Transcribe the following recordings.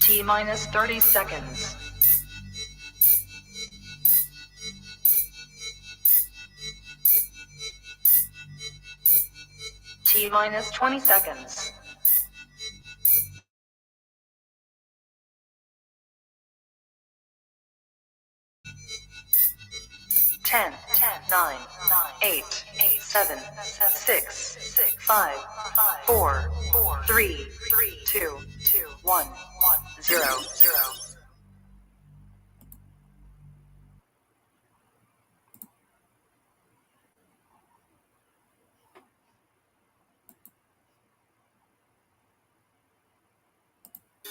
T minus 30 seconds. T minus 20 seconds. 10, 9, 8, 7, 6, 5, 4, 3, 2, 1, 0.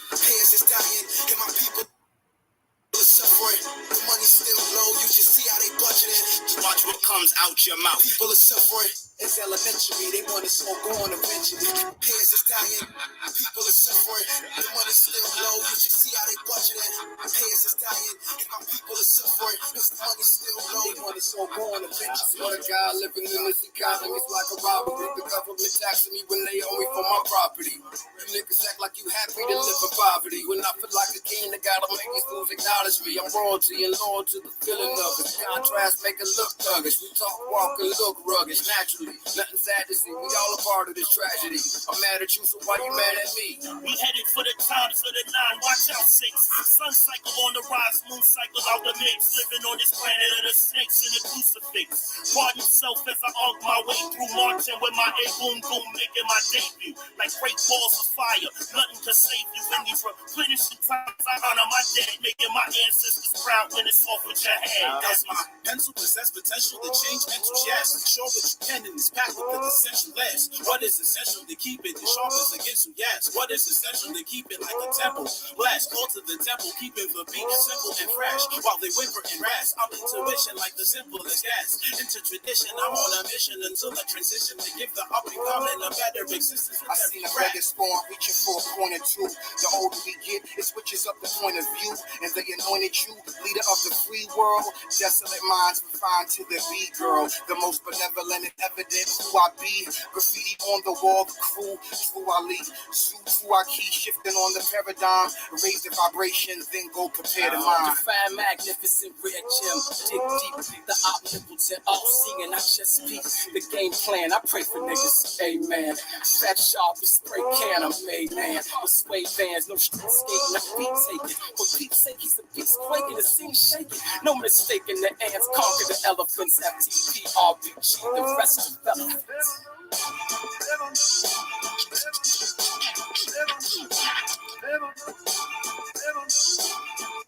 Payers is dying, and my people are suffering. The money's still low, you should see how they budgeting. Watch what comes out your mouth. People are suffering. It's elementary, they want us all gone eventually. Payers is dying, people are suffering. The money's still low, you should see how they budgeting. Payers is dying, and my people are suffering. Cause the money's still low, they want us all gone eventually. Swear to God, living in this economy is like a robbery. The government taxing me when they owe me for my property. You niggas act like you happy to live in poverty. When I feel like a king, I gotta make these fools acknowledge me. I'm royalty and loyal to the feeling of it. Contrast make it look thuggish. We talk, walk, and look rugged naturally. Nothing sad to see. We all a part of this tragedy. I'm mad at you, so why you mad at me? We headed for the times of the 9. Watch out, 6. Sun cycle on the rise, moon cycle out the mix. Living on this planet of the snakes and the crucifix. Pardon yourself as I arc my way through marching with my A boom boom making my debut. Like great balls of fire, nothing to save you in these replenishing times. I honor my dead, making my ancestors proud when it's off with your head. As my pencil possess potential to change enthusiastic. Show what you can in this pack because essential lasts. What is essential to keep it the sharpest against you? Yes. What is essential to keep it like a temple? Blast, call to the temple, keep it for being simple and fresh. While they whimper and rasp, I'm intuition like the simplest gas. Into tradition, I'm on a mission until I transition to give the up and coming a better existence. I seen a beggar spawn reaching for a point or two. The older we get, it switches up the point of view. And they anointed you, leader of the free world. Desolate minds refined to the B-girl. The most benevolent and evident who I be. Graffiti on the wall, the crew, true Ali. True I keep shifting on the paradigm. Raise the vibration, then go prepare the mind. Define magnificent red gem. Dig deep, the omnipotent, all-seeing. I just peep the game plan. I pray for niggas, amen. Fat sharp, spray can, I'm made, man. With suede vans, no street skating, no beat taking. For Pete's sake, he's a beast quaking, the scene shaking. No mistaking, the ants conquer the elephants. FTP, RBG, the rest developments.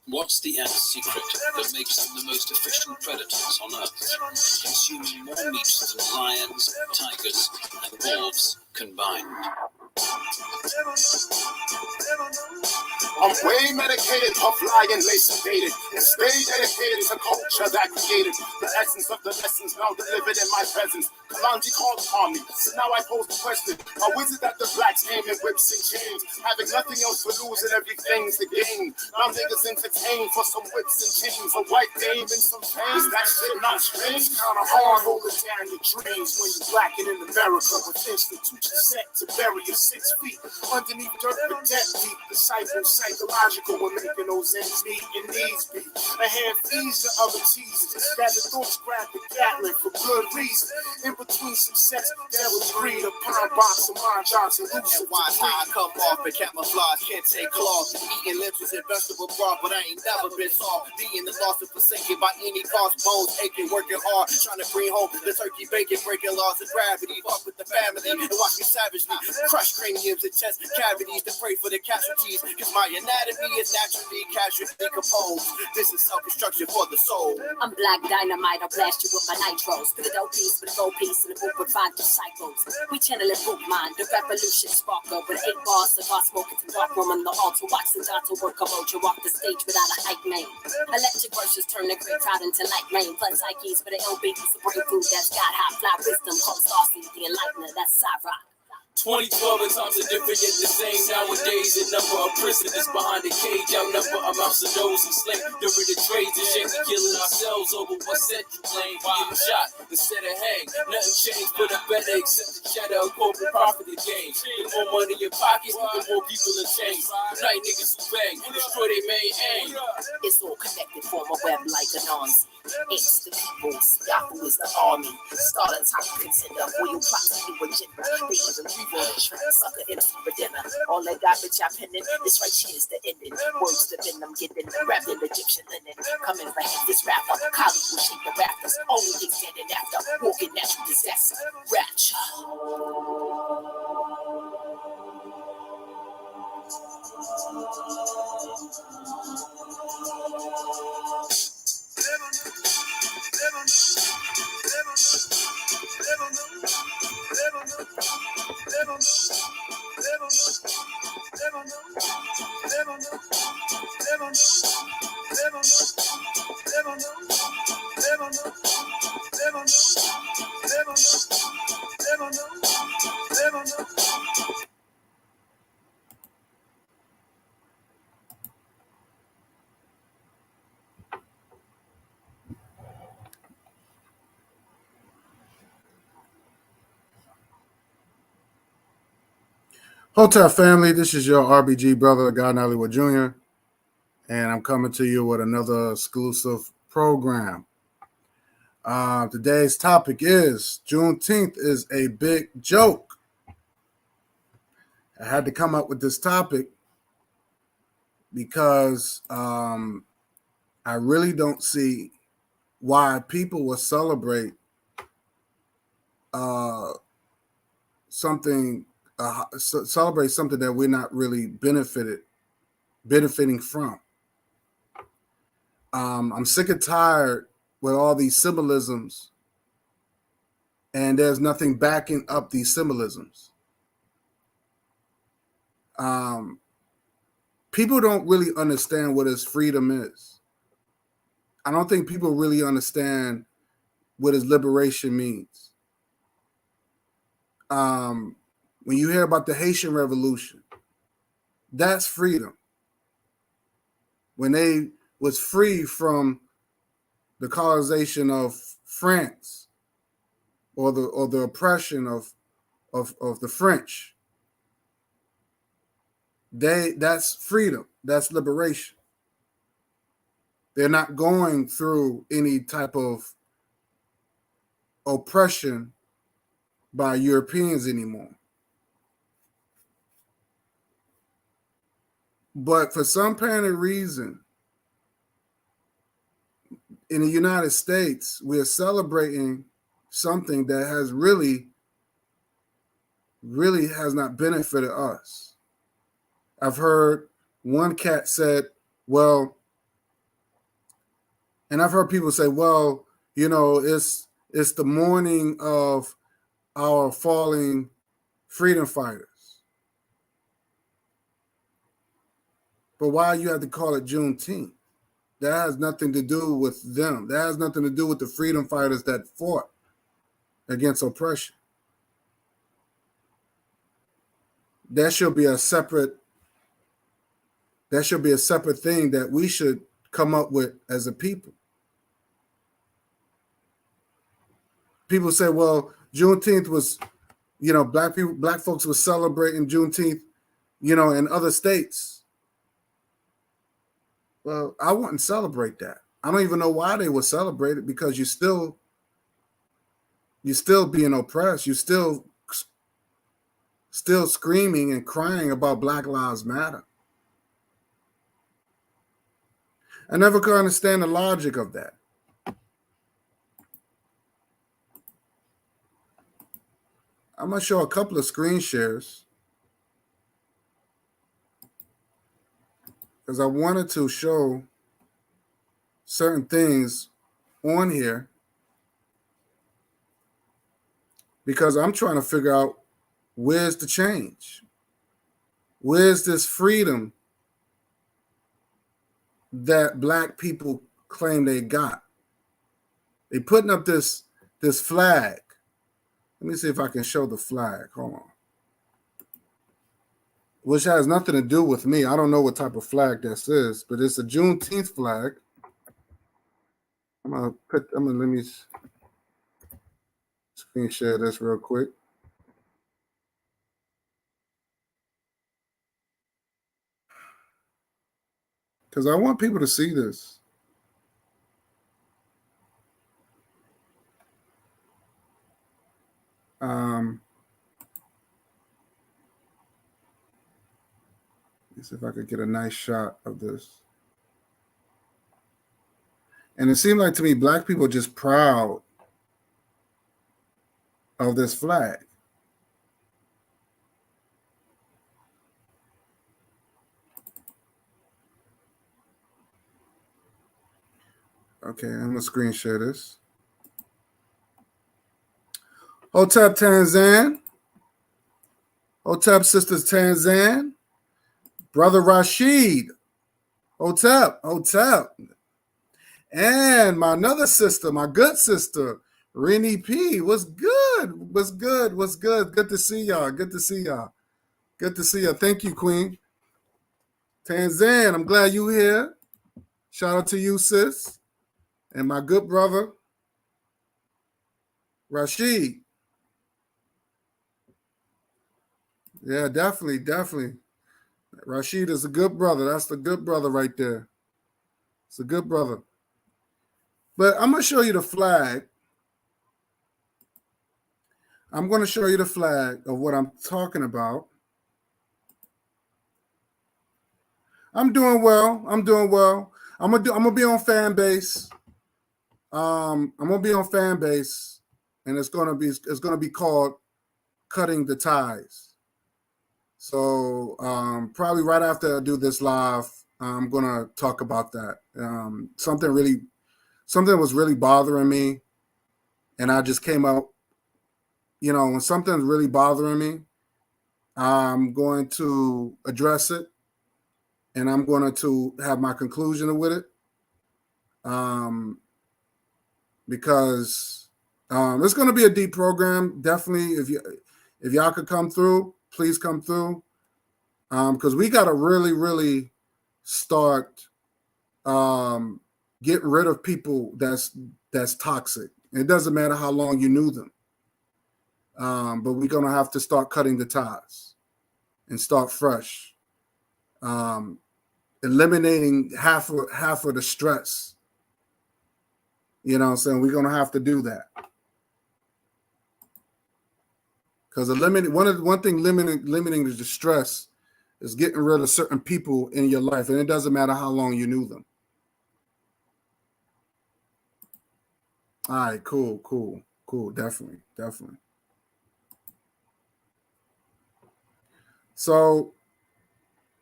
What's the ant secret that makes them the most efficient predators on Earth, consuming more meat than lions, tigers, and wolves combined? I'm way medicated, puff lying, lace sedated, and stay dedicated to culture that created the essence of the lessons now delivered in my presence. Kalonji called upon me, so now I pose the question: how is it that the blacks came in whips and chains, having nothing else to lose and everything's to gain? Now niggas entertain for some whips and chains, a white dame and some pain. That shit not strange, kinda hard holding down your dreams when you're black and in America with institutions set to bury you 6 feet underneath dirt for debt deep. Disciple psychological when making those ends meet your needs be. A hand feeds the other teasers. Gather thoughts, grab the Gatling for good reason. In between success, devil's greed, a pine box of mind Johnson. And why I come off and camouflage, can't take claws. Eating lentils and vegetable broth, but I ain't never been soft. Being the lost and forsaken by any cost, bones aching, working hard, trying to bring home the turkey bacon, breaking laws of gravity. Fuck with the family and watch me savagely crush craniums and chest cavities to pray for the casualties. Cause my anatomy is naturally casually composed. This is self-destruction for the soul. I'm black dynamite, I'll blast you with my nitros. Spit a dope piece with a gold piece and a book with 5 disciples. We channeling book mind, the revolution spark up with 8 bars, cigar smoking to dark room on the altar. Watching Dr. work a vulture off the stage without a hype name. Electric verses turn the great crowd into light rain. Fun psyches for the LB, it's a brain food that's got high fly wisdom. Called Starseed, the enlightener, that's Cyrock. 2012 at times are different yet the same. Nowadays, the number of prisoners behind the cage outnumber amounts of those who slain during the trades. And shame we killing ourselves over what set you claim. We get shot instead of hang. Nothing changed but a better except the shadow of corporate profit gain. The more money in your pockets, the more people in chains. Night niggas who bang, destroy their main aim. It's all connected, form a web like an arms. It's the people's Yahoo is the army. Start a top contender. For you plot to do agenda. They even breathe on the trend. Sucker MC for dinner. All that garbage I penning. This right here is the ending. Words to venom getting wrapped in Egyptian linen. Coming for him, this rapper. Colleague will shake the rafters. Only they standing after. Walking natural disaster. Rapture. Hotel family, this is your RBG brother, God Hollywood Jr., and I'm coming to you with another exclusive program. Today's topic is Juneteenth is a big joke. I had to come up with this topic because I really don't see why people will celebrate something that we're not really benefiting from. I'm sick and tired with all these symbolisms, and there's nothing backing up these symbolisms. People don't really understand what his freedom is. I don't think people really understand what his liberation means. When you hear about the Haitian Revolution, that's freedom. When they was free from the colonization of France or the oppression of the French, that's freedom. That's liberation. They're not going through any type of oppression by Europeans anymore. But for some apparent reason, in the United States, we are celebrating something that has really has not benefited us. I've heard one cat said, well, and I've heard people say, well, you know, it's the morning of our falling freedom fighters. But why you have to call it Juneteenth? That has nothing to do with them. That has nothing to do with the freedom fighters that fought against oppression. That should be a separate thing that we should come up with as a people. People say, well, Juneteenth was, you know, black folks were celebrating Juneteenth, you know, in other states. Well, I wouldn't celebrate that. I don't even know why they would celebrate it, because you're still being oppressed. You're still screaming and crying about Black Lives Matter. I never could understand the logic of that. I'm going to show a couple of screen shares because I wanted to show certain things on here because I'm trying to figure out where's the change? Where's this freedom that Black people claim they got? They putting up this flag. Let me see if I can show the flag. Hold on. which has nothing to do with me. I don't know what type of flag this is, but it's a Juneteenth flag. I'm gonna let me screen share this real quick. Because I want people to see this. Let's see if I could get a nice shot of this. And it seemed like to me, black people are just proud of this flag. Okay, I'm gonna screen share this. Hotep Tanzan. Hotep Sisters Tanzan. Brother Rashid. Hotep. And my another sister, my good sister, Renee P. What's good? Good to see y'all. Good to see y'all. Thank you, Queen. Tanzan, I'm glad you here. Shout out to you, sis. And my good brother, Rashid. Yeah, definitely. Rashid is a good brother. That's the good brother right there. It's a good brother. But I'm going to show you the flag. I'm going to show you the flag of what I'm talking about. I'm doing well. I'm gonna be on fan base. I'm gonna be on fan base, and it's gonna be called Cutting the Ties. So probably right after I do this live, I'm gonna talk about that. Something was really bothering me, and I just came out. You know, when something's really bothering me, I'm going to address it, and I'm going to have my conclusion with it. Because it's going to be a deep program. Definitely, if y'all could come through, please come through. Because we got to really start getting rid of people that's toxic. It doesn't matter how long you knew them. But we're going to have to start cutting the ties and start fresh. Eliminating half of the stress. You know what I'm saying? We're going to have to do that. Because one thing limiting the stress is getting rid of certain people in your life. And it doesn't matter how long you knew them. All right, cool. Definitely. So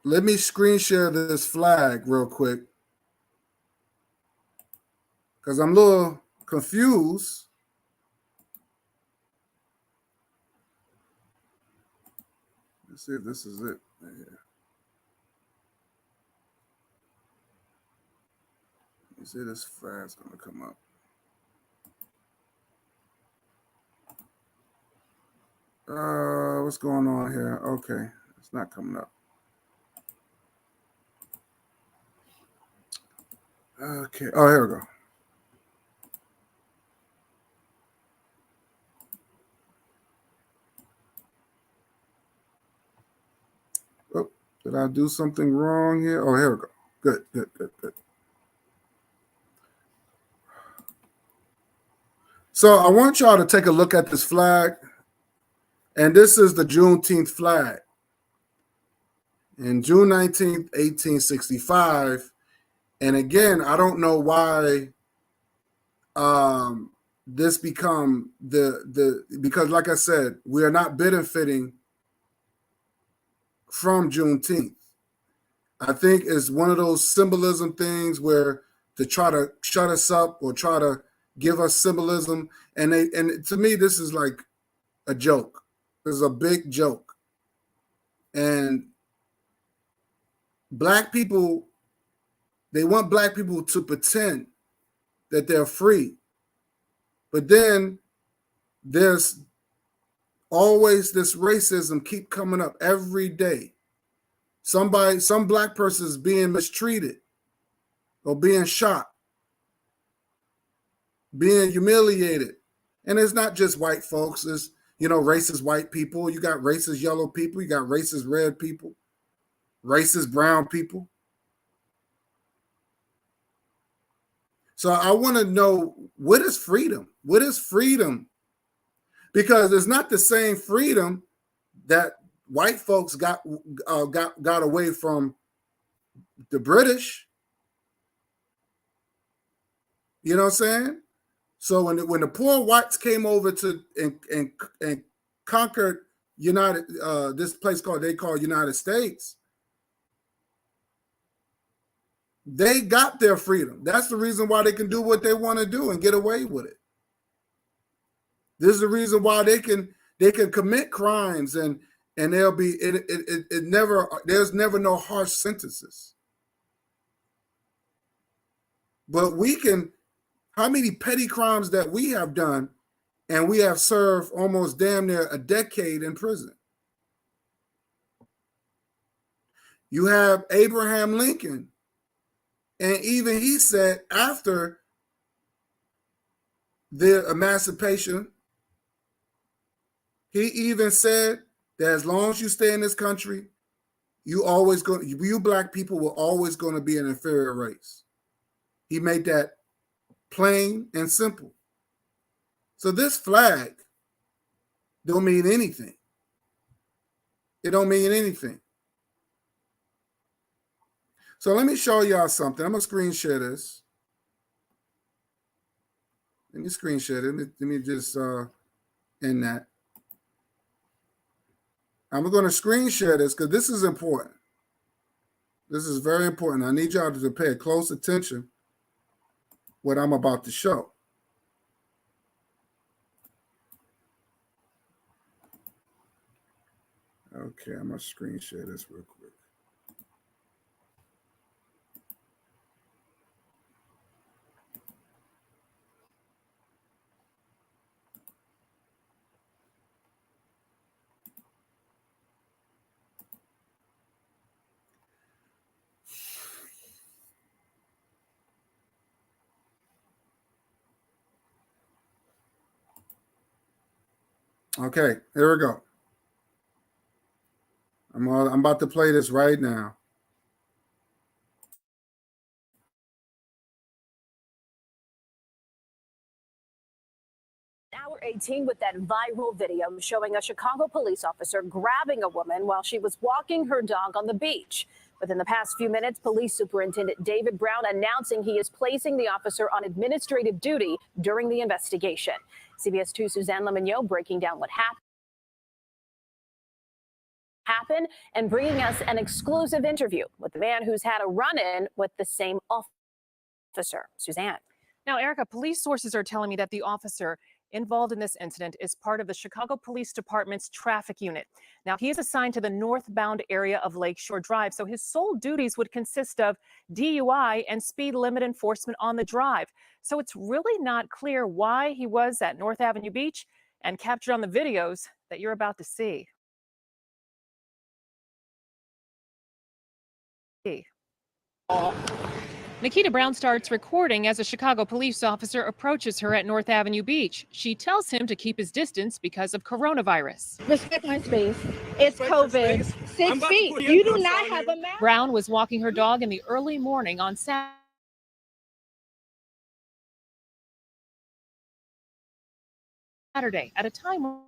let me screen share this flag real quick. Because I'm a little confused. Let's see if this is it. Yeah. You see this flag's going to come up. What's going on here? Okay, it's not coming up. Okay. Oh, here we go. Oh, did I do something wrong here? Oh, here we go. Good. So I want y'all to take a look at this flag. And this is the Juneteenth flag. In June 19th, 1865. And again, I don't know why this become because like I said, we are not benefiting from Juneteenth. I think it's one of those symbolism things where to try to shut us up or try to give us symbolism. And to me, this is like a joke. This is a big joke. And black people, they want black people to pretend that they're free. But then there's always this racism keep coming up every day. some black person is being mistreated or being shot, being humiliated. And it's not just white folks. It's, racist white people. You got racist yellow people. You got racist red people, racist brown people. So I want to know, what is freedom? What is freedom? Because it's not the same freedom that white folks got away from the British. You know what I'm saying? So when the poor whites came over to and conquered this place they call United States, they got their freedom. That's the reason why they can do what they want to do and get away with it. This is the reason why they can commit crimes and there'll be there's never no harsh sentences. But we can, how many petty crimes that we have done, and we have served almost damn near a decade in prison. You have Abraham Lincoln, and even he said after the emancipation, he even said that as long as you stay in this country, you black people were always going to be an inferior race. He made that plain and simple. So this flag don't mean anything. It don't mean anything. So let me show y'all something. I'm going to screen share this. Let me screen share it. Let me just end that. I'm going to screen share this because this is important. This is very important. I need y'all to pay close attention what I'm about to show. Okay, I'm going to screen share this real quick. Okay, here we go. I'm about to play this right now. Hour 18 with that viral video showing a Chicago police officer grabbing a woman while she was walking her dog on the beach. Within the past few minutes, Police Superintendent David Brown announcing he is placing the officer on administrative duty during the investigation. CBS 2's Suzanne Lemonnier breaking down what happened and bringing us an exclusive interview with the man who's had a run-in with the same officer. Suzanne. Now, Erica, police sources are telling me that the officer involved in this incident is part of the Chicago Police Department's traffic unit. Now, he is assigned to the northbound area of Lakeshore Drive, so his sole duties would consist of DUI and speed limit enforcement on the drive. So it's really not clear why he was at North Avenue Beach and captured on the videos that you're about to see. Nikita Brown starts recording as a Chicago police officer approaches her at North Avenue Beach. She tells him to keep his distance because of coronavirus. Respect my space. It's COVID. 6 feet. You do not have a mask. Brown was walking her dog in the early morning on Saturday at a time when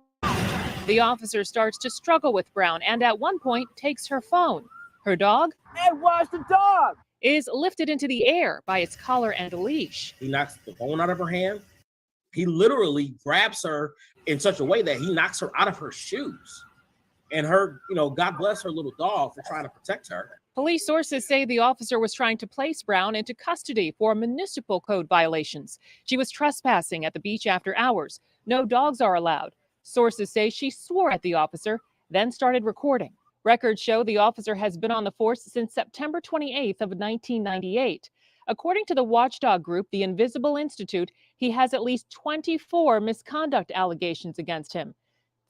the officer starts to struggle with Brown and at one point takes her phone. Her dog? And watch the dog! Is lifted into the air by its collar and leash. He knocks the phone out of her hand. He literally grabs her in such a way that he knocks her out of her shoes. And her, God bless her little dog for trying to protect her. Police sources say the officer was trying to place Brown into custody for municipal code violations. She was trespassing at the beach after hours. No dogs are allowed. Sources say she swore at the officer, then started recording. Records show the officer has been on the force since September 28th of 1998. According to the watchdog group, the Invisible Institute, he has at least 24 misconduct allegations against him.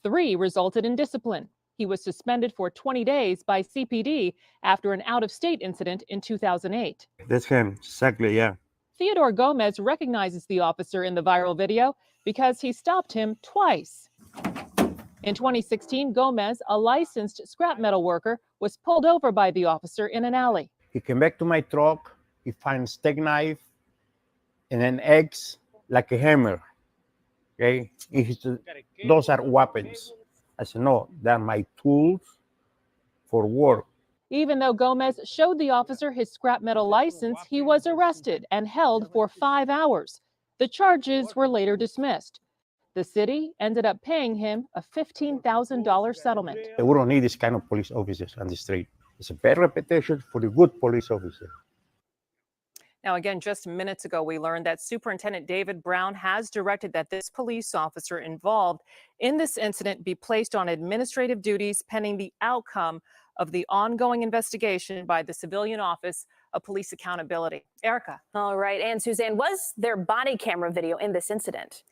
3 resulted in discipline. He was suspended for 20 days by CPD after an out-of-state incident in 2008. That's him, exactly, yeah. Theodore Gomez recognizes the officer in the viral video because he stopped him twice. In 2016, Gomez, a licensed scrap metal worker, was pulled over by the officer in an alley. He came back to my truck, he found a steak knife and an axe like a hammer. Okay, those are weapons. I said, no, they're my tools for work. Even though Gomez showed the officer his scrap metal license, he was arrested and held for 5 hours. The charges were later dismissed. The city ended up paying him a $15,000 settlement. We don't need this kind of police officers on the street. It's a bad reputation for the good police officer. Now, again, just minutes ago, we learned that Superintendent David Brown has directed that this police officer involved in this incident be placed on administrative duties pending the outcome of the ongoing investigation by the Civilian Office of Police Accountability. Erica. All right. And Suzanne, was there body camera video in this incident?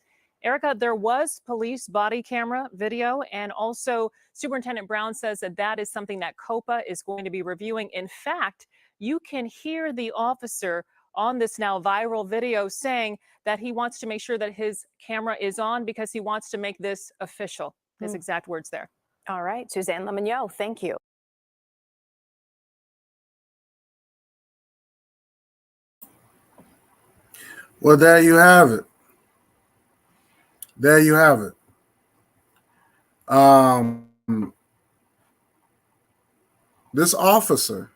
Erica, there was police body camera video, and also Superintendent Brown says that that is something that COPA is going to be reviewing. In fact, you can hear the officer on this now viral video saying that he wants to make sure that his camera is on because he wants to make this official. His exact words there. All right, Suzanne Lemonnier, thank you. Well, there you have it. There you have it. This officer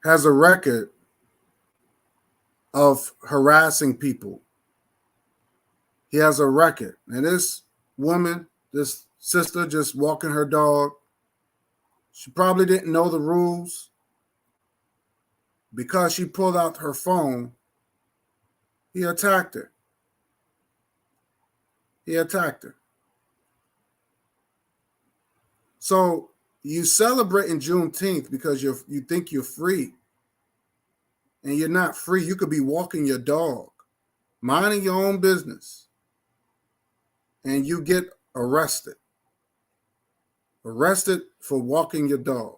has a record of harassing people. He has a record. And this woman, this sister, just walking her dog, she probably didn't know the rules. Because she pulled out her phone, he attacked her. He attacked her. So you celebrating Juneteenth because you think you're free. And you're not free. You could be walking your dog, minding your own business, and you get arrested. Arrested for walking your dog.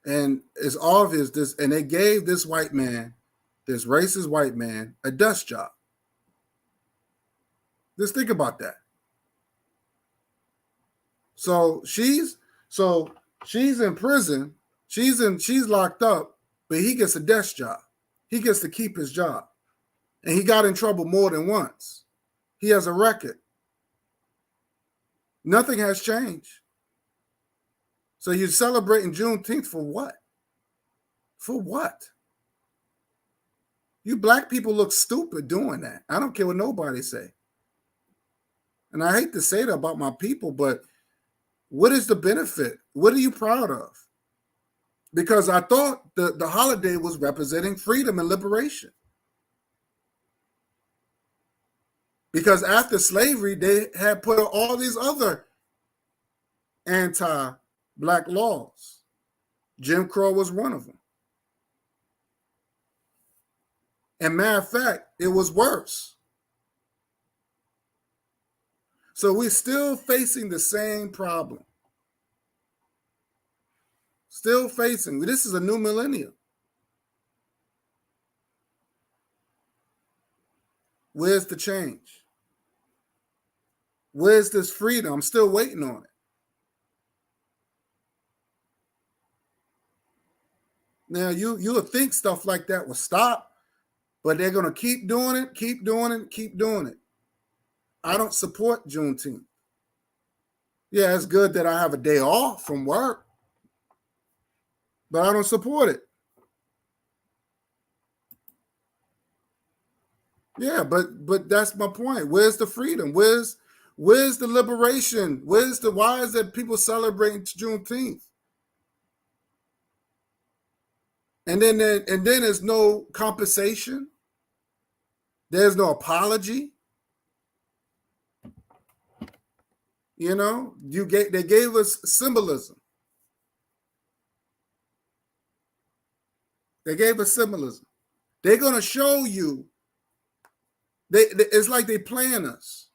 And it's obvious this, and they gave this white man, this racist white man, a desk job. Just think about that. So she's in prison. She's locked up, but he gets a desk job. He gets to keep his job. And he got in trouble more than once. He has a record. Nothing has changed. So you're celebrating Juneteenth for what? For what? You black people look stupid doing that. I don't care what nobody say. And I hate to say that about my people, but what is the benefit? What are you proud of? Because I thought the holiday was representing freedom and liberation. Because after slavery, they had put all these other anti-black laws. Jim Crow was one of them. And matter of fact, it was worse. So we're still facing the same problem. Still facing. This is a new millennium. Where's the change? Where's this freedom? I'm still waiting on it. Now, you would think stuff like that will stop, but they're going to keep doing it, keep doing it, keep doing it. I don't support Juneteenth. Yeah, it's good that I have a day off from work, but I don't support it. Yeah, but that's my point. Where's the freedom? Where's the liberation? Why is it people celebrating Juneteenth? And then there's no compensation. There's no apology. You know, they gave us symbolism. They gave us symbolism. They're going to show you. It's like they plan us.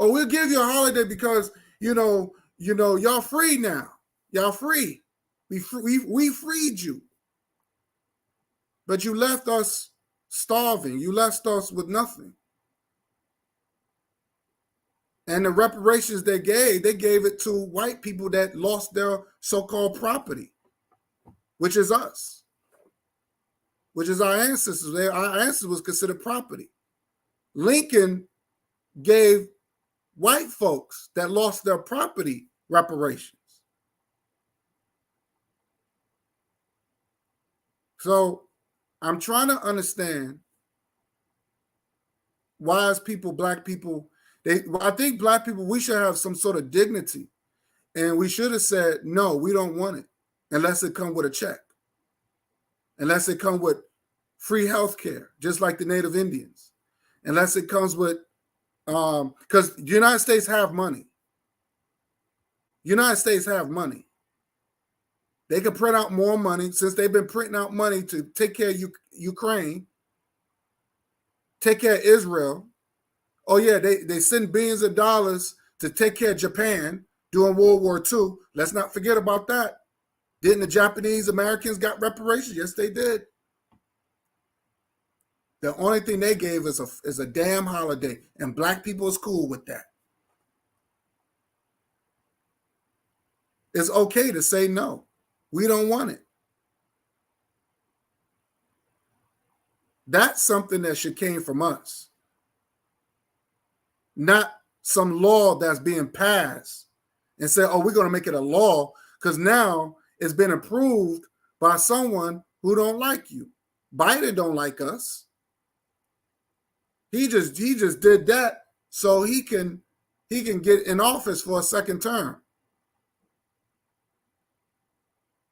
Oh, we'll give you a holiday because y'all free now. Y'all free. We freed you. But you left us starving. You left us with nothing. And the reparations they gave it to white people that lost their so-called property, which is us, which is our ancestors. Our ancestors was considered property. Lincoln gave white folks that lost their property reparations. So I'm trying to understand why as people, black people, I think black people, we should have some sort of dignity. And we should have said, no, we don't want it unless it comes with a check. Unless it comes with free health care, just like the Native Indians. Unless it comes with, because the United States have money. United States have money. They can print out more money since they've been printing out money to take care of Ukraine, take care of Israel. Oh yeah, they send billions of dollars to take care of Japan during World War II. Let's not forget about that. Didn't the Japanese Americans got reparations? Yes, they did. The only thing they gave is a damn holiday, and black people is cool with that. It's okay to say no. We don't want it. That's something that should came from us. Not some law that's being passed and say, oh, we're going to make it a law because now it's been approved by someone who don't like you. Biden don't like us. He just did that so he can get in office for a second term.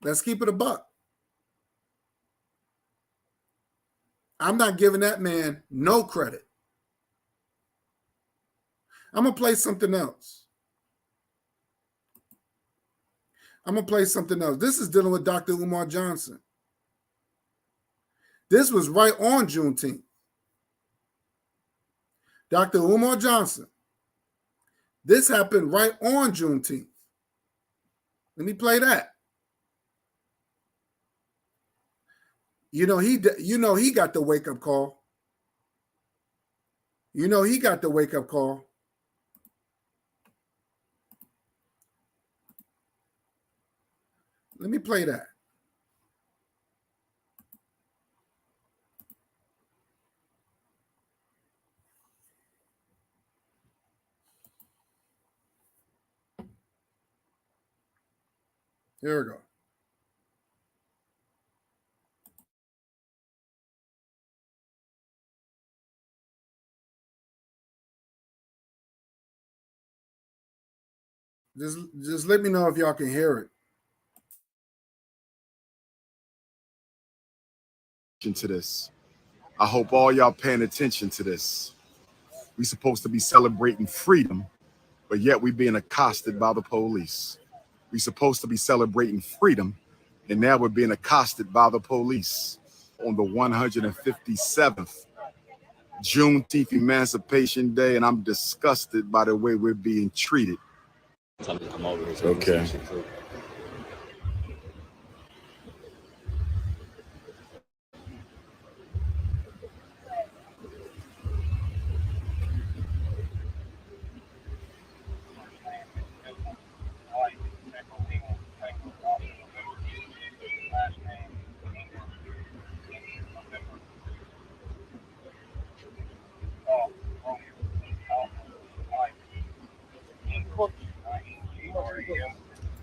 Let's keep it a buck. I'm not giving that man no credit. I'm going to play something else. This is dealing with Dr. Umar Johnson. This was right on Juneteenth. Dr. Umar Johnson. This happened right on Juneteenth. Let me play that. He got the wake-up call. He got the wake-up call. Let me play that. Here we go. Just let me know if y'all can hear it. To this. I hope all y'all paying attention to this. We supposed to be celebrating freedom, but yet we being accosted by the police. We supposed to be celebrating freedom, and now we're being accosted by the police on the 157th Juneteenth Emancipation Day, and I'm disgusted by the way we're being treated. Okay.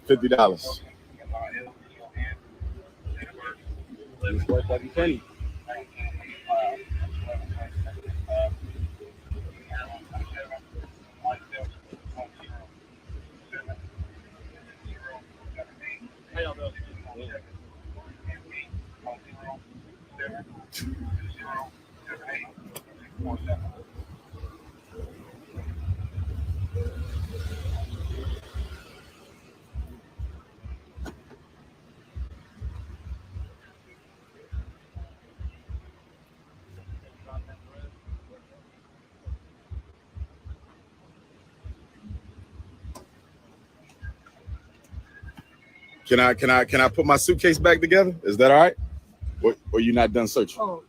$50. It's worth every penny. Can I put my suitcase back together? Is that all right? Or you not done searching? Oh.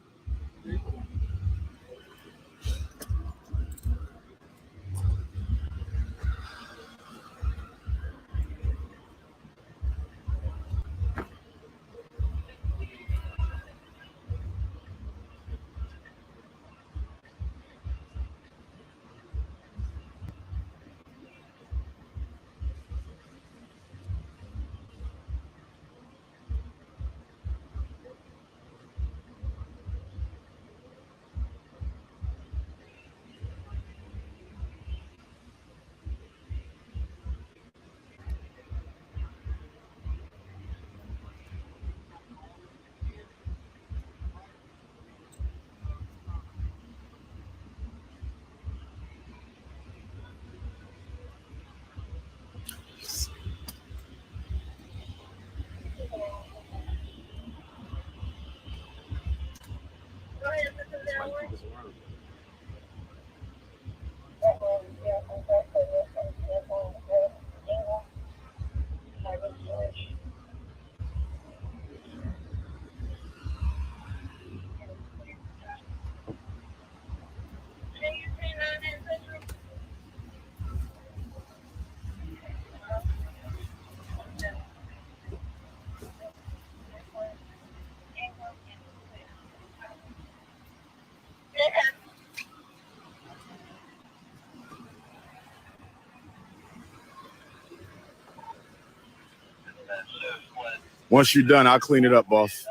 Once you're done, I'll clean it up, boss.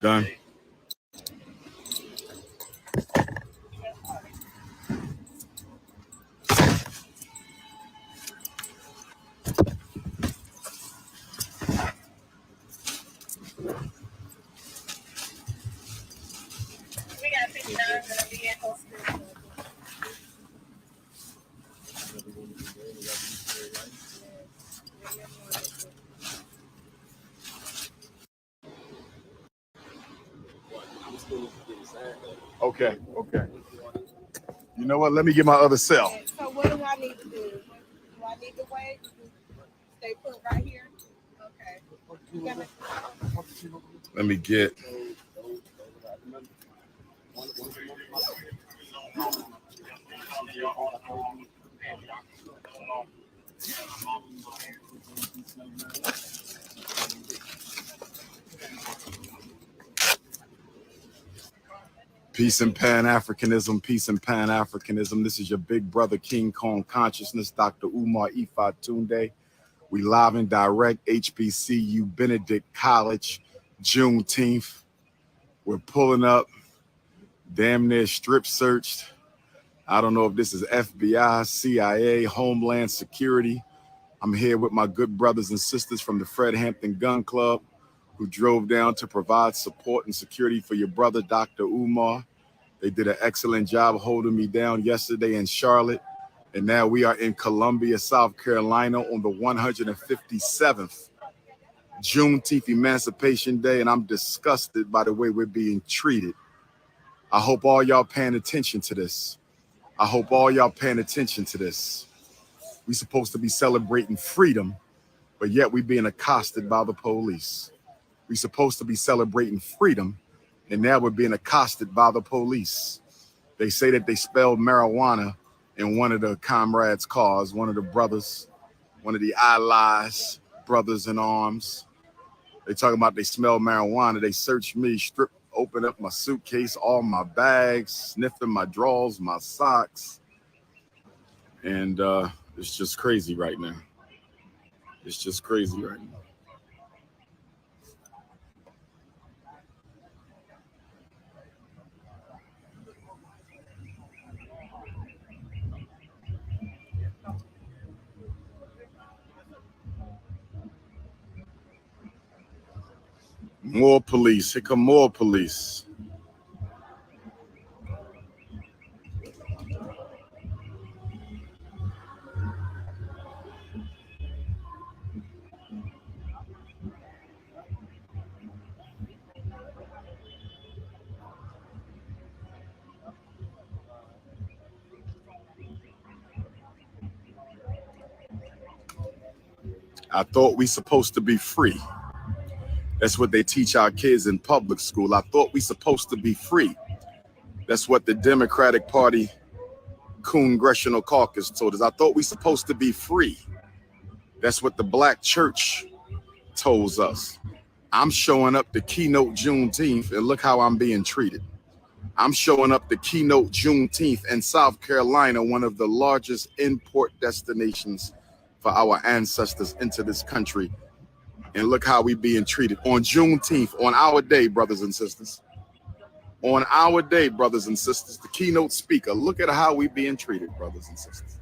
Done. Okay. You know what? Let me get my other cell. So what do I need to do? Do I need to wait? Stay put right here? Okay. Let me get. Peace and Pan-Africanism, peace and Pan-Africanism. This is your big brother, King Kong Consciousness, Dr. Umar Ifa Tunde. We live and direct, HBCU Benedict College, Juneteenth. We're pulling up, damn near strip searched. I don't know if this is FBI, CIA, Homeland Security. I'm here with my good brothers and sisters from the Fred Hampton Gun Club, who drove down to provide support and security for your brother, Dr. Umar. They did an excellent job holding me down yesterday in Charlotte. And now we are in Columbia, South Carolina on the 157th Juneteenth Emancipation Day. And I'm disgusted by the way we're being treated. I hope all y'all paying attention to this. We're supposed to be celebrating freedom, but yet we're being accosted by the police. We're supposed to be celebrating freedom, and now we're being accosted by the police. They say that they spelled marijuana in one of the comrades' cars, one of the brothers, one of the allies, brothers in arms. They talking about they smell marijuana. They searched me, opened up my suitcase, all my bags, sniffing my drawers, my socks. And it's just crazy right now. More police. Here come more police. I thought we supposed to be free. That's what they teach our kids in public school. I thought we supposed to be free. That's what the Democratic Party Congressional Caucus told us. I thought we supposed to be free. That's what the Black church told us. I'm showing up to keynote Juneteenth, and look how I'm being treated. I'm showing up to keynote Juneteenth in South Carolina, one of the largest import destinations for our ancestors into this country. And look how we being treated on Juneteenth, on our day, brothers and sisters. On our day, brothers and sisters, the keynote speaker, look at how we being treated, brothers and sisters.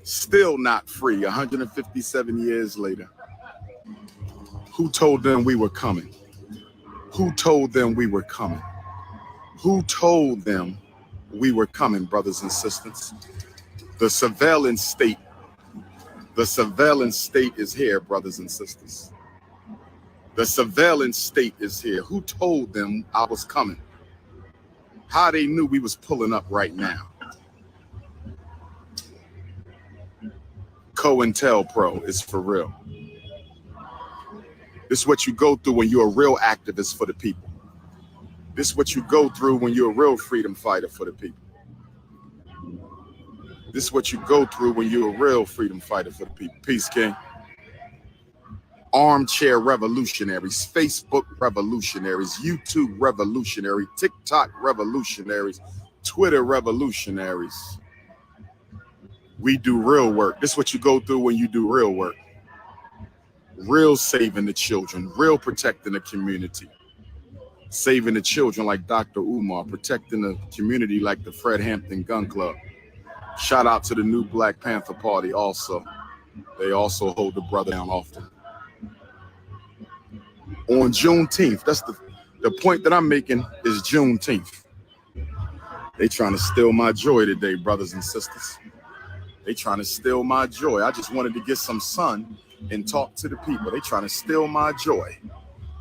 Still not free, 157 years later. Who told them we were coming? Who told them we were coming? Who told them we were coming, brothers and sisters? The surveillance state. The surveillance state is here, brothers and sisters. The surveillance state is here. Who told them I was coming? How they knew we was pulling up right now? COINTELPRO is for real. This is what you go through when you're a real activist for the people. This is what you go through when you're a real freedom fighter for the people. This is what you go through when you're a real freedom fighter for the people. Peace, King. Armchair revolutionaries, Facebook revolutionaries, YouTube revolutionary, TikTok revolutionaries, Twitter revolutionaries. We do real work. This is what you go through when you do real work. Real saving the children, real protecting the community. Saving the children like Dr. Umar, protecting the community like the Fred Hampton Gun Club. Shout out to the new Black Panther Party also. They also hold the brother down often. On Juneteenth, that's the point that I'm making is Juneteenth. They trying to steal my joy today, brothers and sisters. They trying to steal my joy. I just wanted to get some sun and talk to the people. They trying to steal my joy.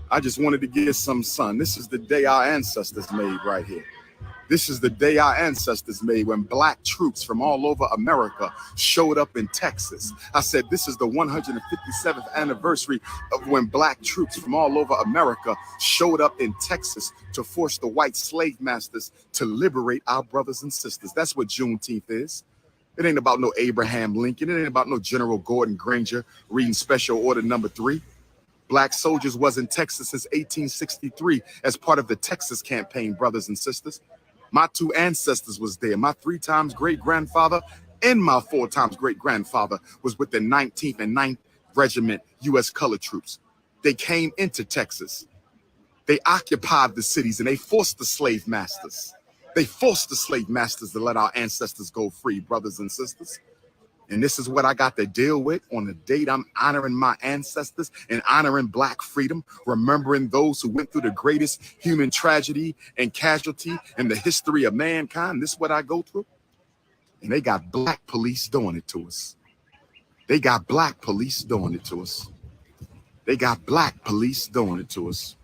I just wanted to get some sun. This is the day our ancestors made right here. This is the day our ancestors made when Black troops from all over America showed up in Texas. I said, this is the 157th anniversary of when Black troops from all over America showed up in Texas to force the white slave masters to liberate our brothers and sisters. That's what Juneteenth is. It ain't about no Abraham Lincoln. It ain't about no General Gordon Granger reading Special Order Number 3. Black soldiers was in Texas since 1863 as part of the Texas campaign, brothers and sisters. My two ancestors was there. My 3 times great-grandfather and my 4 times great-grandfather was with the 19th and 9th Regiment U.S. Colored Troops. They came into Texas. They occupied the cities and they forced the slave masters. They forced the slave masters to let our ancestors go free, brothers and sisters. And this is what I got to deal with on the date I'm honoring my ancestors and honoring Black freedom, remembering those who went through the greatest human tragedy and casualty in the history of mankind. This is what I go through. And they got Black police doing it to us. They got Black police doing it to us. They got Black police doing it to us.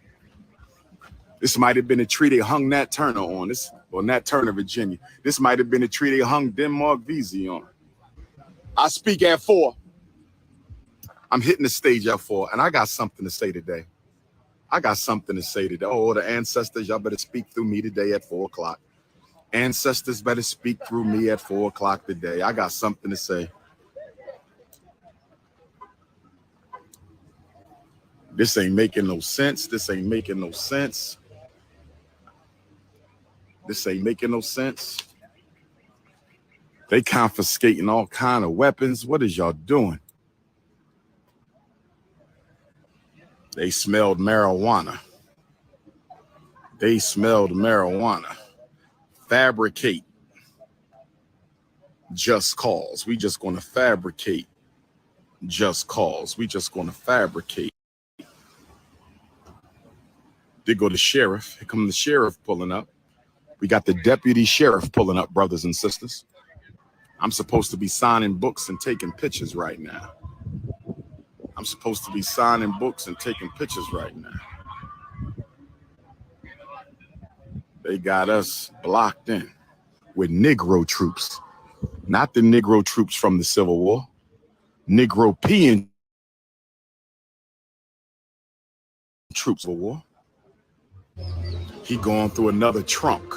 This might have been a tree they hung Nat Turner on, or Nat Turner, Virginia. This might have been a tree they hung Denmark Vesey on. I speak at 4. I'm hitting the stage at 4, and I got something to say today. I got something to say today. Oh, the ancestors, y'all better speak through me today at 4 o'clock. Ancestors better speak through me at 4 o'clock today. I got something to say. This ain't making no sense. This ain't making no sense. This ain't making no sense. They confiscating all kind of weapons. What is y'all doing? They smelled marijuana. They smelled marijuana. Fabricate just cause. We just going to fabricate just cause. We just going to fabricate. They go to sheriff. Here come the sheriff pulling up. We got the deputy sheriff pulling up, brothers and sisters. I'm supposed to be signing books and taking pictures right now. I'm supposed to be signing books and taking pictures right now. They got us blocked in with Negro troops, not the Negro troops from the Civil War, Negropean troops of war. He going through another trunk.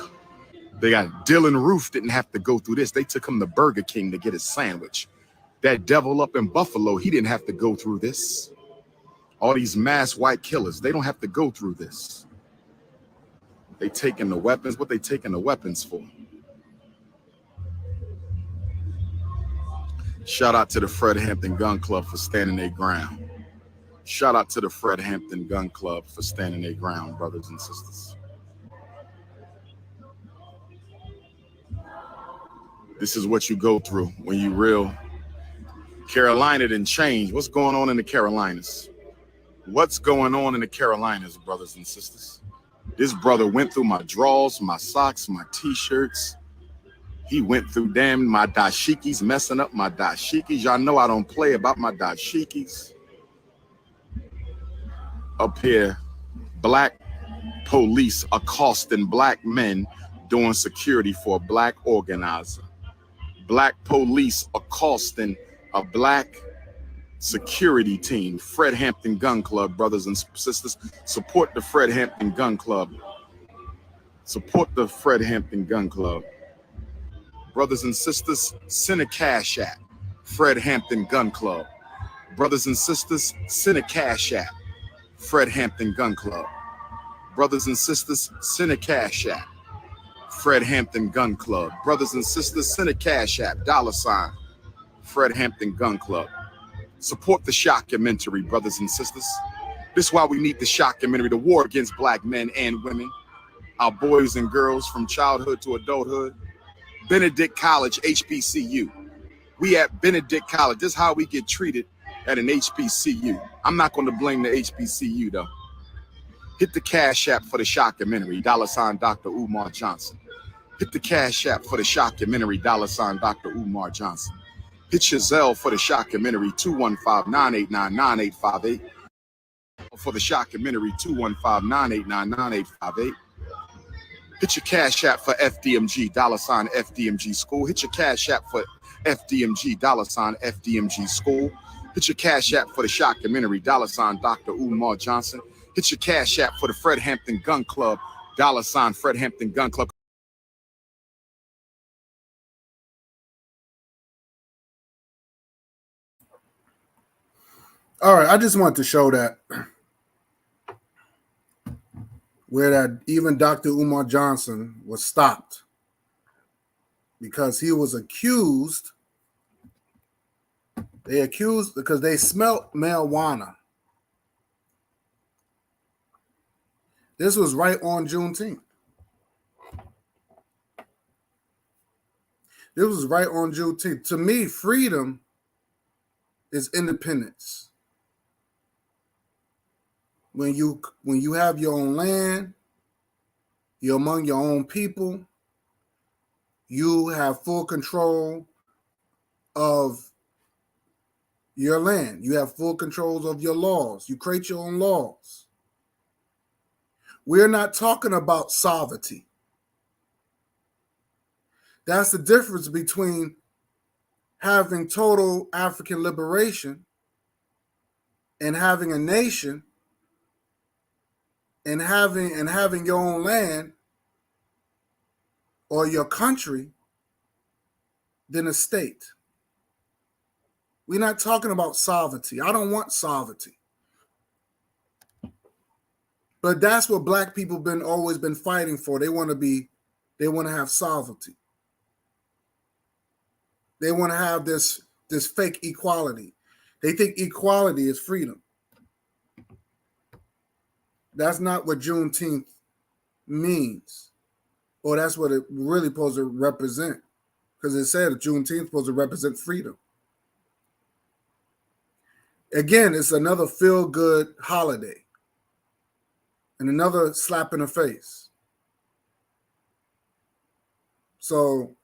They got Dylan Roof didn't have to go through this. They took him to Burger King to get his sandwich. That devil up in Buffalo, he didn't have to go through this. All these mass white killers, they don't have to go through this. They taking the weapons. What they taking the weapons for? Shout out to the Fred Hampton Gun Club for standing their ground. Shout out to the Fred Hampton Gun Club for standing their ground, brothers and sisters. This is what you go through when you real. Carolina didn't change. What's going on in the Carolinas? What's going on in the Carolinas, brothers and sisters? This brother went through my drawers, my socks, my t-shirts. He went through my dashikis, messing up my dashikis. Y'all know I don't play about my dashikis. Up here, black police accosting black men doing security for a black organizer. Black police accosting a black security team. Fred Hampton Gun Club, brothers and sisters. Support the Fred Hampton Gun Club. Support the Fred Hampton Gun Club. Brothers and sisters, send a cash app. Fred Hampton Gun Club. Brothers and sisters, send a cash app. Fred Hampton Gun Club. Brothers and sisters, send a cash app. Fred Hampton Gun Club. Brothers and sisters, send a cash app. $ Fred Hampton Gun Club. Support the shockumentary, brothers and sisters. This is why we need the shockumentary, the war against black men and women, our boys and girls from childhood to adulthood. Benedict College, HBCU. We at Benedict College. This is how we get treated at an HBCU. I'm not going to blame the HBCU though. Hit the cash app for the shockumentary, $ Dr. Umar Johnson. Hit the cash app for the shockumentary, $ Dr. Umar Johnson. Hit your Zelle for the shockumentary, 215-989-9858. For the shockumentary, 215-989-9858. Hit your cash app for FDMG, $ FDMG School. Hit your cash app for FDMG, $ FDMG School. Hit your cash app for the shockumentary, $ Dr. Umar Johnson. Hit your cash app for the Fred Hampton Gun Club, $ Fred Hampton Gun Club. All right, I just want to show that where that even Dr. Umar Johnson was stopped because he was accused. They accused because they smelt marijuana. This was right on Juneteenth. This was right on Juneteenth. To me, freedom is independence. When you have your own land, you're among your own people, you have full control of your land. You have full control of your laws. You create your own laws. We're not talking about sovereignty. That's the difference between having total African liberation and having a nation and having your own land or your country than a state. We're not talking about sovereignty. I don't want sovereignty. But that's what black people always been fighting for. They want to have sovereignty. They want to have this fake equality. They think equality is freedom. That's not what Juneteenth means. Or that's what it really supposed to represent. Because it said Juneteenth is supposed to represent freedom. Again, it's another feel-good holiday. And another slap in the face. So,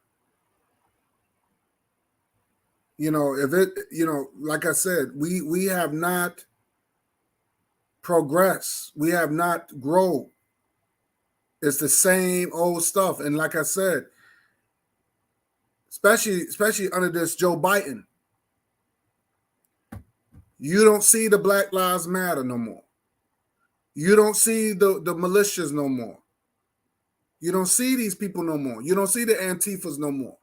like I said, we have not progressed. We have not grown. It's the same old stuff. And like I said, especially under this Joe Biden, you don't see the Black Lives Matter no more. You don't see the militias no more. You don't see these people no more. You don't see the Antifas no more.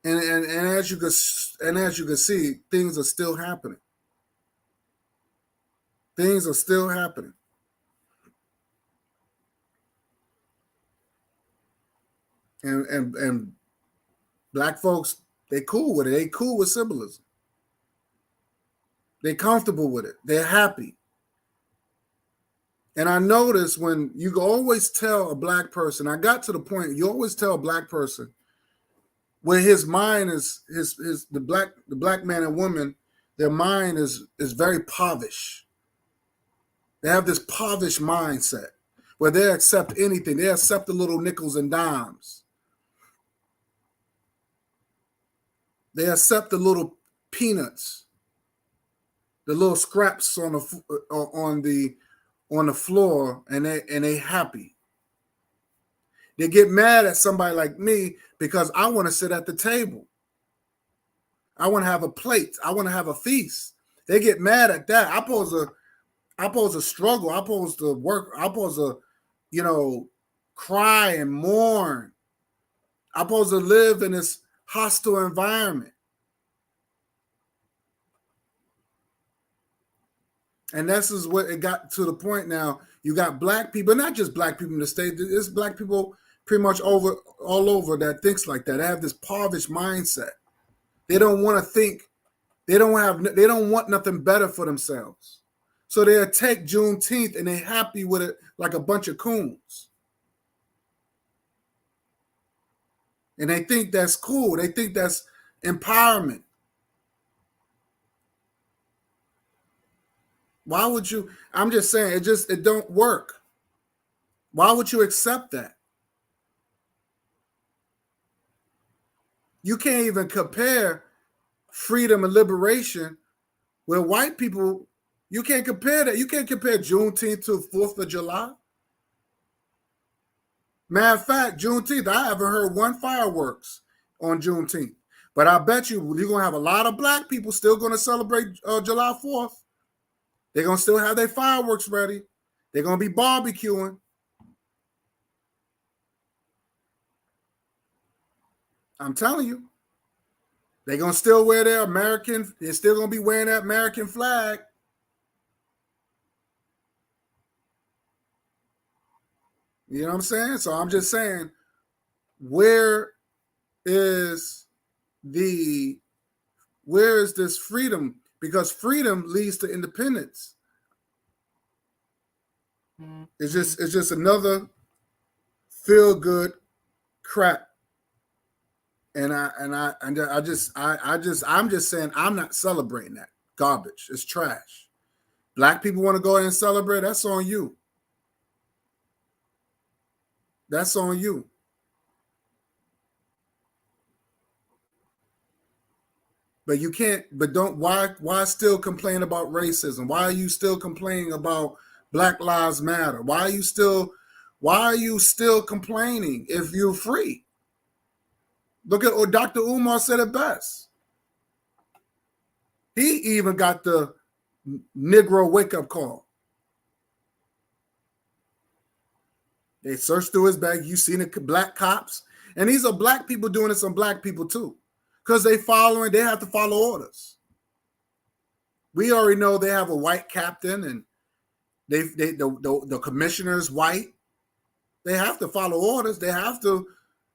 And as you can see, things are still happening. Things are still happening. And black folks, they cool with it. They cool with symbolism. They comfortable with it. They're happy. And I notice when you always tell a black person, I got to the point, you always tell a black person where his mind is the black man and woman, their mind is very povish. They have this povish mindset where they accept anything. They accept the little nickels and dimes. They accept the little peanuts, the little scraps on the floor, and they happy. They get mad at somebody like me because I want to sit at the table. I want to have a plate. I want to have a feast. They get mad at that. I pose a struggle. I pose to work. I pose to, cry and mourn. I pose to live in this hostile environment. And this is what it got to the point now. You got black people, not just black people in the state. It's black people pretty much all over that thinks like that. They have this povish mindset. They don't want to think. They don't want nothing better for themselves. So they'll take Juneteenth and they're happy with it like a bunch of coons. And they think that's cool. They think that's empowerment. Why would you? I'm just saying, it don't work. Why would you accept that? You can't even compare freedom and liberation with white people. You can't compare that. You can't compare Juneteenth to 4th of July. Matter of fact, Juneteenth, I haven't heard one fireworks on Juneteenth. But I bet you're going to have a lot of black people still going to celebrate July 4th. They're going to still have their fireworks ready. They're going to be barbecuing. I'm telling you. They're going to still wear their American, they're still going to be wearing that American flag. You know what I'm saying? So I'm just saying, where is this freedom? Because freedom leads to independence. It's just another feel-good crap. And I'm just saying, I'm not celebrating that garbage. It's trash. Black people want to go ahead and celebrate. That's on you. That's on you. But you can't, why still complain about racism? Why are you still complaining about Black Lives Matter? Why are you still complaining if you're free? Look at what Dr. Umar said it best. He even got the Negro wake-up call. They searched through his bag. You seen the black cops. And these are black people doing this on black people too. Because they have to follow orders. We already know they have a white captain and the commissioner's white. They have to follow orders. They have to,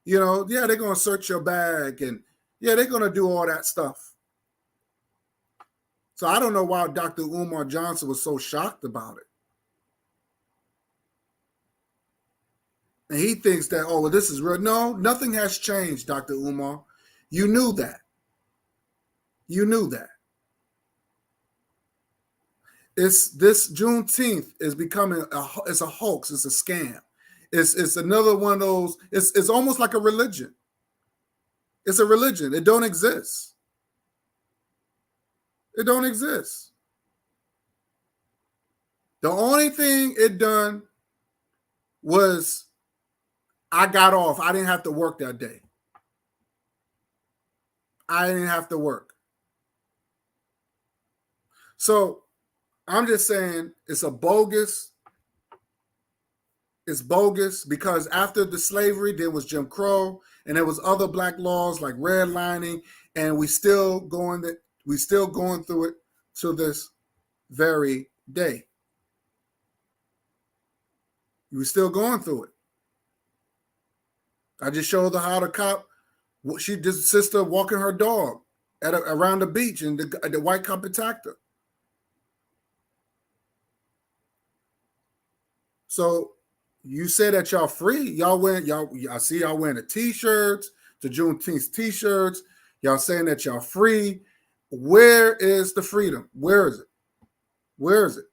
they're going to search your bag and they're going to do all that stuff. So I don't know why Dr. Umar Johnson was so shocked about it. And he thinks that, oh, well, this is real. No, nothing has changed, Dr. Umar. You knew that. You knew that. This Juneteenth is becoming it's a hoax. It's a scam. It's another one of those. It's almost like a religion. It's a religion. It don't exist. It don't exist. The only thing it done was I got off. I didn't have to work that day. I didn't have to work. So I'm just saying it's bogus because after the slavery, there was Jim Crow and there was other black laws like redlining, and we still going through it to this very day. We're still going through it. I just showed her how the cop, she just sister walking her dog around the beach, and the white cop attacked her. So you say that y'all free. I see y'all wearing the t-shirts, the Juneteenth t-shirts. Y'all saying that y'all free. Where is the freedom? Where is it? Where is it?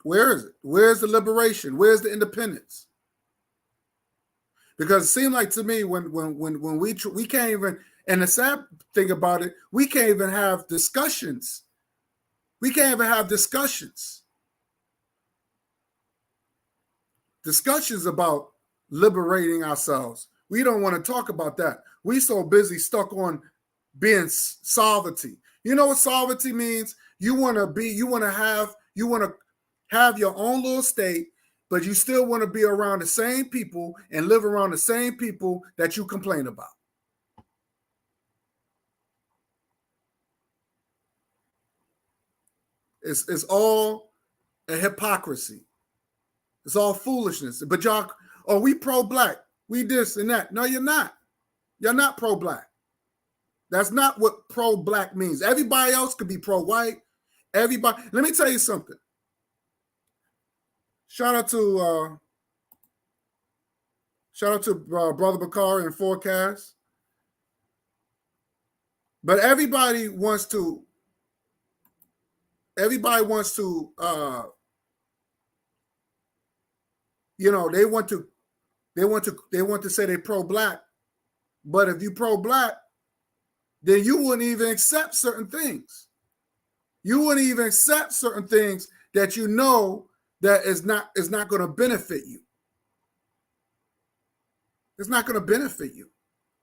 Where is it? Where's the liberation? Where's the independence? Because it seemed like to me when we can't even, and the sad thing about it, we can't even have discussions. We can't even have discussions. Discussions about liberating ourselves. We don't want to talk about that. We so busy stuck on being sovereignty. You know what sovereignty means? You want to have your own little state, but you still want to be around the same people and live around the same people that you complain about. It's all a hypocrisy. It's all foolishness. But y'all, we pro-black. We this and that. No, you're not. You're not pro-black. That's not what pro-black means. Everybody else could be pro-white. Everybody. Let me tell you something. Shout out to Brother Bakari and Forecast. But everybody wants to they want to say they're pro-black. But if you pro-black, then you wouldn't even accept certain things. You wouldn't even accept certain things that you know that is not going to benefit you. It's not going to benefit you.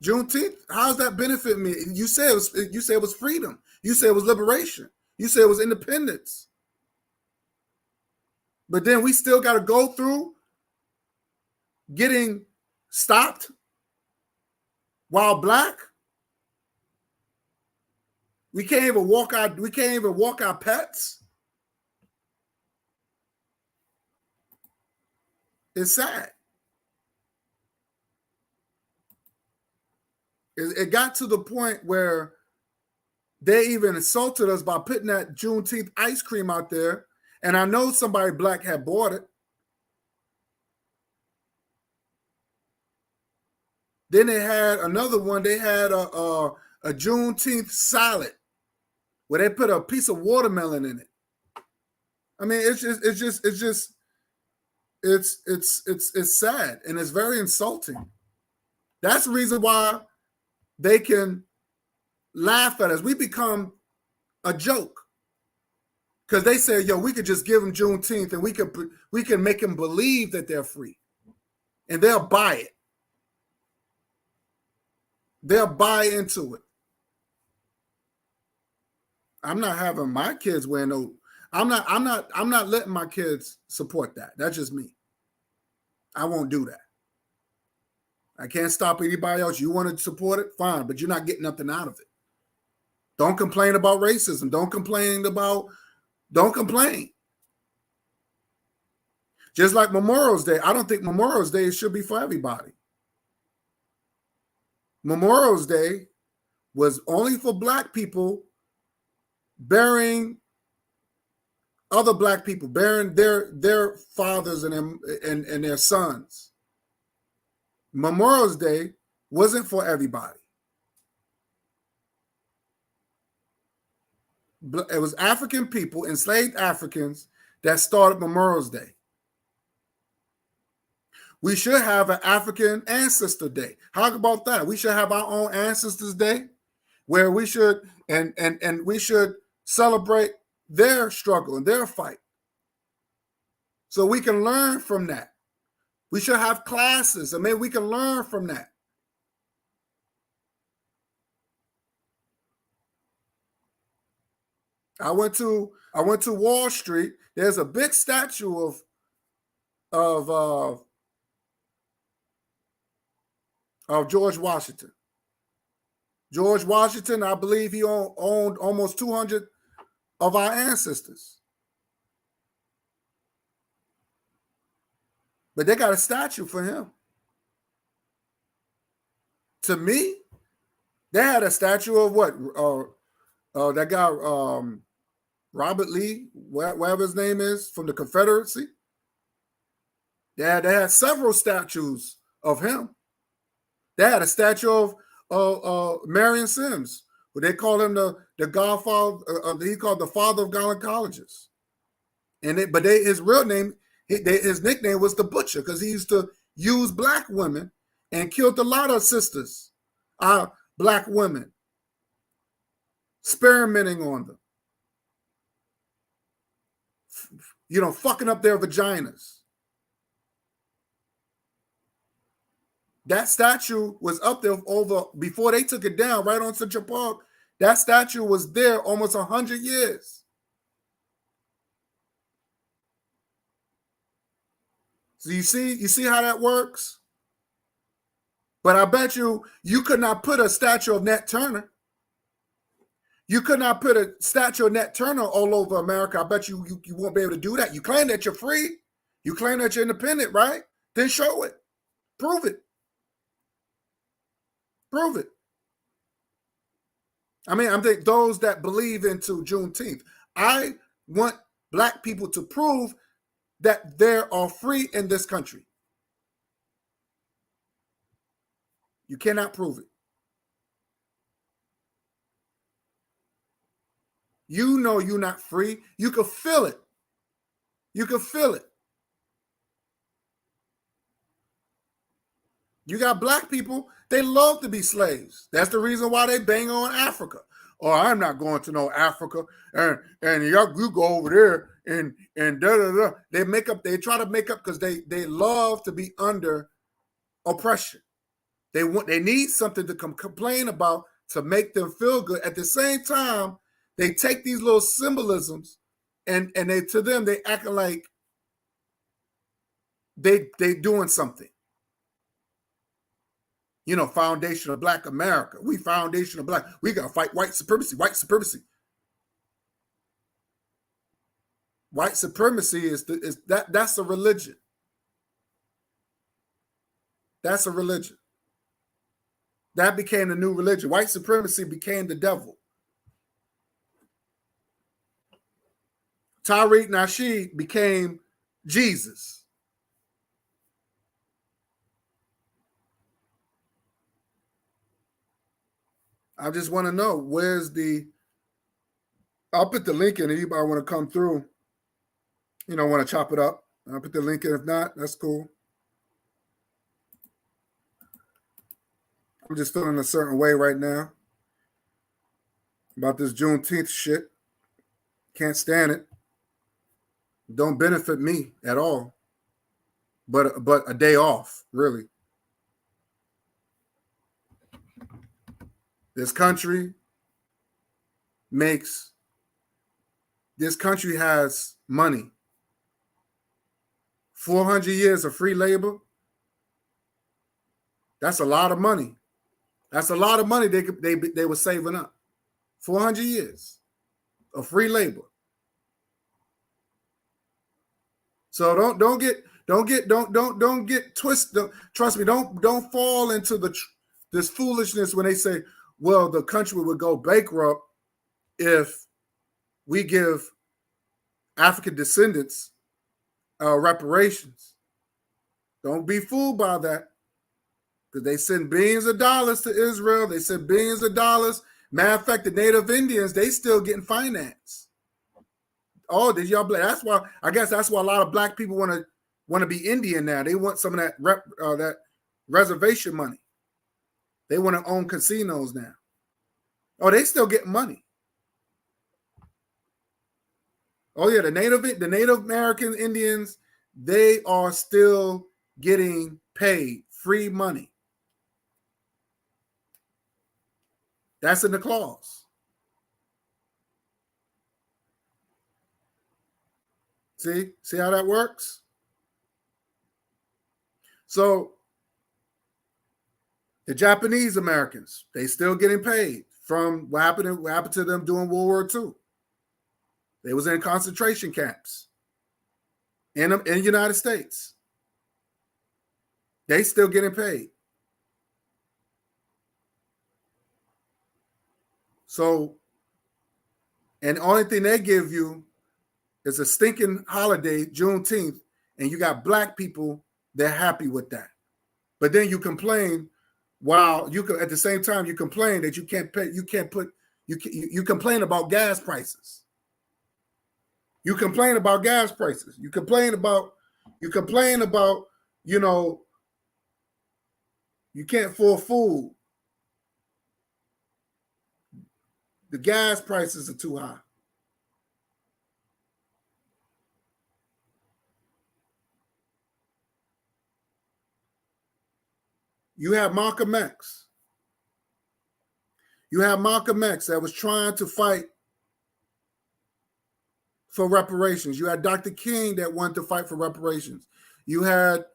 Juneteenth, how does that benefit me? You said it was freedom. You said it was liberation. You said it was independence. But then we still got to go through getting stopped while black. We can't even walk our pets. It's sad. It got to the point where they even insulted us by putting that Juneteenth ice cream out there. And I know somebody black had bought it. Then they had another one. They had a Juneteenth salad where they put a piece of watermelon in it. I mean, it's sad and it's very insulting. That's the reason why they can laugh at us. We become a joke because they say, "Yo, we could just give them Juneteenth and we can make them believe that they're free, and they'll buy it. They'll buy into it." I'm not having my kids wear no. I'm not letting my kids support that. That's just me. I won't do that. I can't stop anybody else. You want to support it? Fine, but you're not getting nothing out of it. Don't complain about racism. Don't complain. Just like Memorial Day. I don't think Memorial Day should be for everybody. Memorial Day was only for black people burying other black people, burying their fathers and their sons. Memorial Day wasn't for everybody. It was African people, enslaved Africans, that started Memorial Day. We should have an African Ancestor Day. How about that? We should have our own Ancestors Day, where we should and we should celebrate their struggle and their fight, so we can learn from that. We should have classes, and maybe we can learn from that. I went to Wall Street. There's a big statue of George Washington. George Washington, I believe he owned almost 200 of our ancestors. But they got a statue for him. To me, they had a statue of what? That guy, Robert Lee, whatever his name is, from the Confederacy. They had several statues of him. They had a statue of Marion Sims, who they call him the godfather. He called the father of gynecologists. But his real name, his nickname was the Butcher, because he used to use black women and killed a lot of sisters, black women, experimenting on them, fucking up their vaginas. That statue was up there before they took it down, right on Central Park. That statue was there almost 100 years. So you see how that works? But I bet you could not put a statue of Nat Turner. You could not put a statue of Nat Turner all over America. I bet you won't be able to do that. You claim that you're free. You claim that you're independent, right? Then show it. Prove it. Prove it. I mean, I'm thinking those that believe into Juneteenth. I want black people to prove that they are free in this country. You cannot prove it. You know you're not free. You can feel it. You can feel it. You got black people, they love to be slaves. That's the reason why they bang on Africa. Or I'm not going to no Africa, and you go over there and da da da. They try to make up because they love to be under oppression. They need something to complain about to make them feel good. At the same time, they take these little symbolisms and they acting like they doing something. Foundation of Black America. We foundation of Black. We got to fight white supremacy. White supremacy. White supremacy that's a religion. That's a religion. That became the new religion. White supremacy became the devil. Tariq Nasheed became Jesus. I just want to know I'll put the link in. Anybody want to come through, want to chop it up. I'll put the link in. If not, that's cool. I'm just feeling a certain way right now about this Juneteenth shit. Can't stand it. Don't benefit me at all. But a day off, really. This country has money. 400 years of free labor. That's a lot of money. That's a lot of money they were saving up. 400 years of free labor. So don't get twisted. Trust me. Don't fall into this foolishness when they say, well, the country would go bankrupt if we give African descendants reparations. Don't be fooled by that, because they send billions of dollars to Israel. They send billions of dollars. Matter of fact, the Native Indians, they still getting financed. Oh, did y'all? That's why a lot of black people want to be Indian now. They want some of that reservation money. They want to own casinos now. Oh, they still get money. Oh yeah, the Native American Indians, they are still getting paid free money. That's in the clause. See how that works? So the Japanese Americans, they still getting paid from what happened to them during World War II. They was in concentration camps in the United States. They still getting paid. So, and the only thing they give you is a stinking holiday, Juneteenth, and you got black people, they're happy with that. But then you complain while you can, at the same time, you complain that you can't pay, you complain about gas prices. You complain about gas prices. You complain about, you know, you can't afford food. The gas prices are too high. You have Malcolm X. You have Malcolm X that was trying to fight for reparations. You had Dr. King that wanted to fight for reparations. You had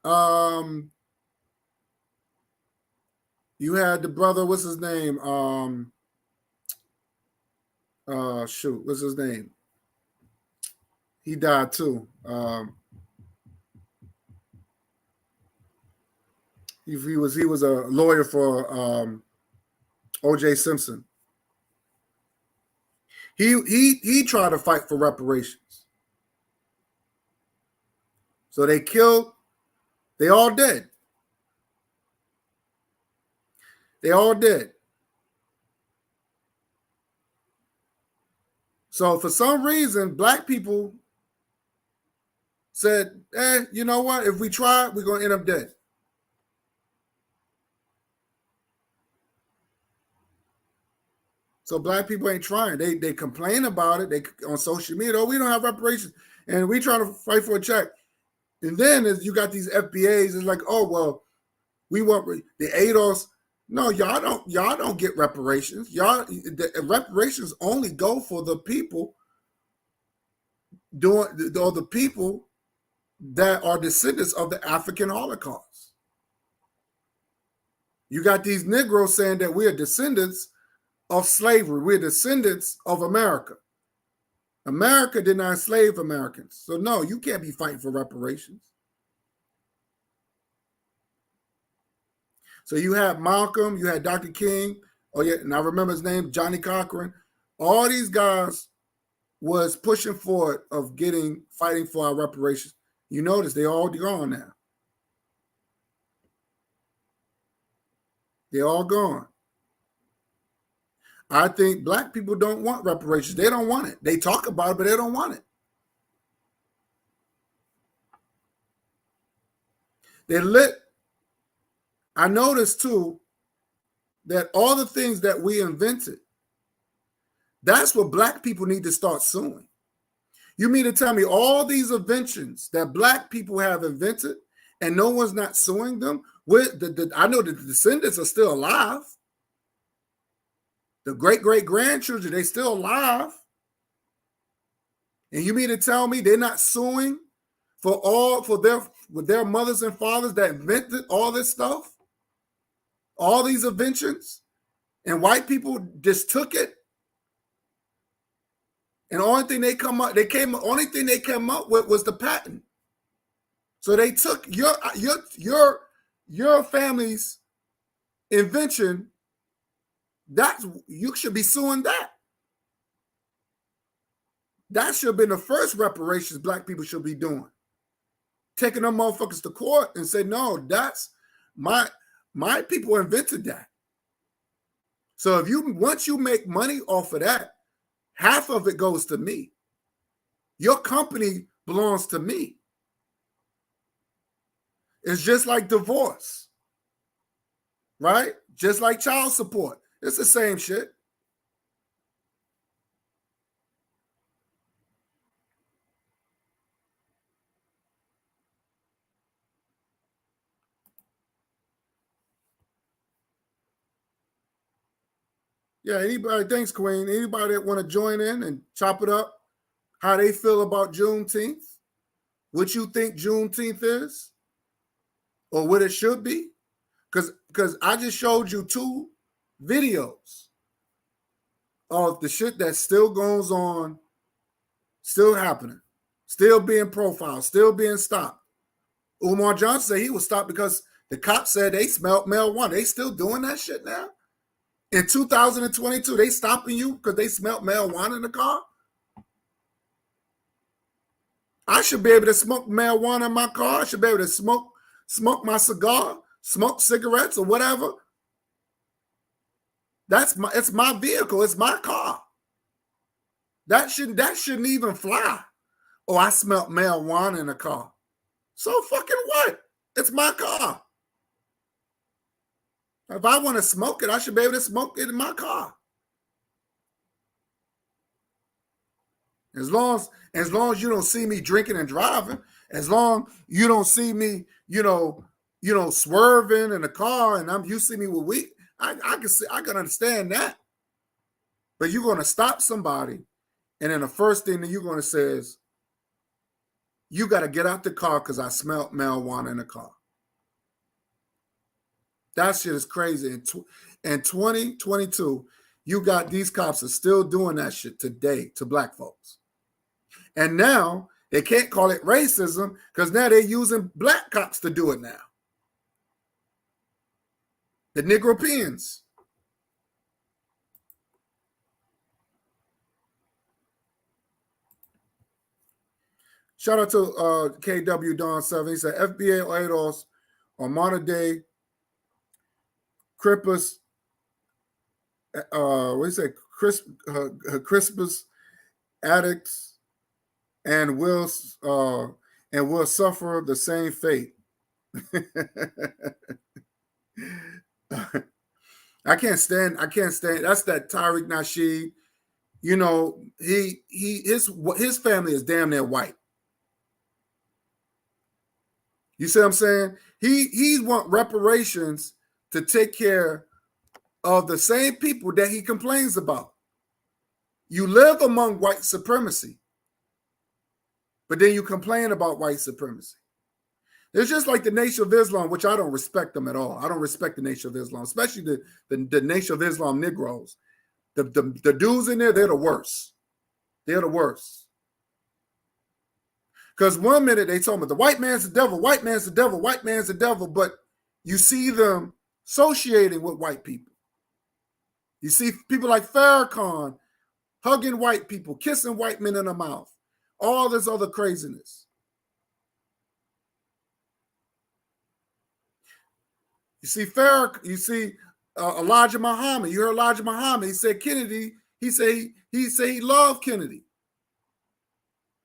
the brother, what's his name? What's his name? He died too. He was a lawyer for O.J. Simpson. He tried to fight for reparations. So they all dead. They all dead. So for some reason, black people said, you know what? If we try, we're going to end up dead. So black people ain't trying. They complain about it. They on social media, oh, we don't have reparations. And we trying to fight for a check. And then you got these FBAs, it's like, oh, well, we want the ADOS. No, y'all don't get reparations. The reparations only go for the people the people that are descendants of the African Holocaust. You got these Negroes saying that we are descendants of slavery. We're descendants of America. America did not enslave Americans. So no, you can't be fighting for reparations. So you had Malcolm, you had Dr. King, and I remember his name, Johnny Cochran. All these guys was pushing for it of fighting for our reparations. You notice they all gone now. They're all gone. I think black people don't want reparations. They don't want it. They talk about it, but they don't want it. I noticed too that all the things that we invented, that's what black people need to start suing. You mean to tell me all these inventions that black people have invented and no one's not suing them? I know that the descendants are still alive. The great-great-grandchildren, they still alive. And you mean to tell me they're not suing for their mothers and fathers that invented all this stuff? All these inventions? And white people just took it? And the only thing they came up with was the patent. So they took your family's invention. You should be suing that. That should have been the first reparations black people should be doing. Taking them motherfuckers to court and say, no, that's my people invented that. So once you make money off of that, half of it goes to me. Your company belongs to me. It's just like divorce, right? Just like child support. It's the same shit. Yeah, anybody, thanks, Queen. Anybody that want to join in and chop it up, how they feel about Juneteenth, what you think Juneteenth is, or what it should be? Because I just showed you 2 videos of the shit that still goes on, still happening, still being profiled, still being stopped. Umar Johnson said he was stopped because the cops said they smelled marijuana. They still doing that shit now? In 2022, they stopping you because they smelled marijuana in the car? I should be able to smoke marijuana in my car. I should be able to smoke my cigar, smoke cigarettes or whatever. It's my vehicle. It's my car. That shouldn't even fly. Oh, I smelled marijuana in the car. So fucking what? It's my car. If I want to smoke it, I should be able to smoke it in my car. As long as you don't see me drinking and driving, as long you don't see me, swerving in the car, and you see me with weed, I can understand that. But you're gonna stop somebody, and then the first thing that you're gonna say is, you got to get out the car because I smelled marijuana in the car. That shit is crazy. In 2022, you got these cops are still doing that shit today to black folks. And now they can't call it racism because now they're using black cops to do it now. The Negropeans. Shout out to KW Don 7. He said FBA idols are modern day Crippus. What do you say? Crispus addicts and will suffer the same fate. I can't stand. That's that Tariq Nasheed. His family is damn near white. You see what I'm saying? He want reparations to take care of the same people that he complains about. You live among white supremacy, but then you complain about white supremacy. It's just like the Nation of Islam, which I don't respect them at all. I don't respect the Nation of Islam, especially the Nation of Islam Negroes. The dudes in there, they're the worst. They're the worst. Because one minute they told me the white man's the devil, white man's the devil, white man's the devil, but you see them associating with white people. You see people like Farrakhan hugging white people, kissing white men in the mouth, all this other craziness. You see Elijah Muhammad. You heard Elijah Muhammad. He said Kennedy. He said he loved Kennedy.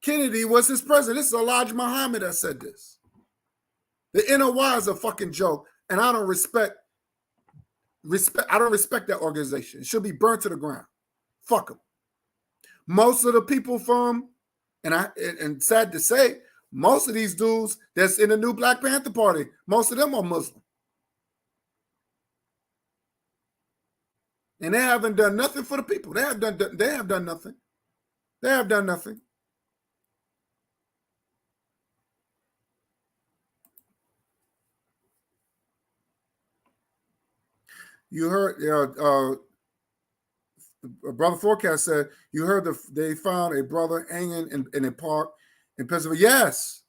Kennedy was his president. This is Elijah Muhammad that said this. The NOI is a fucking joke, and I don't respect. I don't respect that organization. It should be burnt to the ground. Fuck them. Most of the people from, and sad to say, most of these dudes that's in the new Black Panther Party, most of them are Muslim. And they haven't done nothing for the people. They have done nothing. They have done nothing. You heard, Brother Forecast said, you heard they found a brother hanging in a park in Pennsylvania. Yes.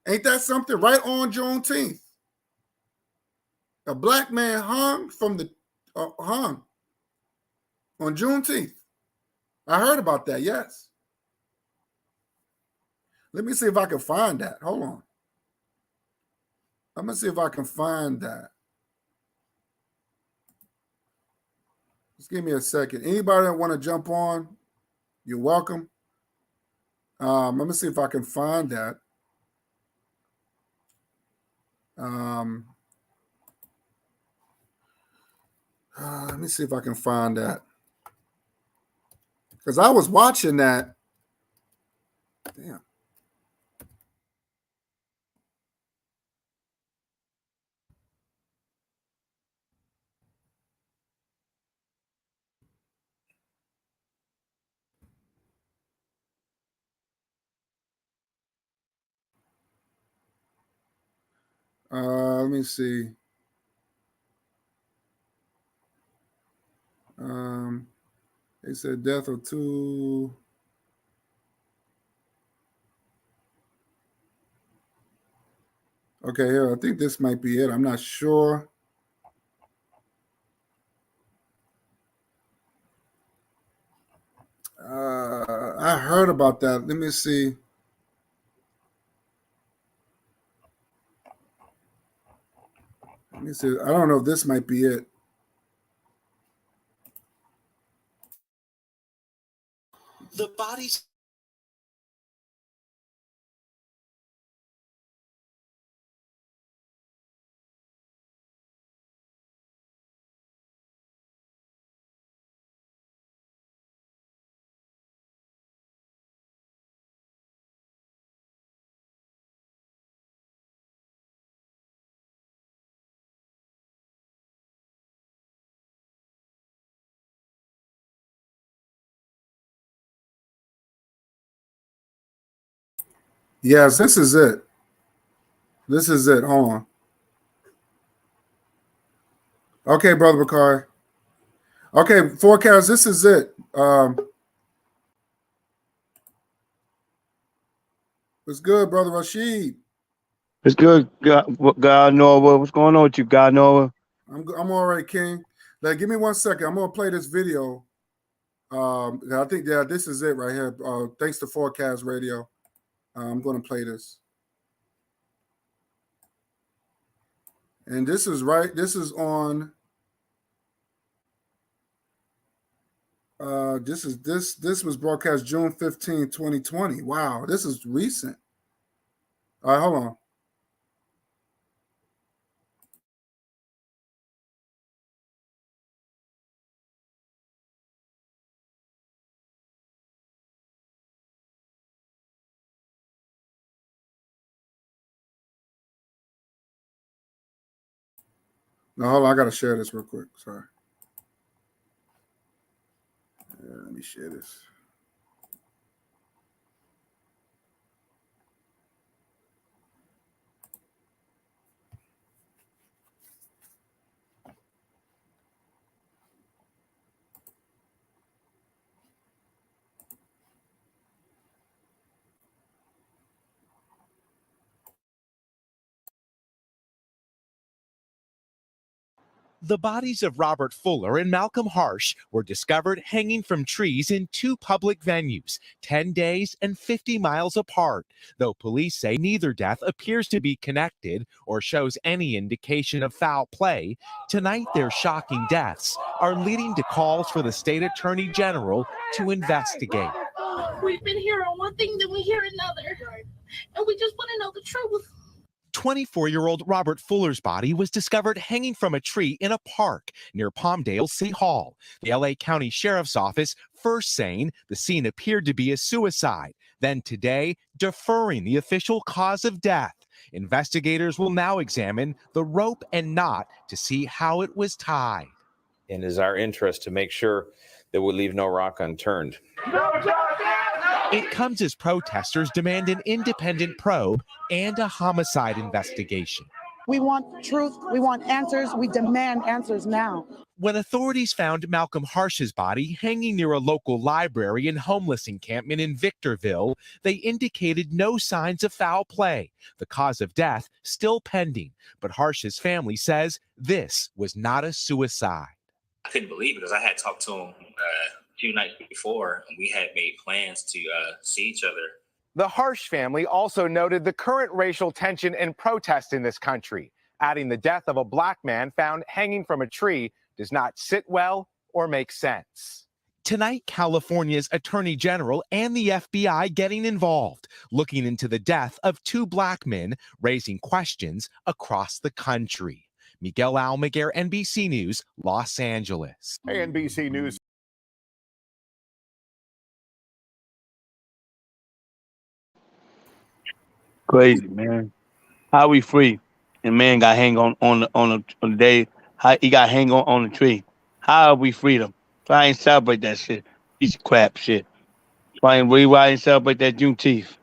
Ain't that something? Right on Juneteenth. A black man hung on Juneteenth. I heard about that, yes. Let me see if I can find that. Hold on. I'm going to see if I can find that. Just give me a second. Anybody that want to jump on, you're welcome. Let me see if I can find that. Let me see if I can find that. Because I was watching that. Damn. Let me see. They said death of two. Okay, here, I think this might be it. I'm not sure. I heard about that. Let me see. Let me see. I don't know if this might be it. The bodies. Yes, this is it. This is it. Hold on. Okay, Brother Bakari. Okay, forecast, this is it. It's good, Brother Rashid. It's good. God Noah, what's going on with you, God Noah? I'm all right, King. Like, give me 1 second. I'm gonna play this video. I think this is it right here. Thanks to Forecast Radio. I'm gonna play this. And this is right. This is on. This was broadcast June 15, 2020. Wow, this is recent. All right, hold on. No, hold on. I gotta share this real quick. Sorry. Let me share this. The bodies of Robert Fuller and Malcolm Harsh were discovered hanging from trees in two public venues, 10 days and 50 miles apart, though police say neither death appears to be connected or shows any indication of foul play. Tonight, their shocking deaths are leading to calls for the state attorney general to investigate. We've been hearing one thing, then we hear another, and we just want to know the truth. 24-year-old Robert Fuller's body was discovered hanging from a tree in a park near Palmdale City Hall. The LA County Sheriff's Office first saying the scene appeared to be a suicide, then today deferring the official cause of death. Investigators will now examine the rope and knot to see how it was tied. And it is our interest to make sure that we leave no rock unturned. It comes as protesters demand an independent probe and a homicide investigation. We want truth. We want answers. We demand answers now. When authorities found Malcolm Harsh's body hanging near a local library and homeless encampment in Victorville, they indicated no signs of foul play. The cause of death still pending, but Harsh's family says this was not a suicide. I couldn't believe it because I had talked to him a few nights before, and we had made plans to see each other. The Harsh family also noted the current racial tension and protest in this country, adding the death of a black man found hanging from a tree does not sit well or make sense. Tonight, California's Attorney General and the FBI getting involved, looking into the death of two black men, raising questions across the country. Miguel Almaguer, NBC News, Los Angeles. Hey, NBC News. Crazy, man. How we free? And man got hang on the day. How he got hang on the tree. How are we freedom? Try and celebrate that shit. Piece of crap shit. Try and rewrite and celebrate that Juneteenth.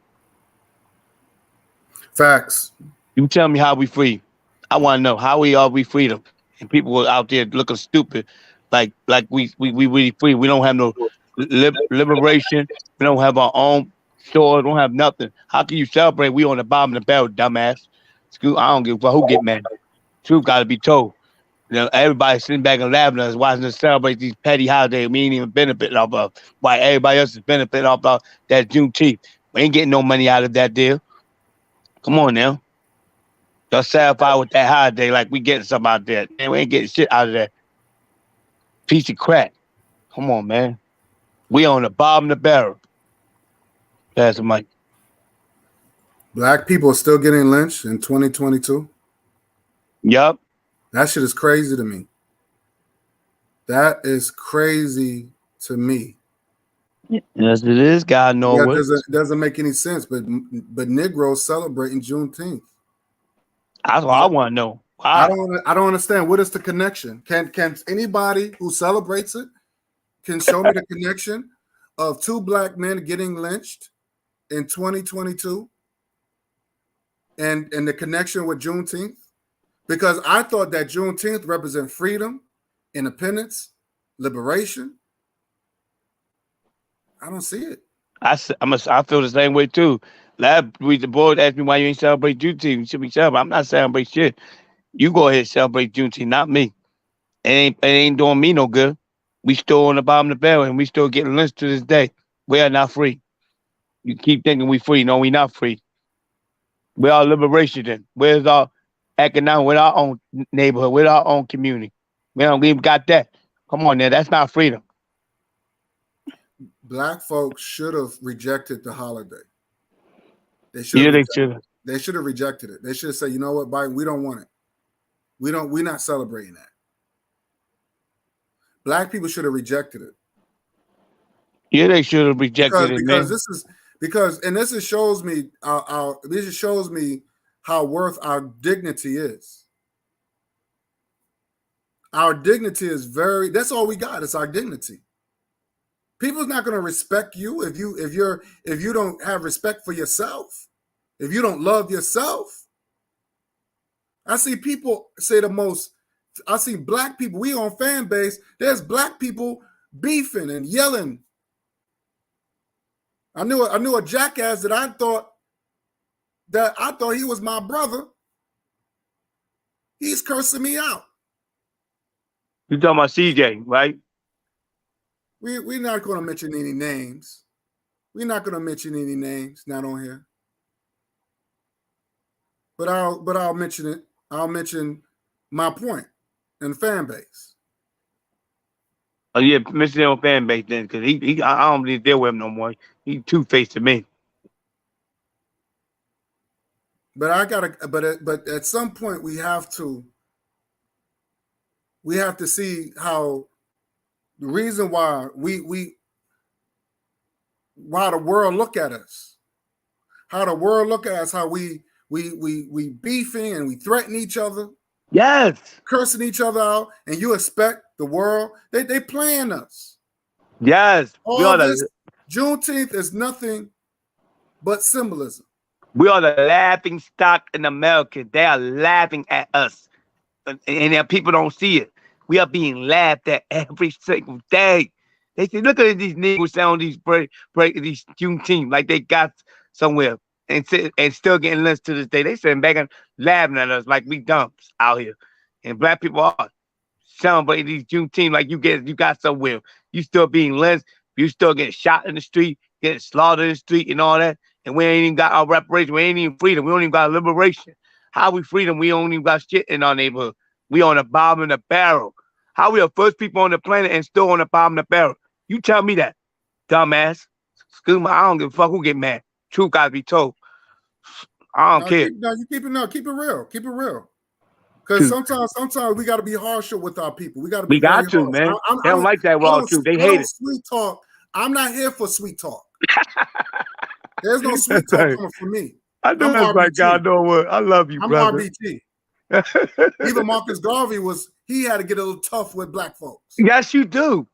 Facts. You tell me how we free. I want to know how we freedom, and people were out there looking stupid, like we really free. We don't have no liberation. We don't have our own stores. Don't have nothing. How can you celebrate? We on the bottom of the barrel, dumbass. Screw. I don't give a fuck who get mad. Truth got to be told. You know, everybody sitting back and laughing at us, watching us celebrate these petty holidays we ain't even benefiting off of. Why everybody else is benefiting off of that Juneteenth. We ain't getting no money out of that deal. Come on now. Y'all satisfied with that holiday like we getting something out there. Man, we ain't getting shit out of that piece of crap. Come on, man. We on the bottom of the barrel. Pass the mic. Black people are still getting lynched in 2022. Yup. That shit is crazy to me. That is crazy to me. Yes, it is. God knows Yeah, what. it doesn't make any sense. But Negroes celebrating Juneteenth. That's what I want to know. Why? I don't understand. What is the connection? Can anybody who celebrates it can show me the connection of 2 black men getting lynched in 2022 and the connection with Juneteenth? Because I thought that Juneteenth represents freedom, independence, liberation. I don't see it. I feel the same way too. Last week the board asked me why you ain't celebrate Juneteenth. You should be celebrating. I'm not celebrating shit. You go ahead and celebrate Juneteenth, not me. It ain't doing me no good. We still on the bottom of the barrel and we still getting lynched to this day. We are not free. You keep thinking we free. No, we not free. Where our liberation then? Where's our economic, with our own neighborhood, with our own community? We don't even got that. Come on, now. That's not freedom. Black folks should have rejected the holiday. They should have rejected it. They should have said, you know what, Biden, we don't want it. We're not celebrating that. Black people should have rejected it. Yeah, they should have rejected it, man. This shows me how worth our dignity is. Our dignity is that's all we got. It's our dignity. People's not going to respect you if you don't have respect for yourself. If you don't love yourself. I see people say I see black people, we on fan base, there's black people beefing and yelling. I knew a jackass that I thought he was my brother. He's cursing me out. You talking about CJ, right? We're not going to mention any names. We're not going to mention any names, not on here. But I'll mention it. I'll mention my point and fan base. Oh yeah, mention it on fan base then, because I don't need to deal with him no more. He two-faced to me. But but at some point we have to see how the reason why why the world look at us. How the world look at us, how we beefing and we threaten each other. Yes. Cursing each other out, and you expect the world, they playing us. Yes. All this Juneteenth is nothing but symbolism. We are the laughing stock in America. They are laughing at us. And people don't see it. We are being laughed at every single day. They say, look at these niggas sound these these Juneteenth like they got somewhere and still getting lynched to this day. They sitting back and laughing at us like we dumps out here. And black people are celebrating these Juneteenth like you got somewhere. You still being lynched. You still getting shot in the street, getting slaughtered in the street and all that. And we ain't even got our reparation. We ain't even freedom. We don't even got liberation. How we freedom? We don't even got shit in our neighborhood. We on the bottom of the barrel. How we the first people on the planet and still on the bottom of the barrel? You tell me that, dumbass. Excuse me, I don't give a fuck who get mad. Truth gotta be told. I don't care. Keep it real. Keep it real. Because sometimes we got to be harsher with our people. We got to be. We got to, man. They don't like that raw truth. They hate it. Sweet talk. I'm not here for sweet talk. There's no sweet talk coming from me. I know that's right, God. Know what? I love you, brother. I'm RBG. Even Marcus Garvey he had to get a little tough with black folks. Yes, you do.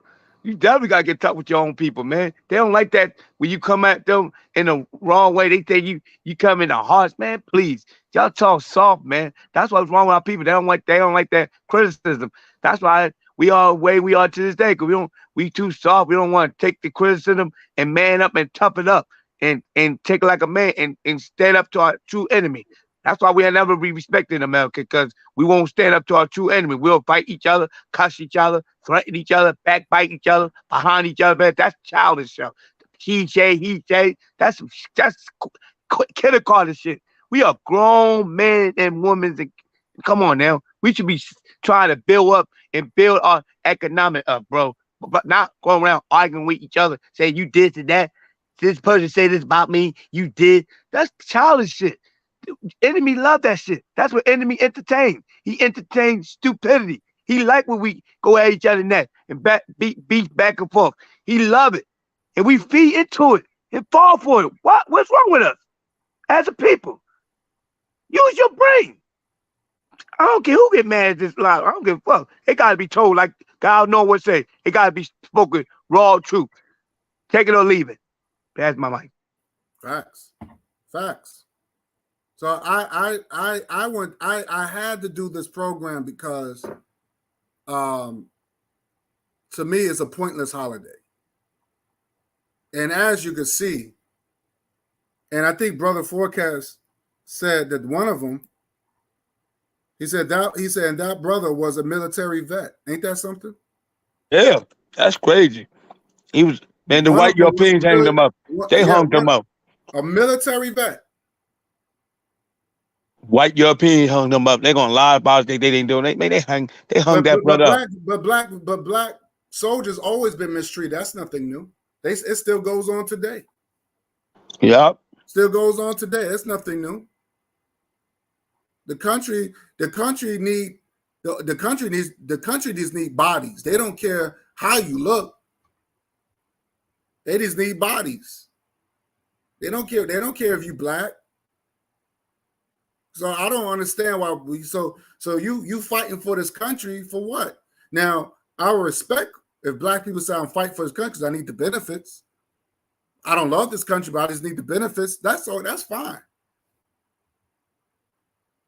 You definitely gotta get tough with your own people, man. They don't like that when you come at them in the wrong way. They think you come in the harsh, man. Please, y'all talk soft, man. That's what's wrong with our people. They don't like that criticism. That's why we are the way we are to this day. Cause we too soft. We don't want to take the criticism and man up and tough it up and take it like a man and stand up to our true enemy. That's why we'll never be respected in America, because we won't stand up to our true enemy. We'll fight each other, cuss each other, threaten each other, backbite each other, behind each other. Man, that's childish stuff. He say, that's kindergarten shit. We are grown men and women. And come on now. We should be trying to build up and build our economic up, bro. But not going around arguing with each other, saying you did to that. This person say this about me, you did. That's childish shit. Enemy love that shit. That's what enemy entertain. He entertains stupidity. He like when we go at each other neck and beat back and forth. He love it. And we feed into it and fall for it. What's wrong with us as a people? Use your brain. I don't care who get mad at this live. I don't give a fuck. It gotta be told like God know what to say. It gotta be spoken raw truth. Take it or leave it. Pass my mic. Facts. So I had to do this program because to me it's a pointless holiday. And as you can see, and I think Brother Forecast said that one of them, he said that brother was a military vet. Ain't that something? Yeah, that's crazy. He was, man, the white Europeans hanged him up. They hung him up. A military vet. White Europeans hung them up. They're gonna lie about it. They didn't do it. They hung that brother up. But black soldiers always been mistreated. That's nothing new. It still goes on today. Yep. Still goes on today. That's nothing new. The country needs need bodies. They don't care how you look. They just need bodies. They don't care. They don't care if you black. So I don't understand why you fighting for this country for what? Now, I respect if black people say I'm fighting for this country because I need the benefits. I don't love this country, but I just need the benefits. That's fine.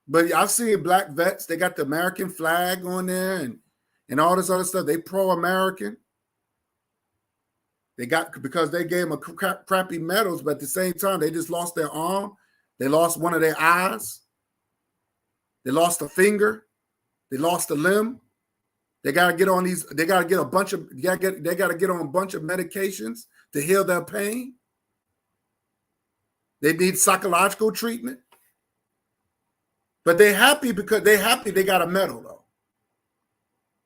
But I've seen black vets, they got the American flag on there and all this other stuff. They pro-American. Because they gave them crappy medals, but at the same time, they just lost their arm. They lost one of their eyes. They lost a finger. They lost a limb. They got to get on these. They got to get a bunch of. They got to get on a bunch of medications to heal their pain. They need psychological treatment. But they're happy because they got a medal though.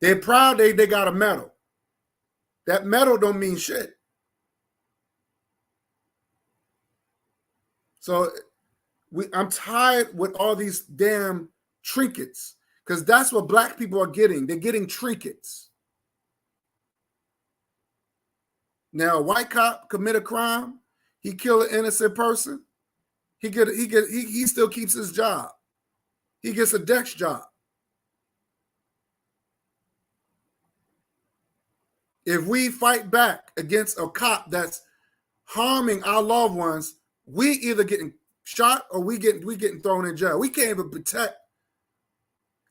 They're proud they got a medal. That medal don't mean shit. So I'm tired with all these damn trinkets because that's what black people are getting. They're getting trinkets. Now, a white cop commit a crime, he kill an innocent person, he still keeps his job. He gets a desk job. If we fight back against a cop that's harming our loved ones, we either getting shot or we getting thrown in jail. We can't even protect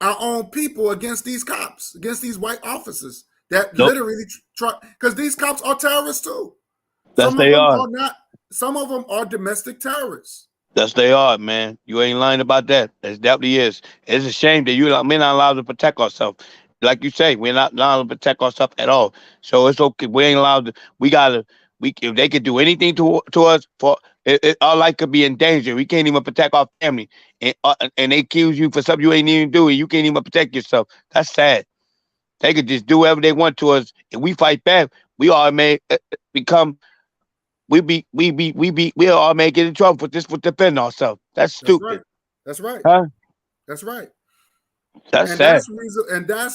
our own people against these cops, against these white officers that literally try, because these cops are terrorists too. Some of them are domestic terrorists. Yes, they are, man. You ain't lying about that. It definitely is. It's a shame that we're not allowed to protect ourselves. Like you say, we're not allowed to protect ourselves at all. So it's okay. We ain't allowed to. If they could do anything to us, our life could be in danger. We can't even protect our family, and they accuse you for something you ain't even doing. You can't even protect yourself. That's sad. They could just do whatever they want to us, and we fight back. We all may become. We all may get in trouble for this for defending ourselves. That's stupid. That's right. Huh? That's right. That's and sad. That's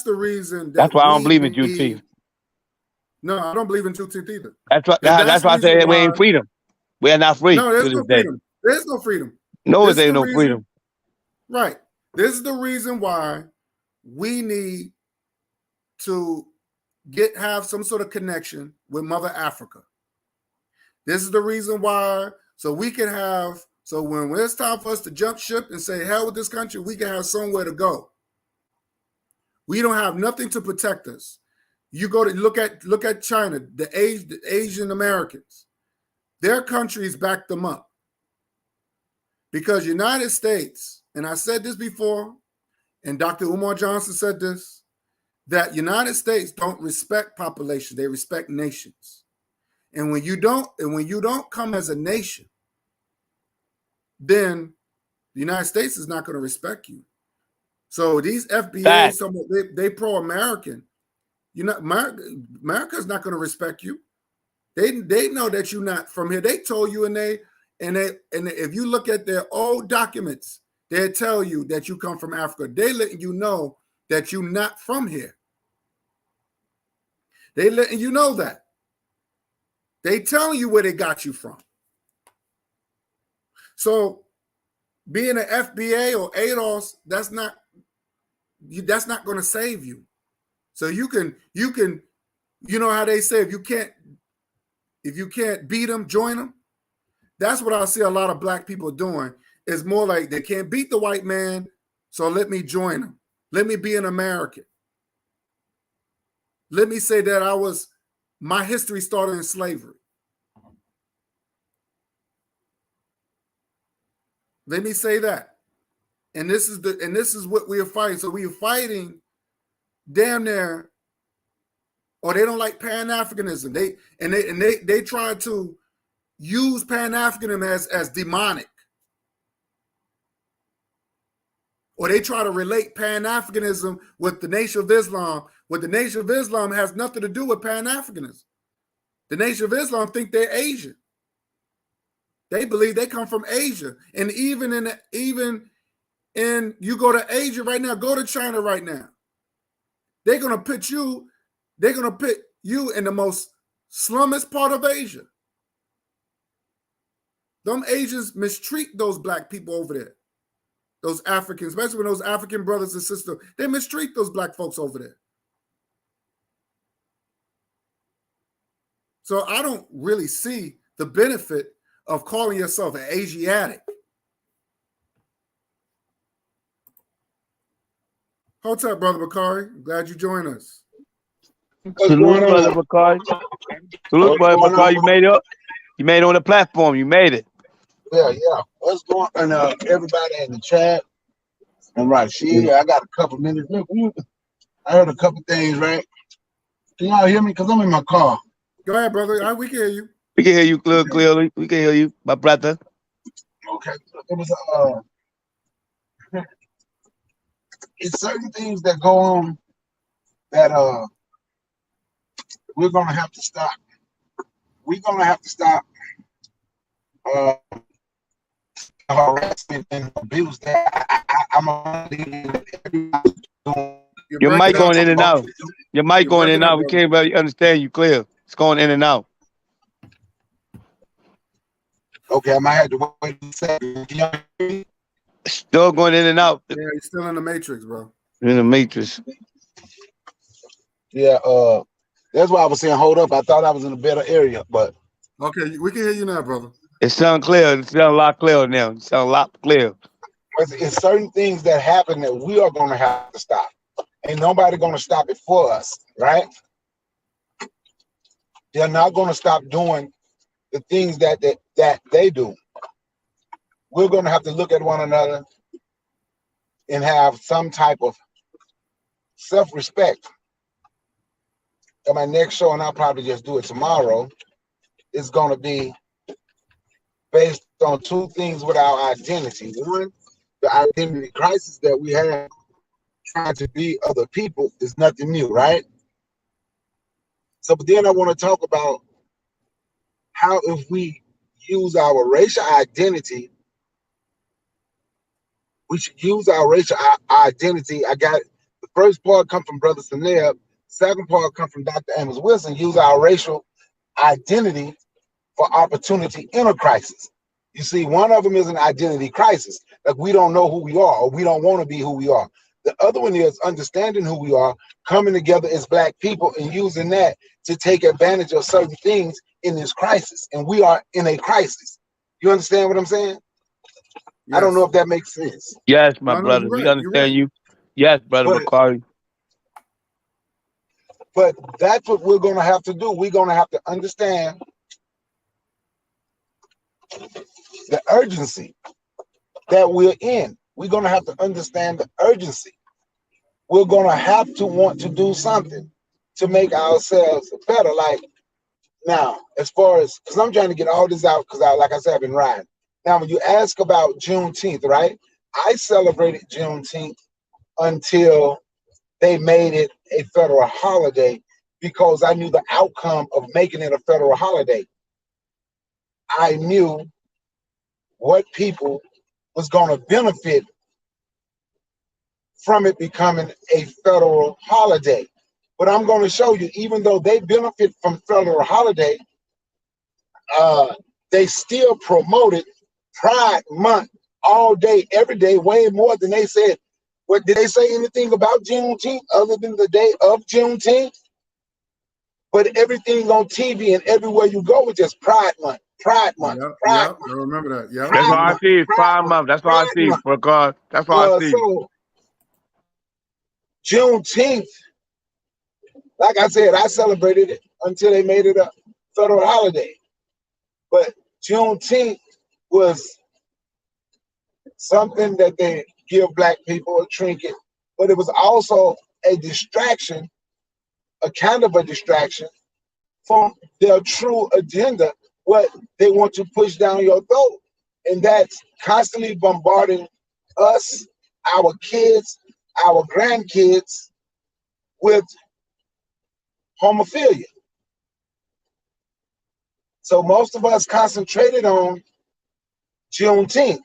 the reason. That's why I don't believe in Juneteenth. No, I don't believe in Juneteenth either. That's why I say we ain't freedom. We are not free. No, there's no freedom. There's no freedom. No, there ain't no freedom. Right. This is the reason why we need to have some sort of connection with Mother Africa. This is the reason why, so we can have, so when it's time for us to jump ship and say, hell with this country, we can have somewhere to go. We don't have nothing to protect us. You go to look at China, the Asian Americans, their countries backed them up. Because United States, and I said this before, and Dr. Umar Johnson said this, that United States don't respect population, they respect nations. And when you don't come as a nation, then the United States is not going to respect you. So these FBAs, they pro-American. America's not going to respect you. They know that you're not from here. They told you, and if you look at their old documents, they'll tell you that you come from Africa. They letting you know that you're not from here. They letting you know that. They telling you where they got you from. So being an FBA or ADOS, that's not going to save you. So you can, you know how they say, if you can't beat them, join them. That's what I see a lot of black people doing. It's more like they can't beat the white man, so let me join them. Let me be an American. Let me say that my history started in slavery. Let me say that. And this is what we are fighting. So we are fighting damn near, or they don't like Pan-Africanism. They try to use Pan-Africanism as demonic. Or they try to relate Pan-Africanism with the Nation of Islam. What the Nation of Islam has nothing to do with Pan-Africanism. The Nation of Islam think they're Asian. They believe they come from Asia. And even you go to Asia right now, go to China right now. They're gonna put you in the most slummest part of Asia. Them Asians mistreat those black people over there. Those Africans, especially when those African brothers and sisters, they mistreat those black folks over there. So I don't really see the benefit of calling yourself an Asiatic. Hold up, Brother Bakari. Glad you joined us. Salute, Brother Bakari. Salute, Brother Bakari. You made it. You made it on the platform. You made it. Yeah. What's going on? Everybody in the chat. And Rashid, I got a couple minutes. Look, I heard a couple things, right? Can y'all hear me? Because I'm in my car. Go ahead, brother. We can hear you. We can hear you clearly. We can hear you, my brother. Okay. It was it's certain things that go on that we're gonna have to stop. We're gonna have to stop harassment and abuse that Your mic going in and out. Your mic going in and out. We can't really understand you clear. It's going in and out. Okay, I might have to wait a second. Can y'all hear me? Still going in and out. Yeah, you're still in the matrix, bro. In the matrix. Yeah, that's why I was saying hold up. I thought I was in a better area, but okay, we can hear you now, brother. It sounds clear. It sounds a lot clearer now. It sounds a lot clearer. It's certain things that happen that we are going to have to stop. Ain't nobody going to stop it for us, right? They're not going to stop doing the things that they do. We're going to have to look at one another and have some type of self-respect. And my next show, and I'll probably just do it tomorrow, is going to be based on two things with our identity. One, the identity crisis that we have trying to be other people is nothing new, right? So, but then I want to talk about how if we use our racial identity, we should use our racial identity. I got the first part come from Brother Saneb, second part come from Dr. Amos Wilson. Use our racial identity for opportunity in a crisis. You see, one of them is an identity crisis. Like we don't know who we are, or we don't want to be who we are. The other one is understanding who we are, coming together as Black people, and using that to take advantage of certain things in this crisis. And we are in a crisis. You understand what I'm saying? Yes. I don't know if that makes sense. Yes, my No, brother. you're We right. You're right. understand you. Yes, brother Bakari. But that's what we're going to have to do. We're going to have to understand the urgency that we're in. We're going to have to understand the urgency. We're going to have to want to do something to make ourselves better. Like now, as far as, because I'm trying to get all this out, because like I said, I've been riding. Now, when you ask about Juneteenth, right? I celebrated Juneteenth until they made it a federal holiday, because I knew the outcome of making it a federal holiday. I knew what people was going to benefit from it becoming a federal holiday. But I'm going to show you, even though they benefit from federal holiday, they still promoted Pride Month all day, every day, way more than they said. What did they say anything about Juneteenth other than the day of Juneteenth? But everything on TV and everywhere you go was just Pride Month, Pride Month, Yep, Pride yep. I remember that. Yep. That's all I see is Pride Pride Month, Month. That's all I Pride see, Month. Bakari. That's all I see. So Juneteenth, like I said, I celebrated it until they made it a federal holiday. But Juneteenth was something that they give Black people, a trinket, but it was also a distraction, a kind of a distraction from their true agenda, what they want to push down your throat. And that's constantly bombarding us, our kids, our grandkids with homophilia. So most of us concentrated on Juneteenth,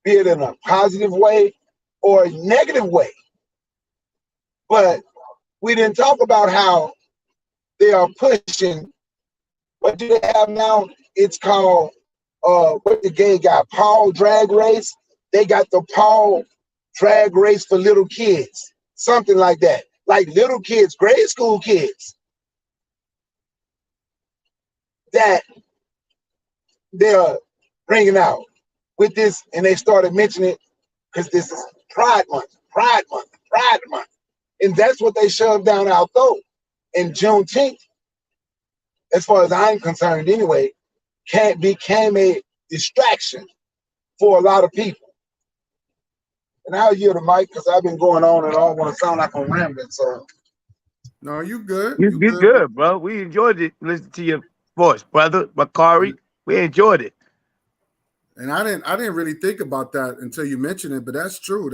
be it in a positive way or a negative way. But we didn't talk about how they are pushing, what do they have now? It's called, what the gay got, Paul Drag Race. They got the Paul Drag Race for little kids, something like that. Like little kids, grade school kids, that they're bringing out with this, and they started mentioning it because this is Pride Month, Pride Month, Pride Month. And that's what they shoved down our throat. And Juneteenth, as far as I'm concerned anyway, became a distraction for a lot of people. And I'll yield the mic because I've been going on and I don't want to sound like I'm rambling. So No, you good. You good, bro. We enjoyed it. Listen to your voice, brother Bakari. We enjoyed it. And I didn't really think about that until you mentioned it, but that's true.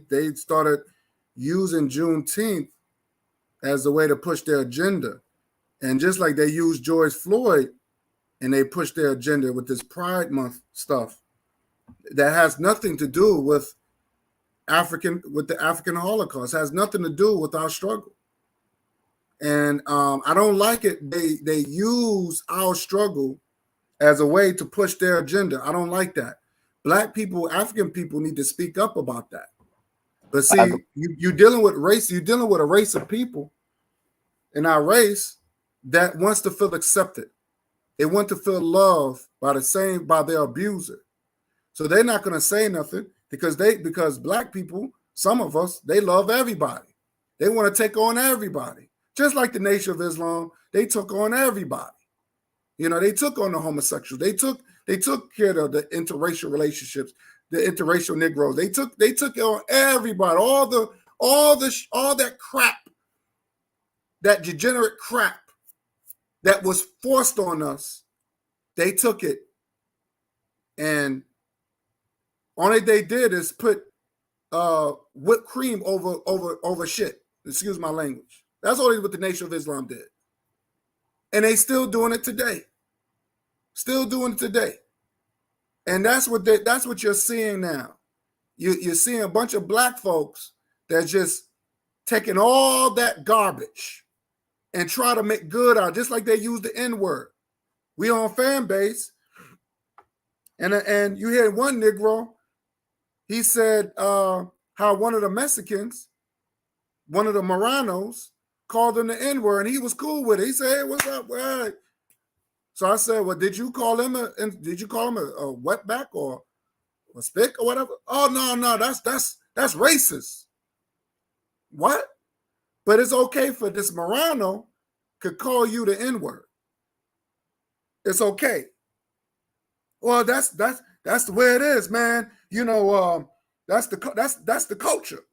They started using Juneteenth as a way to push their agenda. And just like they used George Floyd and they pushed their agenda with this Pride Month stuff that has nothing to do with the African Holocaust, it has nothing to do with our struggle. And I don't like it. They use our struggle as a way to push their agenda. I don't like that. Black people, African people need to speak up about that. But see, you're dealing with race. You're dealing with a race of people in our race that wants to feel accepted. They want to feel loved by their abuser. So they're not going to say nothing because Black people, some of us, they love everybody. They want to take on everybody. Just like the Nation of Islam, they took on everybody. You know, they took on the homosexuals. They took care of the interracial relationships, the interracial Negroes. They took on everybody, all that crap, that degenerate crap that was forced on us. They took it, and only they did is put whipped cream over shit. Excuse my language. That's only what the Nation of Islam did. And they still doing it today. Still doing it today. And that's what you're seeing now. You're seeing a bunch of Black folks that just taking all that garbage and try to make good out, just like they use the N-word. We on fan base, and you hear one Negro, he said how one of the Mexicans one of the Moranos called him the N-word, and he was cool with it. He said, "Hey, what's up?" Right? So I said, "Well, did you call him a wetback or a spick or whatever?" "Oh, no, that's racist." What? But it's okay for this Morano could call you the N-word. It's okay. Well, that's the way it is, man. You know, that's the culture.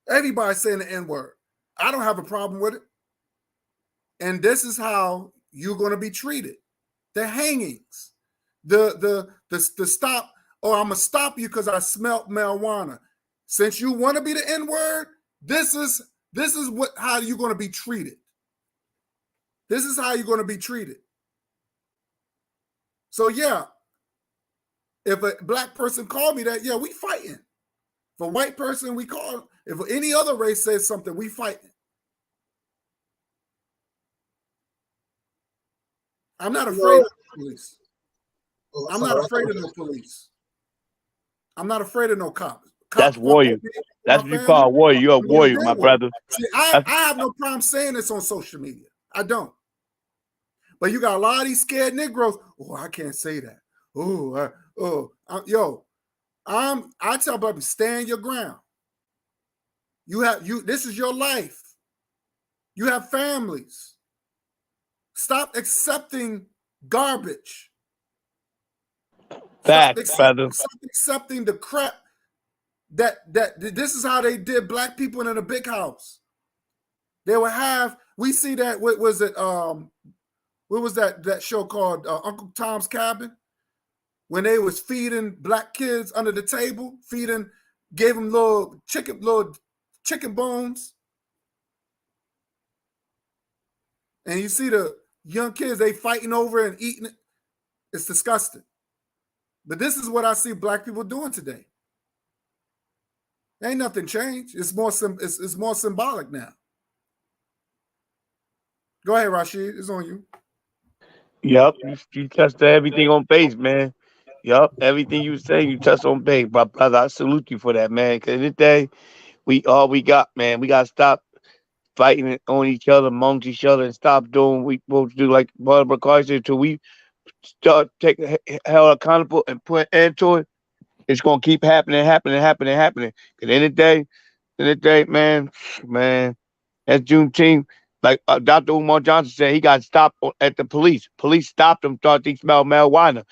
Everybody's saying the N-word. I don't have a problem with it. And this is how you're going to be treated. The hangings, the stop, or I'm gonna stop you because I smelled marijuana. Since you want to be the N-word, this is how you're going to be treated. This is how you're going to be treated. So yeah, if a black person called me that, yeah, we fighting. If a white person we call, if any other race says something, we fighting. I'm not afraid of the police. I'm not afraid of no police. I'm not afraid of no cops. That's warrior. That's what you call a warrior. You're a warrior, my brother. See, I have no problem saying this on social media. I don't. But you got a lot of these scared Negroes. Oh, I can't say that. I tell people, stand your ground. This is your life. You have families. Stop accepting garbage. Facts, brother. Stop accepting the crap that this is how they did black people in a big house. They would have, we see that, what was it, what was that show called Uncle Tom's Cabin? When they was feeding black kids under the table, gave them little chicken bones. And you see the young kids, they fighting over and eating it. It's disgusting. But this is what I see black people doing today. Ain't nothing changed. It's more symbolic now. Go ahead, Rashid. It's on you. Yep, you touched everything on base, man. Yep, everything you say, you touched on base, my brother. I salute you for that, man. Because today, we got, man. We got to stop fighting on each other, amongst each other, and stop doing what we supposed to do, like Brother Bakari said, until we start taking held accountable and put an end to it. It's gonna keep happening. Because at the end of the day, man, that's Juneteenth. Like Dr. Umar Johnson said, he got stopped at the police. Police stopped him, thought he smelled marijuana.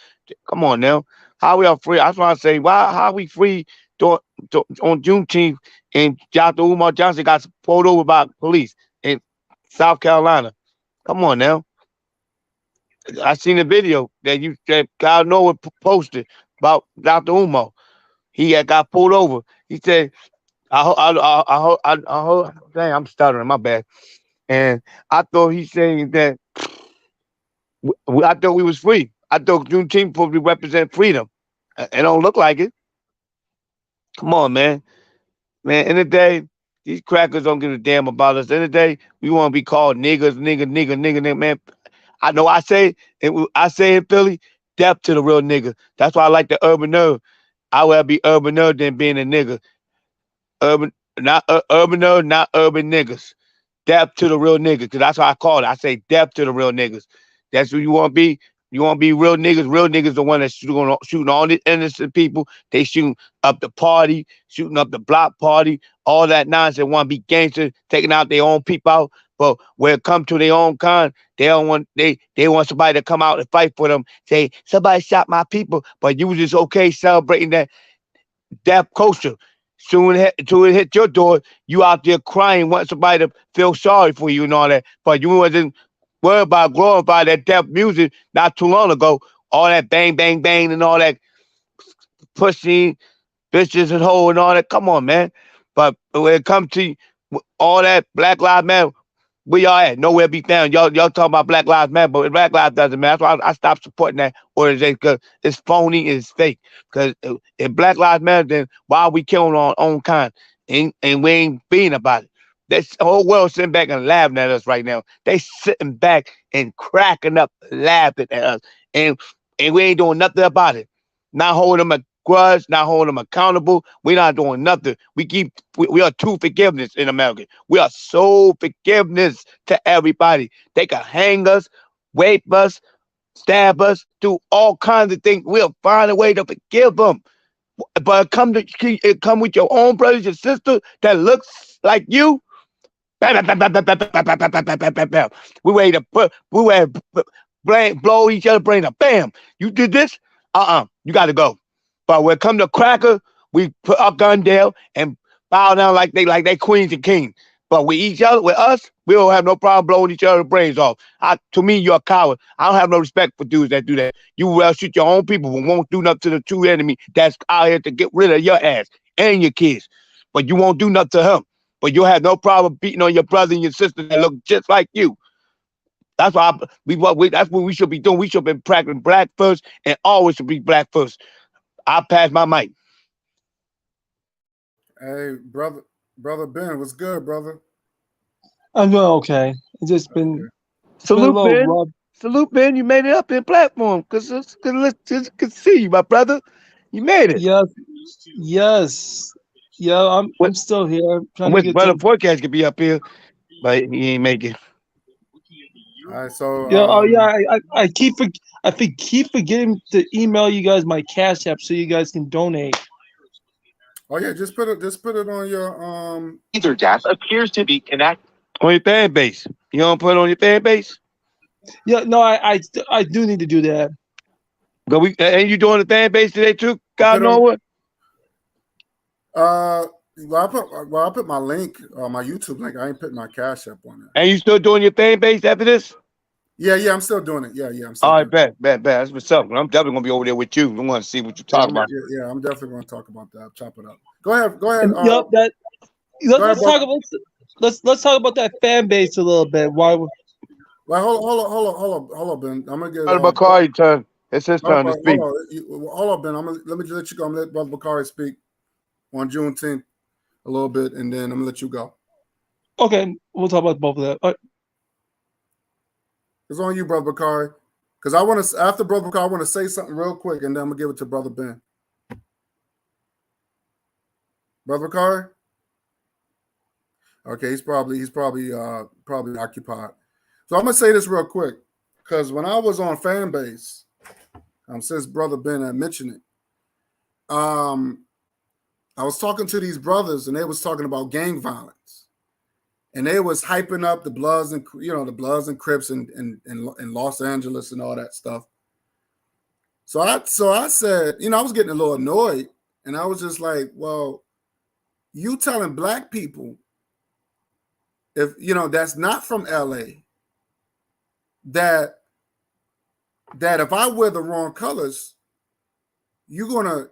Come on now, how we are free? That's why I say, how we free on Juneteenth? And Dr. Umar Johnson got pulled over by police in South Carolina. Come on now. I seen a video that God Noah posted about Dr. Umar. He had got pulled over. He said, dang, I'm stuttering, my bad. And I thought he's saying that I thought we was free. I thought Juneteenth supposed to represent freedom. It don't look like it. Come on, man. Man, in the day, these crackers don't give a damn about us. In the day, we want to be called niggas, nigga, man. I know I say in Philly, death to the real nigga. That's why I like the urban nerd. I would rather be urban nerd than being a nigga. Urban nerd, not urban niggas. Death to the real niggas, because that's how I call it. I say death to the real niggas. That's who you want to be. You want to be real niggas. Real niggas the one that's shooting all the innocent people. They shooting up the party, shooting up the block party, all that nonsense. Want to be gangsters, taking out their own people out. But when it comes to their own kind, they want somebody to come out and fight for them. Say, somebody shot my people, but you was just okay celebrating that death culture. Soon it hit your door, you out there crying, want somebody to feel sorry for you and all that. But you wasn't worried about glorifying that death music not too long ago. All that bang, bang, bang and all that pushing bitches and hoe and all that. Come on, man. But when it comes to all that Black Lives Matter, where y'all at? Nowhere be found. Y'all talking about Black Lives Matter, but Black Lives doesn't matter. That's why I stopped supporting that organization, because it's phony and it's fake. Because if Black Lives Matter, then why are we killing our own kind? And we ain't being about it. The whole world sitting back and laughing at us right now. They sitting back and cracking up, laughing at us. And we ain't doing nothing about it. Not holding them grudge, not holding them accountable. We're not doing nothing. We are true forgiveness in America. We are so forgiveness to everybody. They can hang us, rape us, stab us, do all kinds of things. We'll find a way to forgive them. But come with your own brothers and sisters that looks like you. Bam, bam, bam, bam, bam, bam, bam, bam, bam, bam, bam, bam, bam. We ready to blow each other brain up. Bam. You did this? You got to go. But when it come to cracker, we put our gun down and bow down like they queens and kings. But with us, we don't have no problem blowing each other's brains off. To me, you're a coward. I don't have no respect for dudes that do that. You will shoot your own people, but won't do nothing to the true enemy that's out here to get rid of your ass and your kids. But you won't do nothing to him. But you'll have no problem beating on your brother and your sister that look just like you. That's that's what we should be doing. We should be practicing black first and always should be black first. I pass my mic. Hey, brother Ben, what's good, brother? I'm doing okay. It's just been Salute, Ben. Salute, Ben. You made it up in platform. Cause good see you, my brother. You made it. Yes. Yeah, I'm still here. I wish Brother Forecast could be up here, but he ain't make it. All right, so I keep forgetting to email you guys my Cash App so you guys can donate. Oh yeah, just put it on your Ethernet appears to be connected on your fan base. You don't put it on your fan base? Yeah, no, I do need to do that. But and you doing the fan base today too? God know what? Well, I put my link, my YouTube link. I ain't putting my Cash App on it. And you still doing your fan base after this? Yeah, I'm still doing it. Yeah, I'm still. All right, bet. That's what's up. I'm definitely gonna be over there with you. I want to see what you talk about. Yeah, I'm definitely gonna talk about that. Chop it up. Go ahead. Let's talk about that fan base a little bit. Why? Well, hold on, Ben. I'm gonna get Brother Bakari turn. It's his turn to speak. Hold on, Ben. Let me let you go. I'm gonna let Brother Bakari speak on Juneteenth a little bit, and then I'm gonna let you go. Okay, we'll talk about both of that. All right. It's on you, Brother Bakari. Because I want to, after Brother Bakari, I want to say something real quick, and then I'm gonna give it to Brother Ben. Brother Bakari? Okay, he's probably occupied. So I'm gonna say this real quick, because when I was on Fanbase, since Brother Ben had mentioned it, I was talking to these brothers, and they was talking about gang violence, and they was hyping up the Bloods and the Crips in Los Angeles and all that stuff. So I said, I was getting a little annoyed, and I was just like, well, you telling black people, if that's not from LA, that if I wear the wrong colors, you're gonna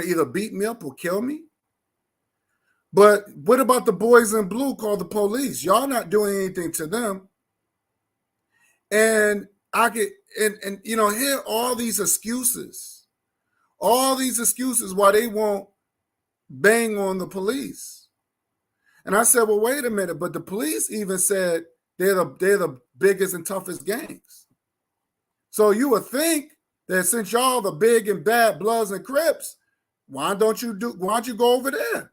either beat me up or kill me. But what about the boys in blue called the police? Y'all not doing anything to them. And I could hear all these excuses why they won't bang on the police. And I said, well, wait a minute, but the police even said they're the biggest and toughest gangs. So you would think that since y'all the big and bad Bloods and Crips, why don't you go over there?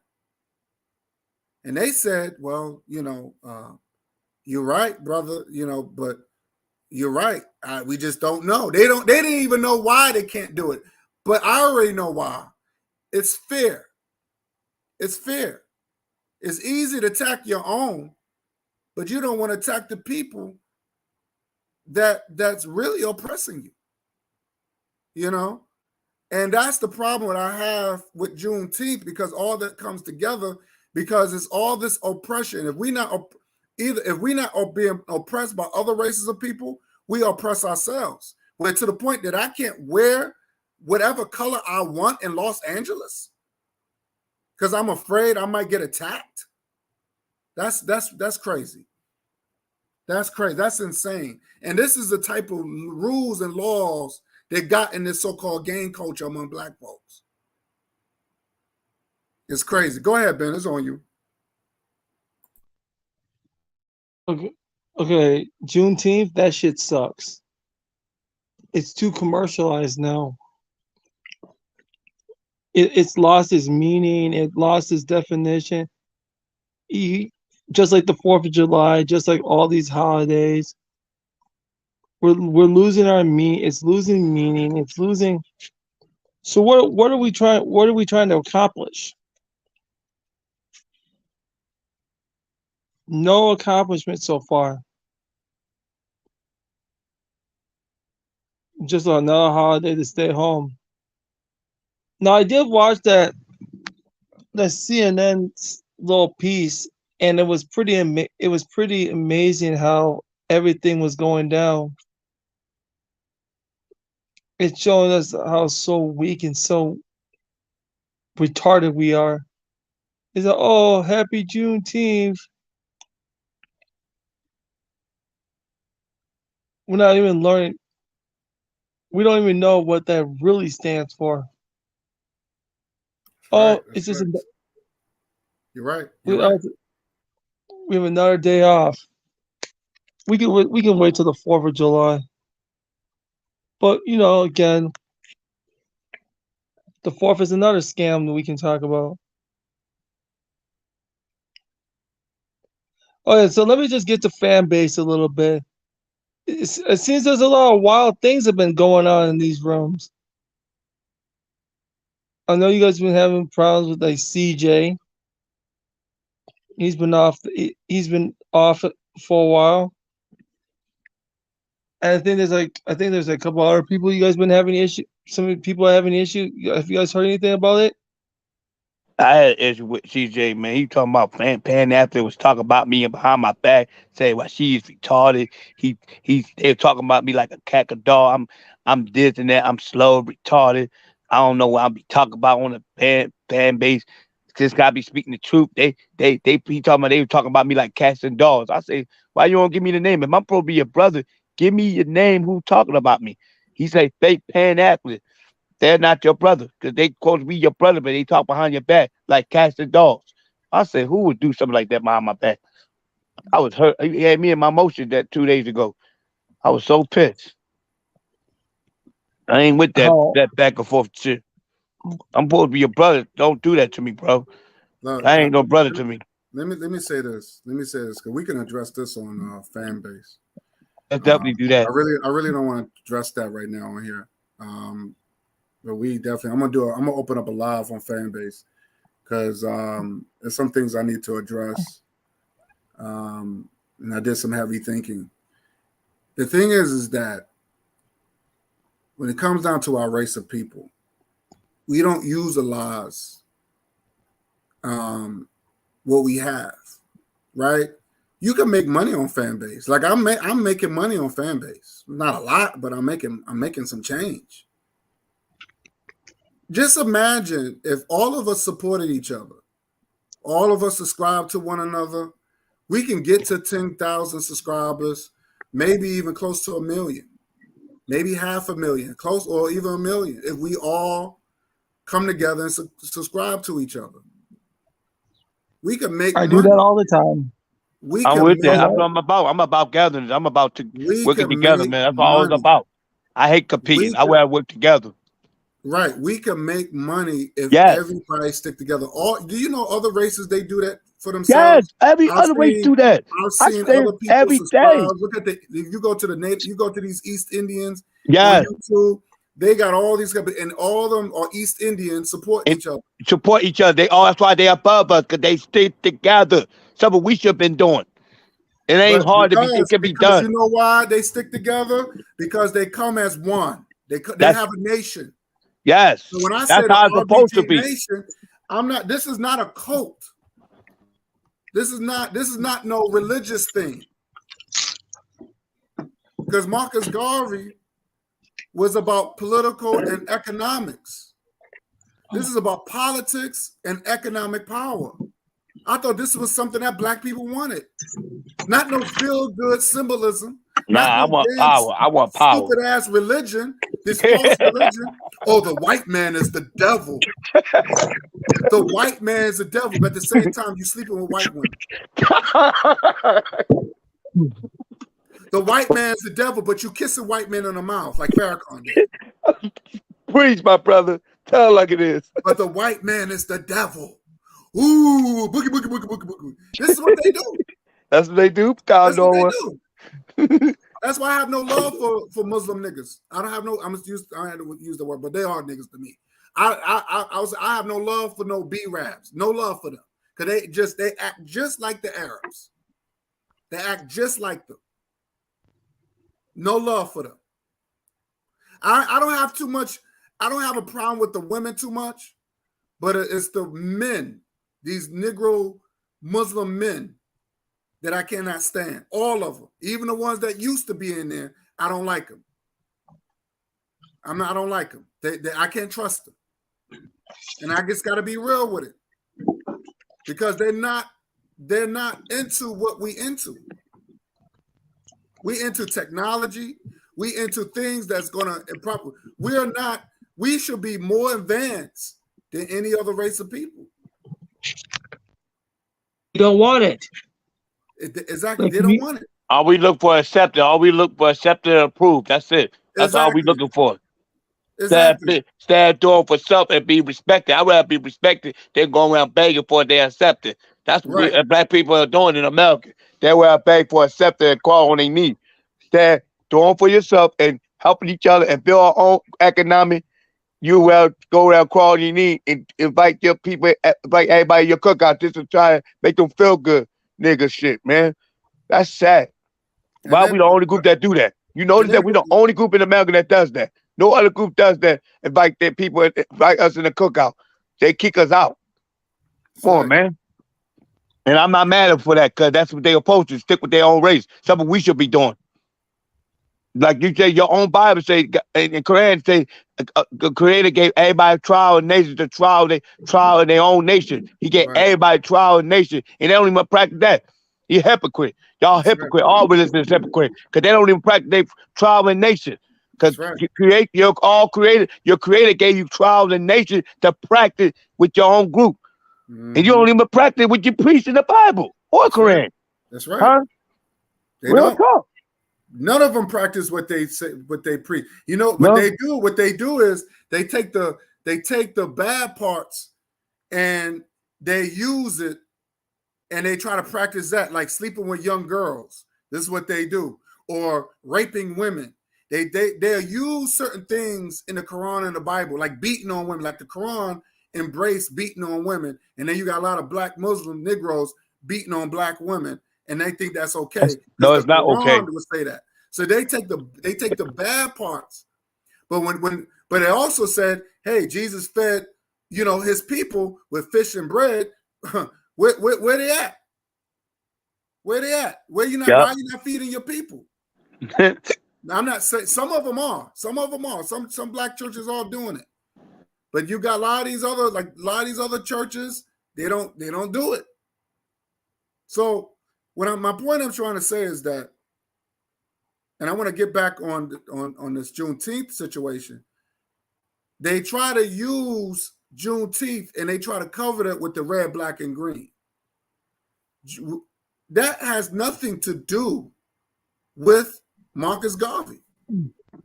And they said, well, you're right, brother, but you're right. We just don't know. They didn't even know why they can't do it. But I already know why. It's fair. It's fair. It's easy to attack your own, but you don't want to attack the people that's really oppressing you. And that's the problem that I have with Juneteenth, because all that comes together because it's all this oppression. If we're not being oppressed by other races of people, we oppress ourselves. We're to the point that I can't wear whatever color I want in Los Angeles because I'm afraid I might get attacked. That's crazy. That's crazy. That's insane. And this is the type of rules and laws they got in this so-called gang culture among black folks. It's crazy. Go ahead, Ben. It's on you. Okay. Juneteenth, that shit sucks. It's too commercialized now. it's lost its meaning. It lost its definition. Just like the 4th of July, just like all these holidays, we're losing our meaning. It's losing meaning. It's losing. So what are we trying? What are we trying to accomplish? No accomplishment so far. Just another holiday to stay home. Now I did watch that CNN little piece, and it was pretty amazing how everything was going down. It's showing us how so weak and so retarded we are. It's like, oh, happy Juneteenth. We're not even learning. We don't even know what that really stands for. Oh, it's just You're right. we have another day off. We can wait till the 4th of July. But again, the 4th is another scam that we can talk about. Oh yeah, so let me just get to fan base a little bit. It seems there's a lot of wild things have been going on in these rooms. I know you guys have been having problems with like CJ. He's been off for a while. And I think there's a couple other people you guys been having issue. Some people are having issue. Have you guys heard anything about it? I had an issue with CJ, man. He talking about Pan after was talking about me and behind my back, saying why she is retarded. They were talking about me like a cat a dog. I'm this and that. I'm slow, retarded. I don't know what I'll be talking about on the fan base. Just gotta be speaking the truth. He talking about they were talking about me like cats and dogs. I say, why you don't give me the name? If I'm supposed to be your brother, give me your name. Who talking about me? He say fake Pan athlete. They're not your brother because they supposed to be your brother, but they talk behind your back like cats and dogs. I said, who would do something like that behind my back? I was hurt. He had me in my emotions that 2 days ago. I was so pissed. I ain't with that back and forth shit. I'm supposed to be your brother. Don't do that to me, bro. I ain't no brother to me. Let me say this. Let me say this because we can address this on fan base. Let's definitely do that. I really don't want to address that right now on here. But we definitely, I'm gonna open up a live on fan base because there's some things I need to address. And I did some heavy thinking. The thing is that when it comes down to our race of people, we don't utilize what we have, right? You can make money on fan base. Like I'm making money on fan base. Not a lot, but I'm making some change. Just imagine if all of us supported each other, all of us subscribe to one another, we can get to 10,000 subscribers, maybe even close to 1 million, maybe 500,000, close or even 1 million. If we all come together and subscribe to each other, we can make money. I do that all the time. I'm with that. That's what I'm about. I'm about gatherings. I'm about to working together, man. That's all it's about. I hate competing. I want to work together. Right. We can make money if everybody stick together. Do you know other races, they do that for themselves? Yes, every other race do that. I've seen other people subscribe. Look at if you go to these East Indians on YouTube, they got all these guys, and all of them are East Indians support each other. Support each other. That's why they above us, because they stick together. Something we should have been doing. It ain't hard to be. It can be done. You know why they stick together? Because they come as one. They have a nation. Yes, so when I that's say how it's supposed to be. Nation, I'm not. This is not a cult. This is not no religious thing. Because Marcus Garvey was about political and economics. This is about politics and economic power. I thought this was something that Black people wanted. Not no feel-good symbolism. I want power. I want power. Stupid ass religion. This false religion. Oh, the white man is the devil. The white man is the devil, but at the same time, you sleeping with white women. The white man's the devil, but you kissing white men in the mouth like Farrakhan did. Preach, my brother. Tell it like it is. But the white man is the devil. Ooh, boogie, boogie, boogie, boogie, boogie. This is what they do. That's what they do. That's what they do. That's why I have no love for Muslim niggas. I don't have no. I had to use the word, but they are niggas to me. I have no love for no B-Rabs. No love for them because they act just like the Arabs. They act just like them. No love for them. I don't have too much. I don't have a problem with the women too much, but it's the men, these Negro Muslim men, that I cannot stand. All of them, even the ones that used to be in there, I don't like them. I don't like them. I can't trust them, and I just got to be real with it because they're not into what we into. We into technology. We into things that's gonna improper. We are not. We should be more advanced than any other race of people. You don't want it. Exactly. They don't want it. All we look for is accepted. All we look for is accepted and approved. That's it. That's all we looking for. Exactly. Stand door for self and be respected. I'd rather be respected than go around begging for their accepted. That's what black people are doing in America. They will beg for accepted and call on their need. Stand doing for yourself and helping each other and build our own economy. You will go around crawl on your knee and invite your people, invite everybody your cookout just to try and make them feel good. Nigga shit, man. That's sad. Why we the only group that do that? You notice that we're the only group in America that does that. No other group does that. Invite their people, invite us in the cookout. They kick us out. Come on, man. And I'm not mad at them for that because that's what they're supposed to stick with their own race. Something we should be doing. Like you say, your own Bible say, in Quran say, the Creator gave everybody trial and nation to trial in their own nation. He gave everybody trial and nation, and they don't even practice that. You're hypocrite. Y'all hypocrite. All religion is hypocrite because they don't even practice their trial and nation. Because your Creator gave you trial and nation to practice with your own group, and you don't even practice what you preach in the Bible or Quran. That's right. Huh? They don't. Talk. None of them practice what they say, what they preach. You know what they do? What they do is they take the bad parts and they use it and they try to practice that, like sleeping with young girls. This is what they do, or raping women. They'll use certain things in the Quran and the Bible, like beating on women. Like the Quran embrace beating on women, and then you got a lot of black Muslim Negroes beating on black women. And they think that's okay. No, it's not okay. Would say that. So they take the bad parts, but but they also said, hey, Jesus fed his people with fish and bread. Where they at? Where they at? Why are you not feeding your people? I'm not saying some of them are. Some black churches are doing it, but you got a lot of these other churches. They don't do it. So. My point I'm trying to say is that, and I want to get back on this Juneteenth situation. They try to use Juneteenth and they try to cover it with the red, black, and green. That has nothing to do with Marcus Garvey.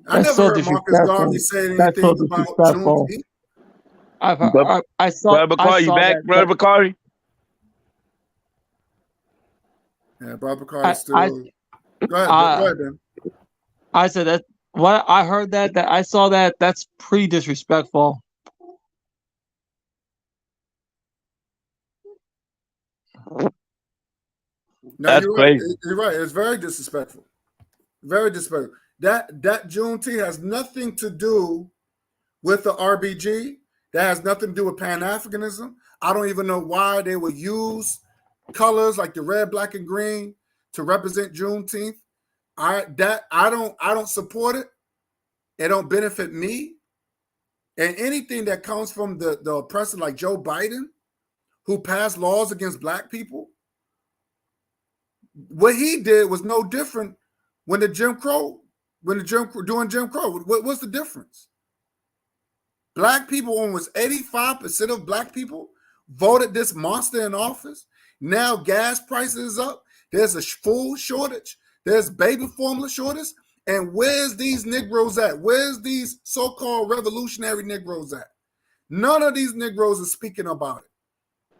I never heard Marcus Garvey say anything about Juneteenth. I saw. Brother Bacardi, you back, Brother Bacardi? Yeah, Brother Bacardi still. Go ahead, Ben. I said that. What I heard that I saw that's pretty disrespectful. No, you're right. You're right. It's very disrespectful. Very disrespectful. That Juneteenth has nothing to do with the RBG. That has nothing to do with Pan-Africanism. I don't even know why they would use colors like the red, black, and green to represent Juneteenth. I don't support it. It don't benefit me. And anything that comes from the oppressor like Joe Biden, who passed laws against black people, what he did was no different during Jim Crow. What's the difference? Black people, almost 85% of black people voted this monster in office. Now gas prices up. There's a food shortage. There's baby formula shortage. And where's these Negroes at? Where's these so-called revolutionary Negroes at? None of these Negroes are speaking about it.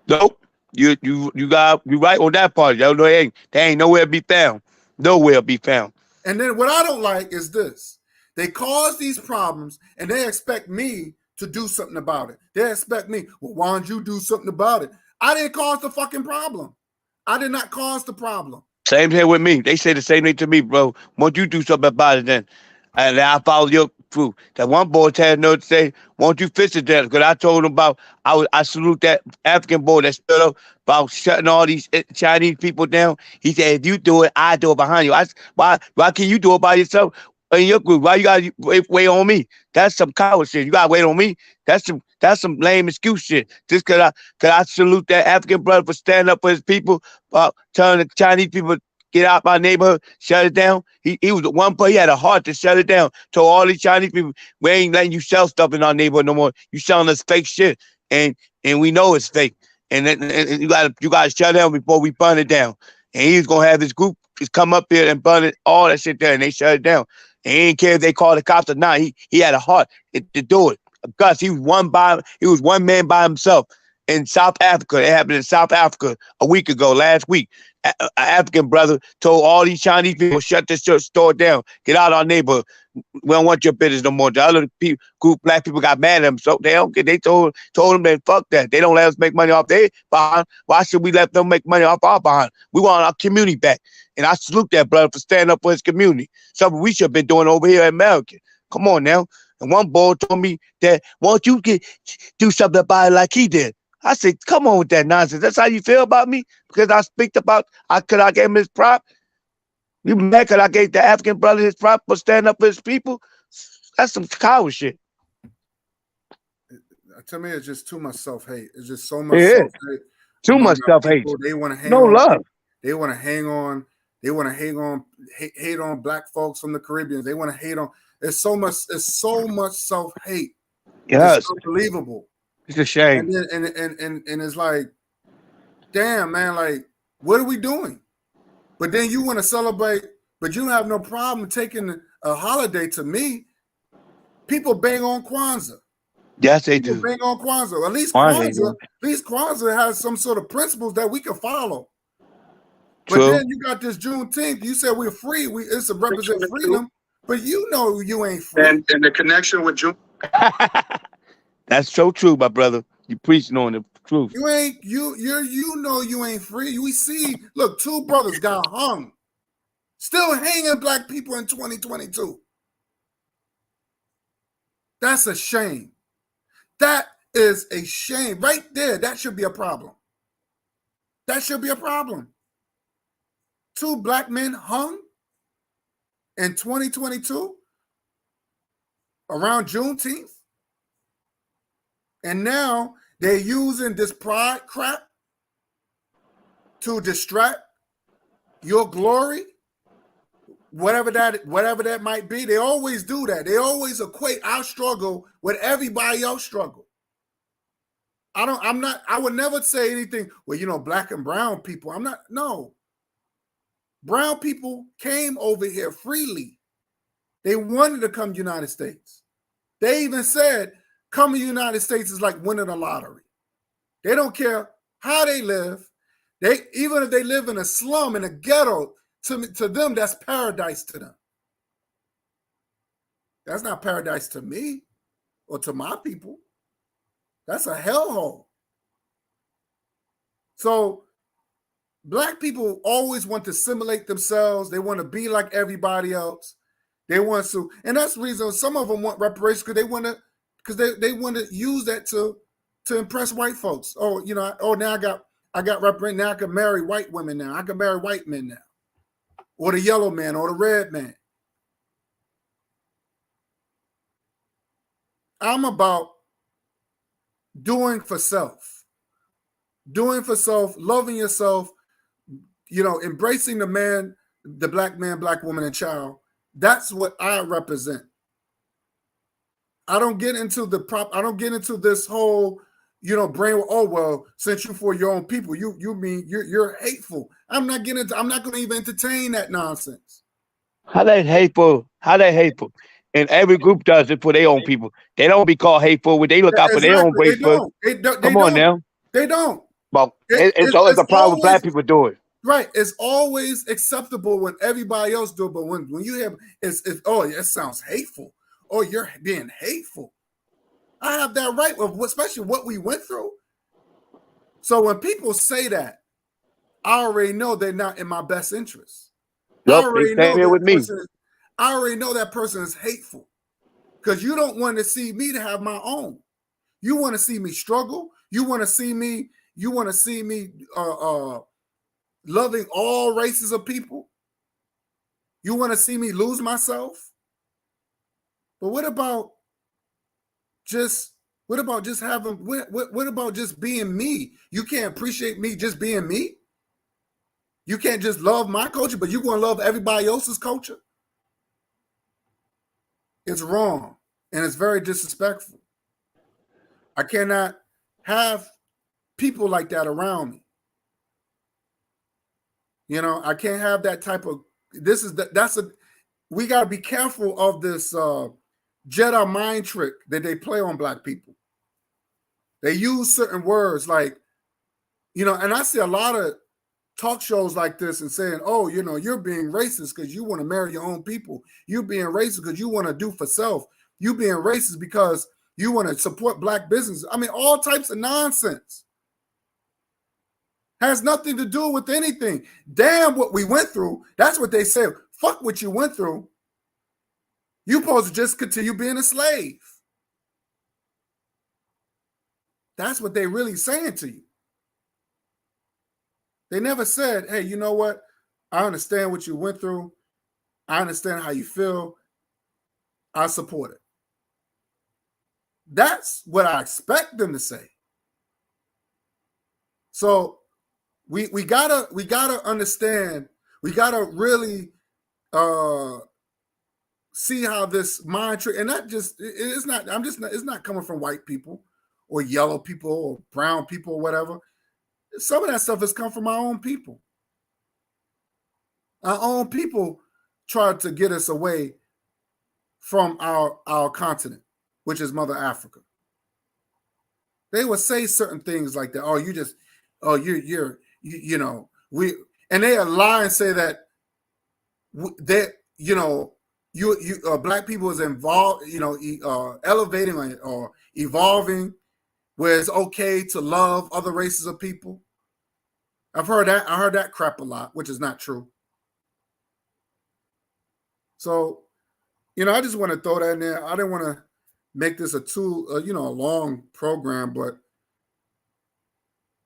Nope. You right on that part. They ain't nowhere to be found. Nowhere to be found. And then what I don't like is this. They cause these problems and they expect me to do something about it. They expect me, well, why don't you do something about it? I didn't cause the fucking problem. I did not cause the problem. Same here with me. They say the same thing to me, bro. Won't you do something about it then? And I follow your proof. That one boy had no to say, won't you fix it then? Because I told him about, I salute that African boy that stood up about shutting all these Chinese people down. He said, if you do it, I do it behind you. Why can you do it by yourself in your group? Why you got to wait on me? That's some coward shit. You got to wait on me? That's some lame excuse shit. Just because I salute that African brother for standing up for his people, telling the Chinese people, get out my neighborhood, shut it down. He was the one player, he had a heart to shut it down. Told all these Chinese people, we ain't letting you sell stuff in our neighborhood no more. You selling us fake shit. And we know it's fake. And you gotta shut it down before we burn it down. And he's gonna have his group just come up here and burn it, all that shit there, and they shut it down. And he didn't care if they called the cops or not. He had a heart to do it. Gus, he was one man by himself in South Africa. It happened in South Africa a week ago, last week. An African brother told all these Chinese people, shut this store down, get out of our neighborhood. We don't want your business no more. The other group, black people, got mad at him, so they don't get. They told him that fuck that. They don't let us make money off their behind. Why should we let them make money off our behind? We want our community back, and I salute that brother for standing up for his community. Something we should have been doing over here in America. Come on now. And one boy told me that, won't you do something about it like he did? I said, come on with that nonsense. That's how you feel about me? Because I speak about, I gave him his prop? You mad because I gave the African brother his prop for standing up for his people? That's some coward shit. To me, it's just too much self-hate. It's just so much self-hate. Too much self-hate. They want to hang no on. Love. They want to hang on. They want to hate on black folks from the Caribbean. They want to hate on. It's so much self-hate. Yes. It's unbelievable. It's a shame. And then, and it's like, damn, man, like, what are we doing? But then you want to celebrate, but you have no problem taking a holiday. To me, people bang on Kwanzaa. Yes, they people do. Bang on Kwanzaa. At least Kwanzaa has some sort of principles that we can follow. But True. then you got this Juneteenth. You said we're free. It's a represent freedom, but you know you ain't free. And the connection with June. That's so true, my brother. You preaching on the truth. You ain't you know you ain't free. We see, look, 2 brothers got hung, still hanging black people in 2022. That's a shame. That is a shame right there. That should be a problem. That should be a problem. 2 black men hung in 2022 around Juneteenth. And now they're using this pride crap to distract your glory, whatever that might be. They always do that. They always equate our struggle with everybody else's struggle. I would never say anything, well, black and brown people. No. Brown people came over here freely. They wanted to come to the United States. They even said, coming to the United States is like winning a lottery. They don't care how they live. Even if they live in a slum, in a ghetto, to them, that's paradise to them. That's not paradise to me or to my people. That's a hellhole. So black people always want to assimilate themselves. They want to be like everybody else. They want to, and that's the reason some of them want reparations, because they want to use that to impress white folks. Oh, now I got reparations. Now I can marry white women. Now I can marry white men now, or the yellow man, or the red man. I'm about doing for self, loving yourself. Embracing the man, black woman, and child. That's what I represent. I don't get into this whole, brain. Oh well, since you for your own people, you mean you're hateful. I'm not going to even entertain that nonsense. How that hateful? And every group does it for their own people. They don't be called hateful. They look out for their own Exactly. They race first. don't. They Come on don't. now. They don't. Well, it's a problem with black people do it. Right. It's always acceptable when everybody else do it, but when you have it's oh, it sounds hateful. Oh, you're being hateful. I have that right of especially what we went through. So when people say that, I already know they're not in my best interest. Yep, I already know here with me. I already know that person is hateful because you don't want to see me to have my own. You want to see me struggle. You want to see me. Loving all races of people. You want to see me lose myself. But what about just having? What about just being me? You can't appreciate me just being me. You can't just love my culture, but you want to love everybody else's culture. It's wrong, and it's very disrespectful. I cannot have people like that around me. You know, I can't have that type of. We got to be careful of this Jedi mind trick that they play on black people. They use certain words like, you know, and I see a lot of talk shows like this and saying, oh, you know, you're being racist because you want to marry your own people. You're being racist because you want to do for self. You being racist because you want to support black business. I mean, all types of nonsense. Has nothing to do with anything. Damn what we went through. That's what they say. Fuck what you went through. You supposed to just continue being a slave. That's what they really saying to you. They never said, hey, you know what? I understand what you went through. I understand how you feel. I support it. That's what I expect them to say. So we gotta understand. We gotta really see how this mind trick, and not just it's not coming from white people or yellow people or brown people or whatever. Some of that stuff has come from our own people. Our own people tried to get us away from our continent, which is Mother Africa. They would say certain things like that. Oh, you know, and they lie and say that black people is involved, you know, elevating or evolving, where it's okay to love other races of people. I've heard that. I heard that crap a lot, which is not true. So, you know, I just want to throw that in there. I didn't want to make this a long program, but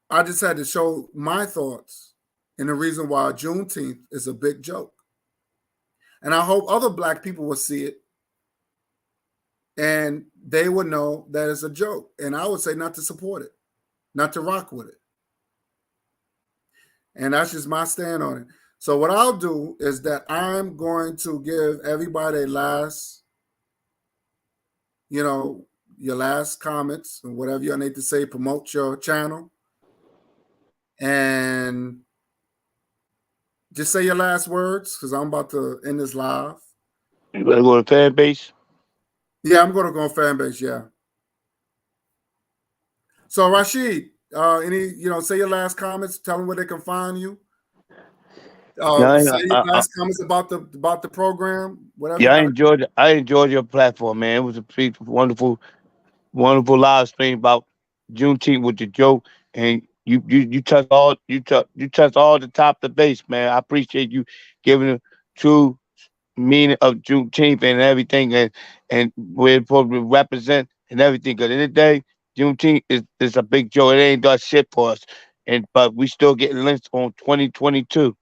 I just had to show my thoughts and the reason why Juneteenth is a big joke. And I hope other black people will see it and they would know that it's a joke. And I would say not to support it, not to rock with it. And that's just my stand on it. So what I'll do is that I'm going to give everybody a last, your last comments and whatever you need to say, promote your channel. And just say your last words because I'm about to end this live. You better go to fan base? Yeah, I'm going to go on fan base, yeah. So Rashid, say your last comments, tell them where they can find you. Say your last comments about the program, whatever. Yeah, I enjoyed your platform, man. It was a wonderful live stream about Juneteenth with the joke, and you touched all the top of the base, man. I appreciate you giving the true meaning of Juneteenth and everything, and where it's supposed to represent and everything. Because in the day, Juneteenth is a big joke. It ain't done shit for us, but we still getting lynched on 2022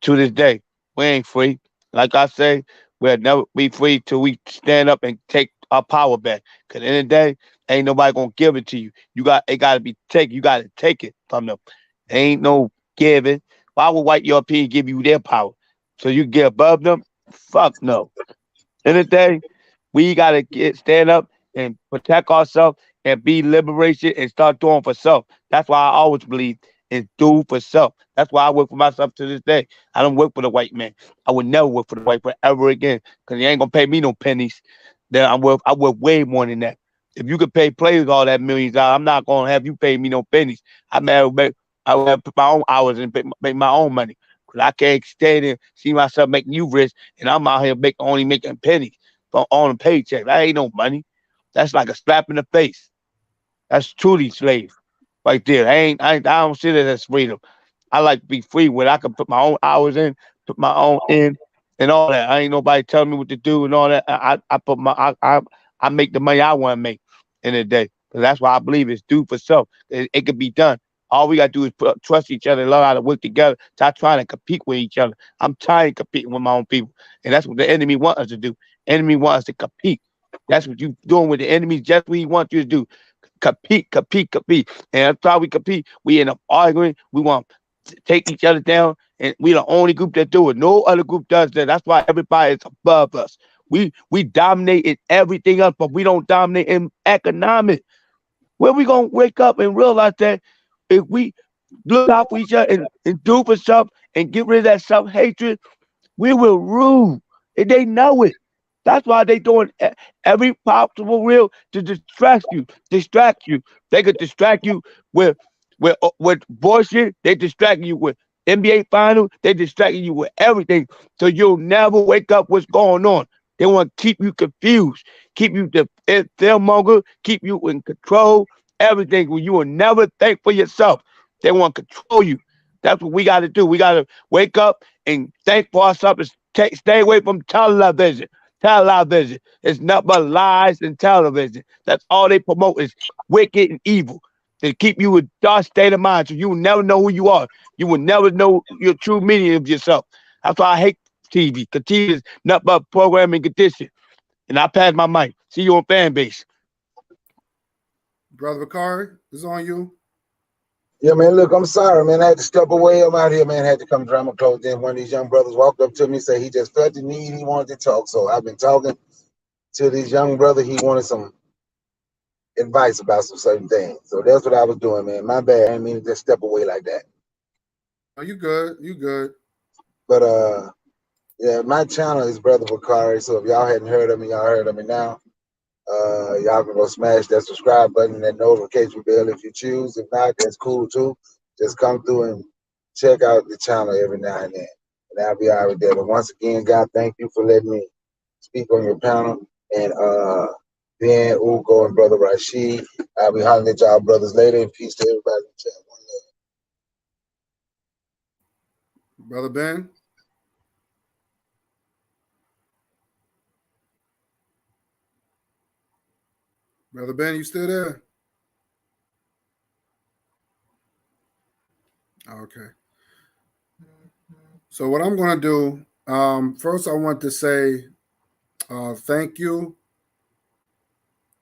to this day. We ain't free. Like I say, we'll never be free till we stand up and take our power back. Cause in the day, ain't nobody gonna give it to you. It gotta be taken. You gotta take it from them. Ain't no giving. Why would white Europeans give you their power? So you get above them? Fuck no. In the day, we gotta stand up and protect ourselves and be liberation and start doing for self. That's why I always believe and do for self. That's why I work for myself to this day. I don't work for the white man. I would never work for the white man ever again because he ain't gonna pay me no pennies. Then I worth way more than that. If you could pay players all that millions dollars, I'm not gonna have you pay me no pennies. I would put my own hours and make my own money. Cause I can't stay there, see myself making you rich, and I'm out here only making pennies on a paycheck. That ain't no money. That's like a slap in the face. That's truly slave right there. I don't see that as freedom. I like to be free when I can put my own hours in, put my own in, and all that. I ain't nobody telling me what to do and all that. I make the money I want to make in a day. Because that's why I believe it's do for self. It can be done. All we gotta do is trust each other, learn how to work together. Stop trying to compete with each other. I'm tired of competing with my own people, and that's what the enemy want us to do. Enemy want us to compete. That's what you doing with the enemy. Just what he wants you to do. Compete, compete, compete. And that's how we compete. We end up arguing. We want to take each other down, and we the only group that do it. No other group does that. That's why everybody is above us. We dominate in everything else, but we don't dominate in economics. Where we gonna wake up and realize that if we look out for each other and do for self and get rid of that self-hatred, we will rule. And they know it. That's why they doing every possible real to distract you. They could distract you with bullshit. They distract you with NBA finals. They distracting you with everything. So you'll never wake up what's going on. They want to keep you confused, keep you the fearmonger, keep you in control, everything. When you will never think for yourself. They want to control you. That's what we got to do. We got to wake up and think for ourselves. Stay away from television. Television. It's nothing but lies and television. That's all they promote is wicked and evil. They keep you in a dark state of mind so you will never know who you are. You will never know your true meaning of yourself. That's why I hate TV. Because TV is nothing but programming condition. And I pass my mic. See you on fan base. Brother Bakari, it's on you. Yeah, man, look, I'm sorry, man. I had to step away. I'm out here, man. I had to come dry my clothes. Then one of these young brothers walked up to me, said he just felt the need. He wanted to talk. So I've been talking to this young brother. He wanted some advice about some certain things. So that's what I was doing, man. My bad. I didn't mean to just step away like that. Oh, you good. You good. But yeah, my channel is Brother Bakari. So if y'all hadn't heard of me, y'all heard of me now. Y'all can go smash that subscribe button and that notification bell if you choose. If not, that's cool too. Just come through and check out the channel every now and then. And I'll be all right there. But once again, God, thank you for letting me speak on your panel. And Ben, Ugo, and Brother Rashid. I'll be hollering at y'all brothers later. And peace to everybody in the chat. Brother Ben. Brother Ben, you still there? Okay. So what I'm going to do, first I want to say thank you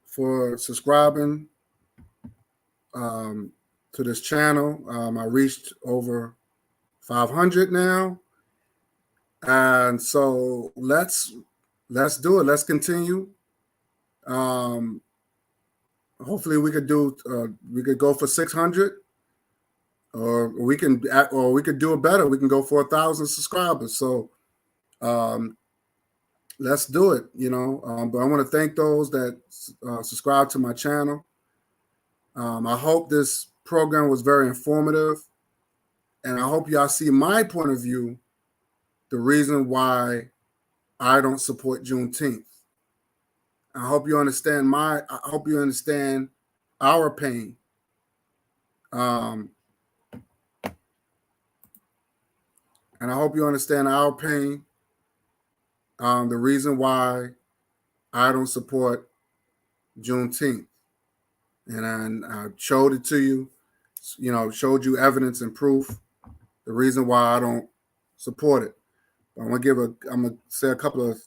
for subscribing to this channel. I reached over 500 now. And so let's do it. Let's continue. Hopefully we could go for 600, or we could do it better. We can go for 1,000 subscribers. So let's do it, but I want to thank those that subscribe to my channel. I hope this program was very informative, and I hope y'all see my point of view, the reason why I don't support Juneteenth. I hope you understand our pain. And I hope you understand our pain. The reason why I don't support Juneteenth. And I showed it to you, showed you evidence and proof, the reason why I don't support it. I'm gonna give a couple of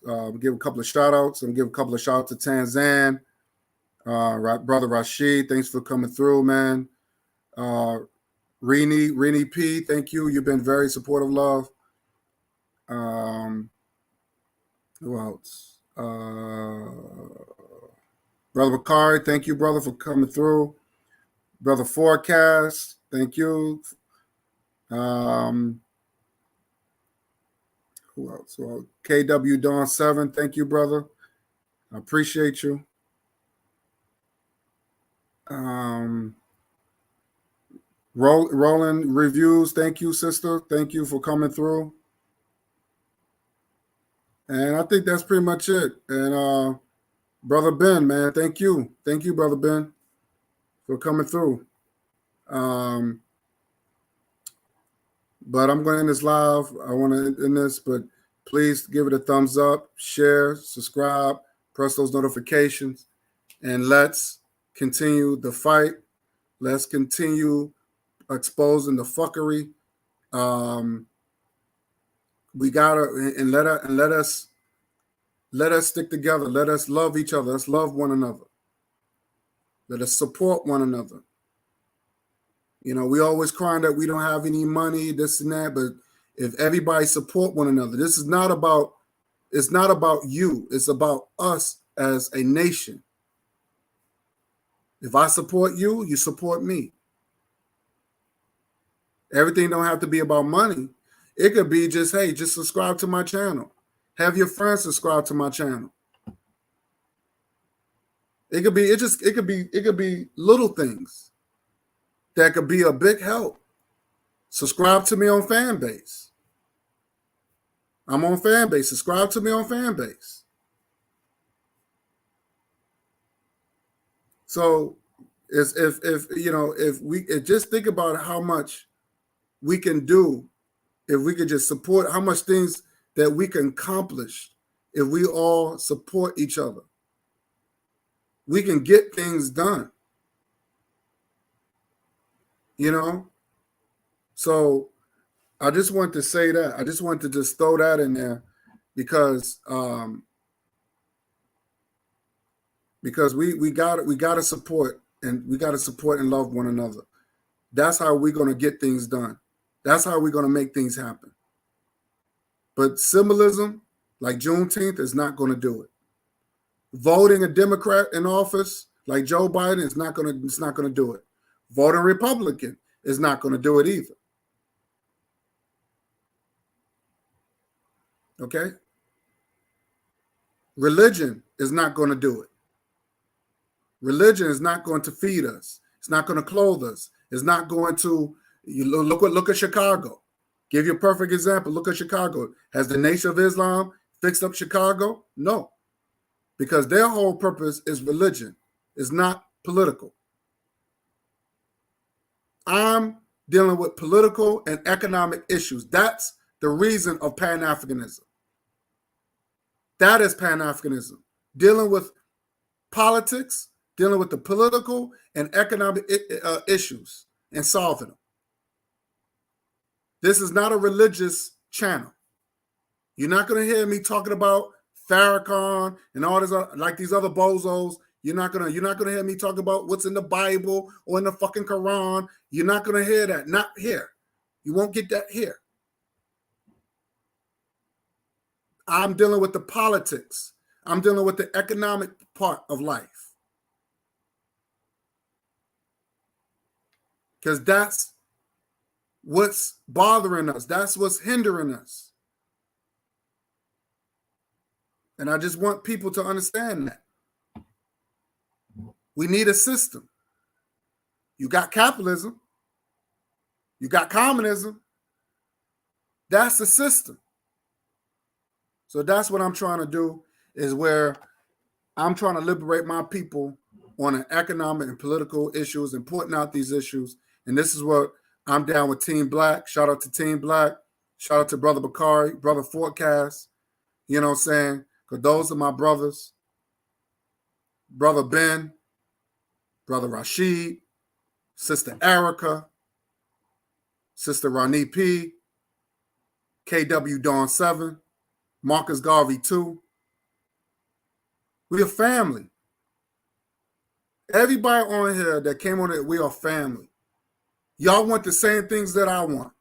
shout outs. I'm gonna give a couple of shout outs to Tanzan, Brother Rashid. Thanks for coming through, man. Rini P, thank you. You've been very supportive, love. Who else? Brother Bakari, thank you, brother, for coming through. Brother Forecast, thank you. Who else? Well, KW Dawn 7, thank you, brother. I appreciate you. Roland Reviews, thank you, sister. Thank you for coming through. And I think that's pretty much it. And Brother Ben, man, thank you. Thank you, Brother Ben, for coming through. But I'm going to end this live. I want to end this, but please give it a thumbs up, share, subscribe, press those notifications, and let's continue the fight. Let's continue exposing the fuckery. We gotta and let us stick together. Let us love each other. Let's love one another. Let us support one another. You know, we always crying that we don't have any money, this and that, but if everybody support one another, this is not about, it's not about you. It's about us as a nation. If I support you, you support me. Everything don't have to be about money. It could be just, hey, just subscribe to my channel. Have your friends subscribe to my channel. It could be little things that could be a big help. Subscribe to me on Fanbase. I'm on Fanbase. Subscribe to me on Fanbase. So if we just think about how much we can do, if we could just support how much things that we can accomplish if we all support each other. We can get things done. You know? So I just want to say that. I just want to just throw that in there because we gotta support and love one another. That's how we're gonna get things done. That's how we're gonna make things happen. But symbolism, like Juneteenth, is not gonna do it. Voting a Democrat in office like Joe Biden it's not gonna do it. Voting Republican is not gonna do it either. Okay? Religion is not going to do it. Religion is not going to feed us. It's not going to clothe us. It's not going to look at Chicago. Give you a perfect example. Look at Chicago. Has the Nation of Islam fixed up Chicago? No. Because their whole purpose is religion. It's not political. I'm dealing with political and economic issues. That's the reason of Pan-Africanism. That is Pan-Africanism. Dealing with politics, dealing with the political and economic issues and solving them. This is not a religious channel. You're not going to hear me talking about Farrakhan and all this like these other bozos. You're not gonna hear me talk about what's in the Bible or in the fucking Quran. You're not gonna hear that. Not here. You won't get that here. I'm dealing with the politics. I'm dealing with the economic part of life. Because that's what's bothering us. That's what's hindering us. And I just want people to understand that. We need a system. You got capitalism. You got communism. That's the system. So that's what I'm trying to do, is where I'm trying to liberate my people on an economic and political issues and pointing out these issues. And this is what I'm down with Team Black. Shout out to Team Black. Shout out to Brother Bakari, Brother Forecast. You know what I'm saying? Because those are my brothers. Brother Ben, Brother Rashid, Sister Erica, Sister Ronnie P, KW Dawn 7, Marcus Garvey 2. We are family. Everybody on here that came on it, we are family. Y'all want the same things that I want.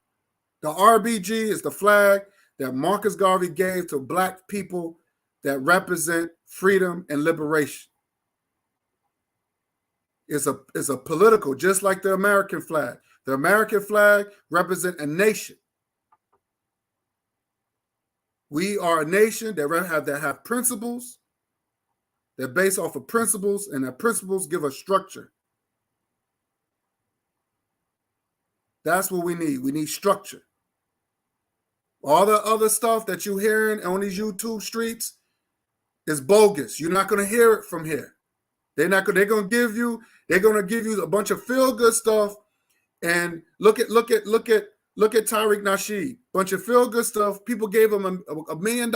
The RBG is the flag that Marcus Garvey gave to Black people that represent freedom and liberation. It's a political, just like the American flag. The American flag represents a nation. We are a nation that have principles. They're based off of principles, and that principles give us structure. That's what we need. We need structure. All the other stuff that you're hearing on these YouTube streets is bogus. You're not going to hear it from here. They're going to give you a bunch of feel-good stuff. And look at Tariq Nasheed. Bunch of feel-good stuff. People gave him $1 million,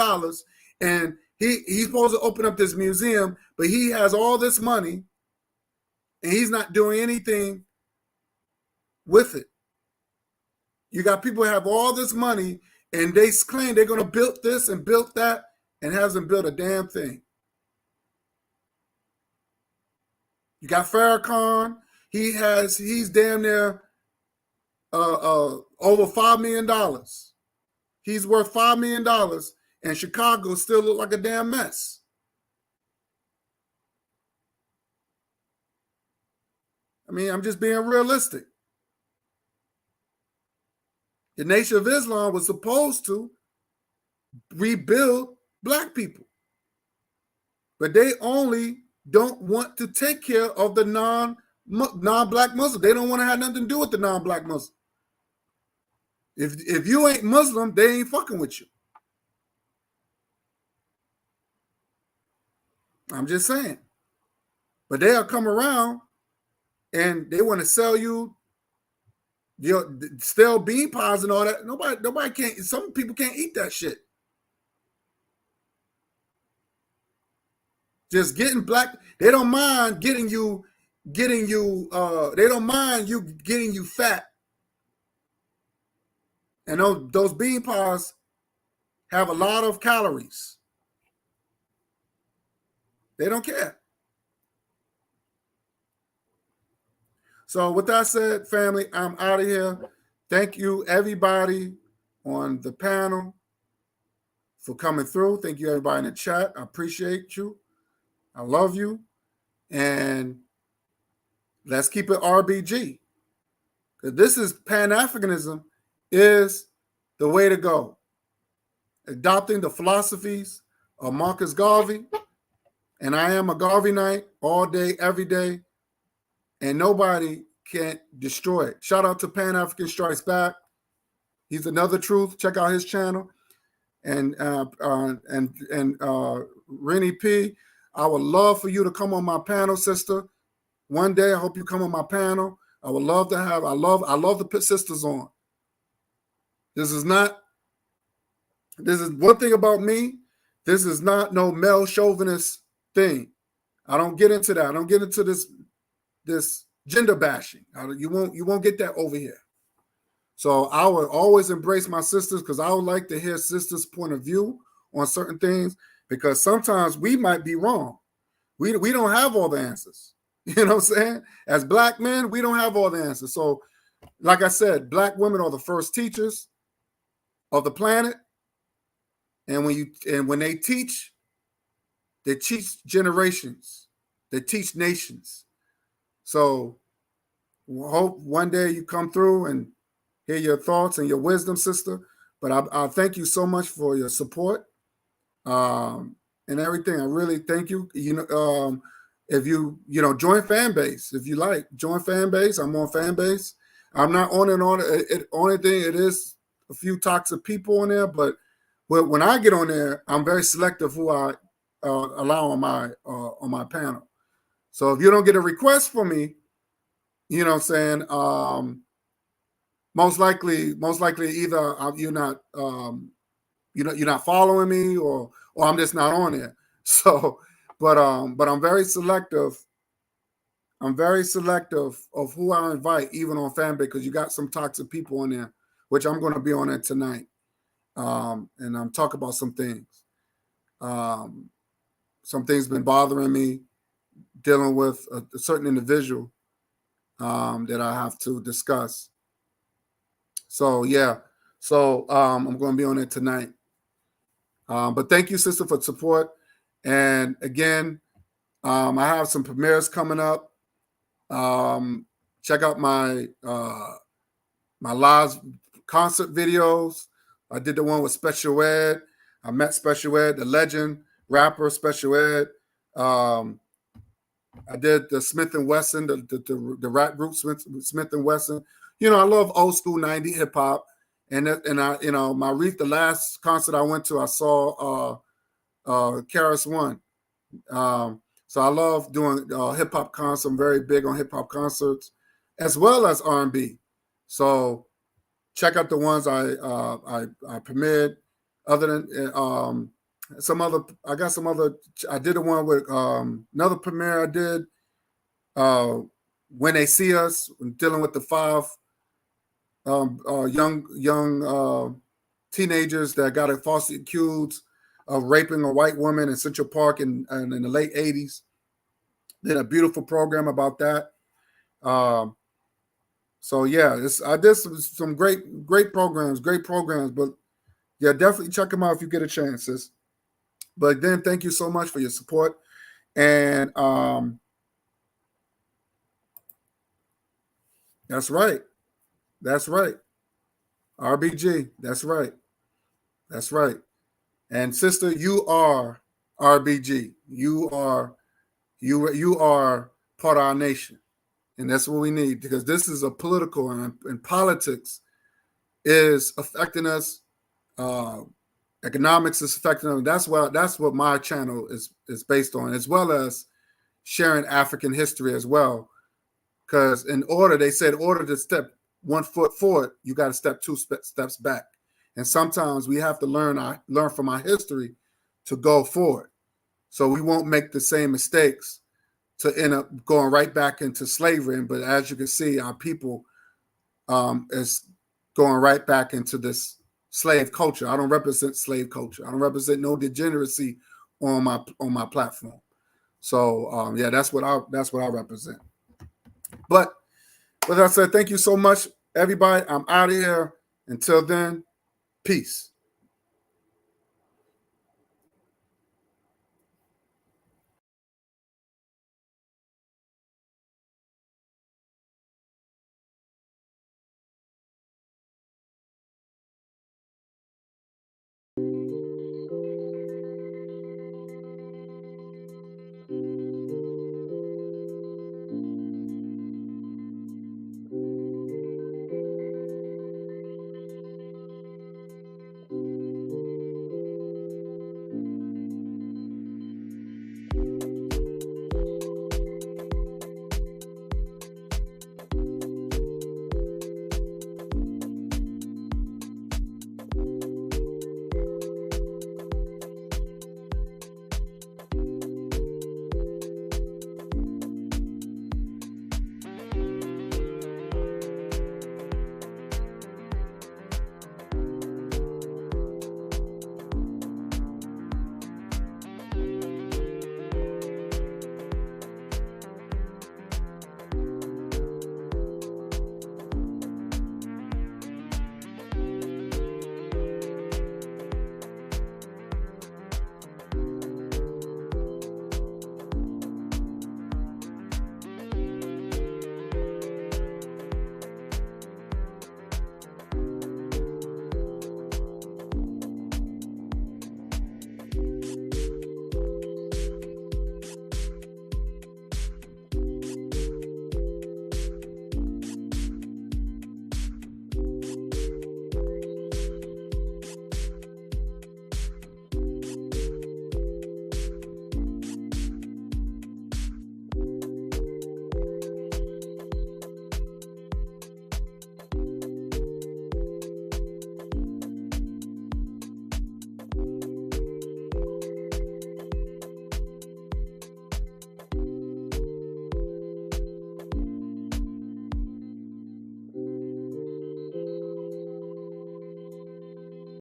and he's supposed to open up this museum, but he has all this money, and he's not doing anything with it. You got people who have all this money, and they claim they're going to build this and build that, and hasn't built a damn thing. You got Farrakhan. He's damn near over $5 million. He's worth $5 million, and Chicago still look like a damn mess. I mean, I'm just being realistic. The Nation of Islam was supposed to rebuild black people, but they only don't want to take care of the non-black Muslim. They don't want to have nothing to do with the non-black Muslim. If you ain't Muslim, they ain't fucking with you. I'm just saying. But they'll come around and they want to sell you stale bean pies and all that. Nobody can't. Some people can't eat that shit. Just getting black. They don't mind getting you. They don't mind you getting you fat. And those bean pies have a lot of calories. They don't care. So with that said, family, I'm out of here. Thank you, everybody on the panel for coming through. Thank you, everybody in the chat. I appreciate you. I love you. And let's keep it RBG. Because this is Pan-Africanism is the way to go. Adopting the philosophies of Marcus Garvey. And I am a Garveyite all day, every day. And nobody can destroy it. Shout out to Pan-African Strikes Back. He's another truth. Check out his channel. And Rennie P, I would love for you to come on my panel, sister. One day, I hope you come on my panel. I would love to have. I love to put sisters on. This is one thing about me. This is not no male chauvinist thing. I don't get into that. I don't get into this gender bashing. You won't get that over here. So I would always embrace my sisters because I would like to hear sisters' point of view on certain things, because sometimes we might be wrong. We don't have all the answers. You know what I'm saying? As black men, we don't have all the answers. So, like I said, black women are the first teachers of the planet. And when they teach generations. They teach nations. So hope one day you come through and hear your thoughts and your wisdom, sister. But I thank you so much for your support and everything. I really thank you. If you join fan base, if you like, join fan base. I'm on fan base. I'm not on it. Only thing, it is a few toxic people on there, but when I get on there, I'm very selective who I allow on my panel. So if you don't get a request from me, you know what I'm saying, most likely either you're not following me or I'm just not on there. So, but I'm very selective. I'm very selective of who I invite, even on Fanbase, because you got some toxic people on there, which I'm going to be on it tonight. And I'm talking about some things. Some things been bothering me, dealing with a certain individual that I have to discuss. So yeah, I'm going to be on it tonight. But thank you, sister, for support. And again, I have some premieres coming up. Check out my my live concert videos. I did the one with Special Ed. I met Special Ed, the legend rapper Special Ed. I did the Smith and Wesson, the rap group Smith and Wesson. You know, I love old school 90 hip hop, and I, you know, the last concert I went to, I saw Karis One. So I love doing hip hop concerts. I'm very big on hip hop concerts, as well as R&B. So check out the ones I premiered. Other than I did the one with another premiere I did. When They See Us, dealing with the 5 young teenagers that got falsely accused of raping a white woman in Central Park in the late 80s. Did a beautiful program about that. So yeah, I did some great programs, but yeah, definitely check them out if you get a chance, sis. But then thank you so much for your support. And that's right. That's right. RBG. That's right. That's right. And sister, you are RBG. You are part of our nation. And that's what we need, because this is a political and politics is affecting us. Economics is affecting them. That's what my channel is based on, as well as sharing African history as well. Because they said in order to step 1 foot forward, you got to step 2 steps back. And sometimes we have to learn from our history to go forward, so we won't make the same mistakes to end up going right back into slavery. But as you can see, our people is going right back into this slave culture. I don't represent slave culture. I don't represent no degeneracy on my platform. So yeah, that's what I represent. But as I said, thank you so much, everybody. I'm out of here. Until then, peace.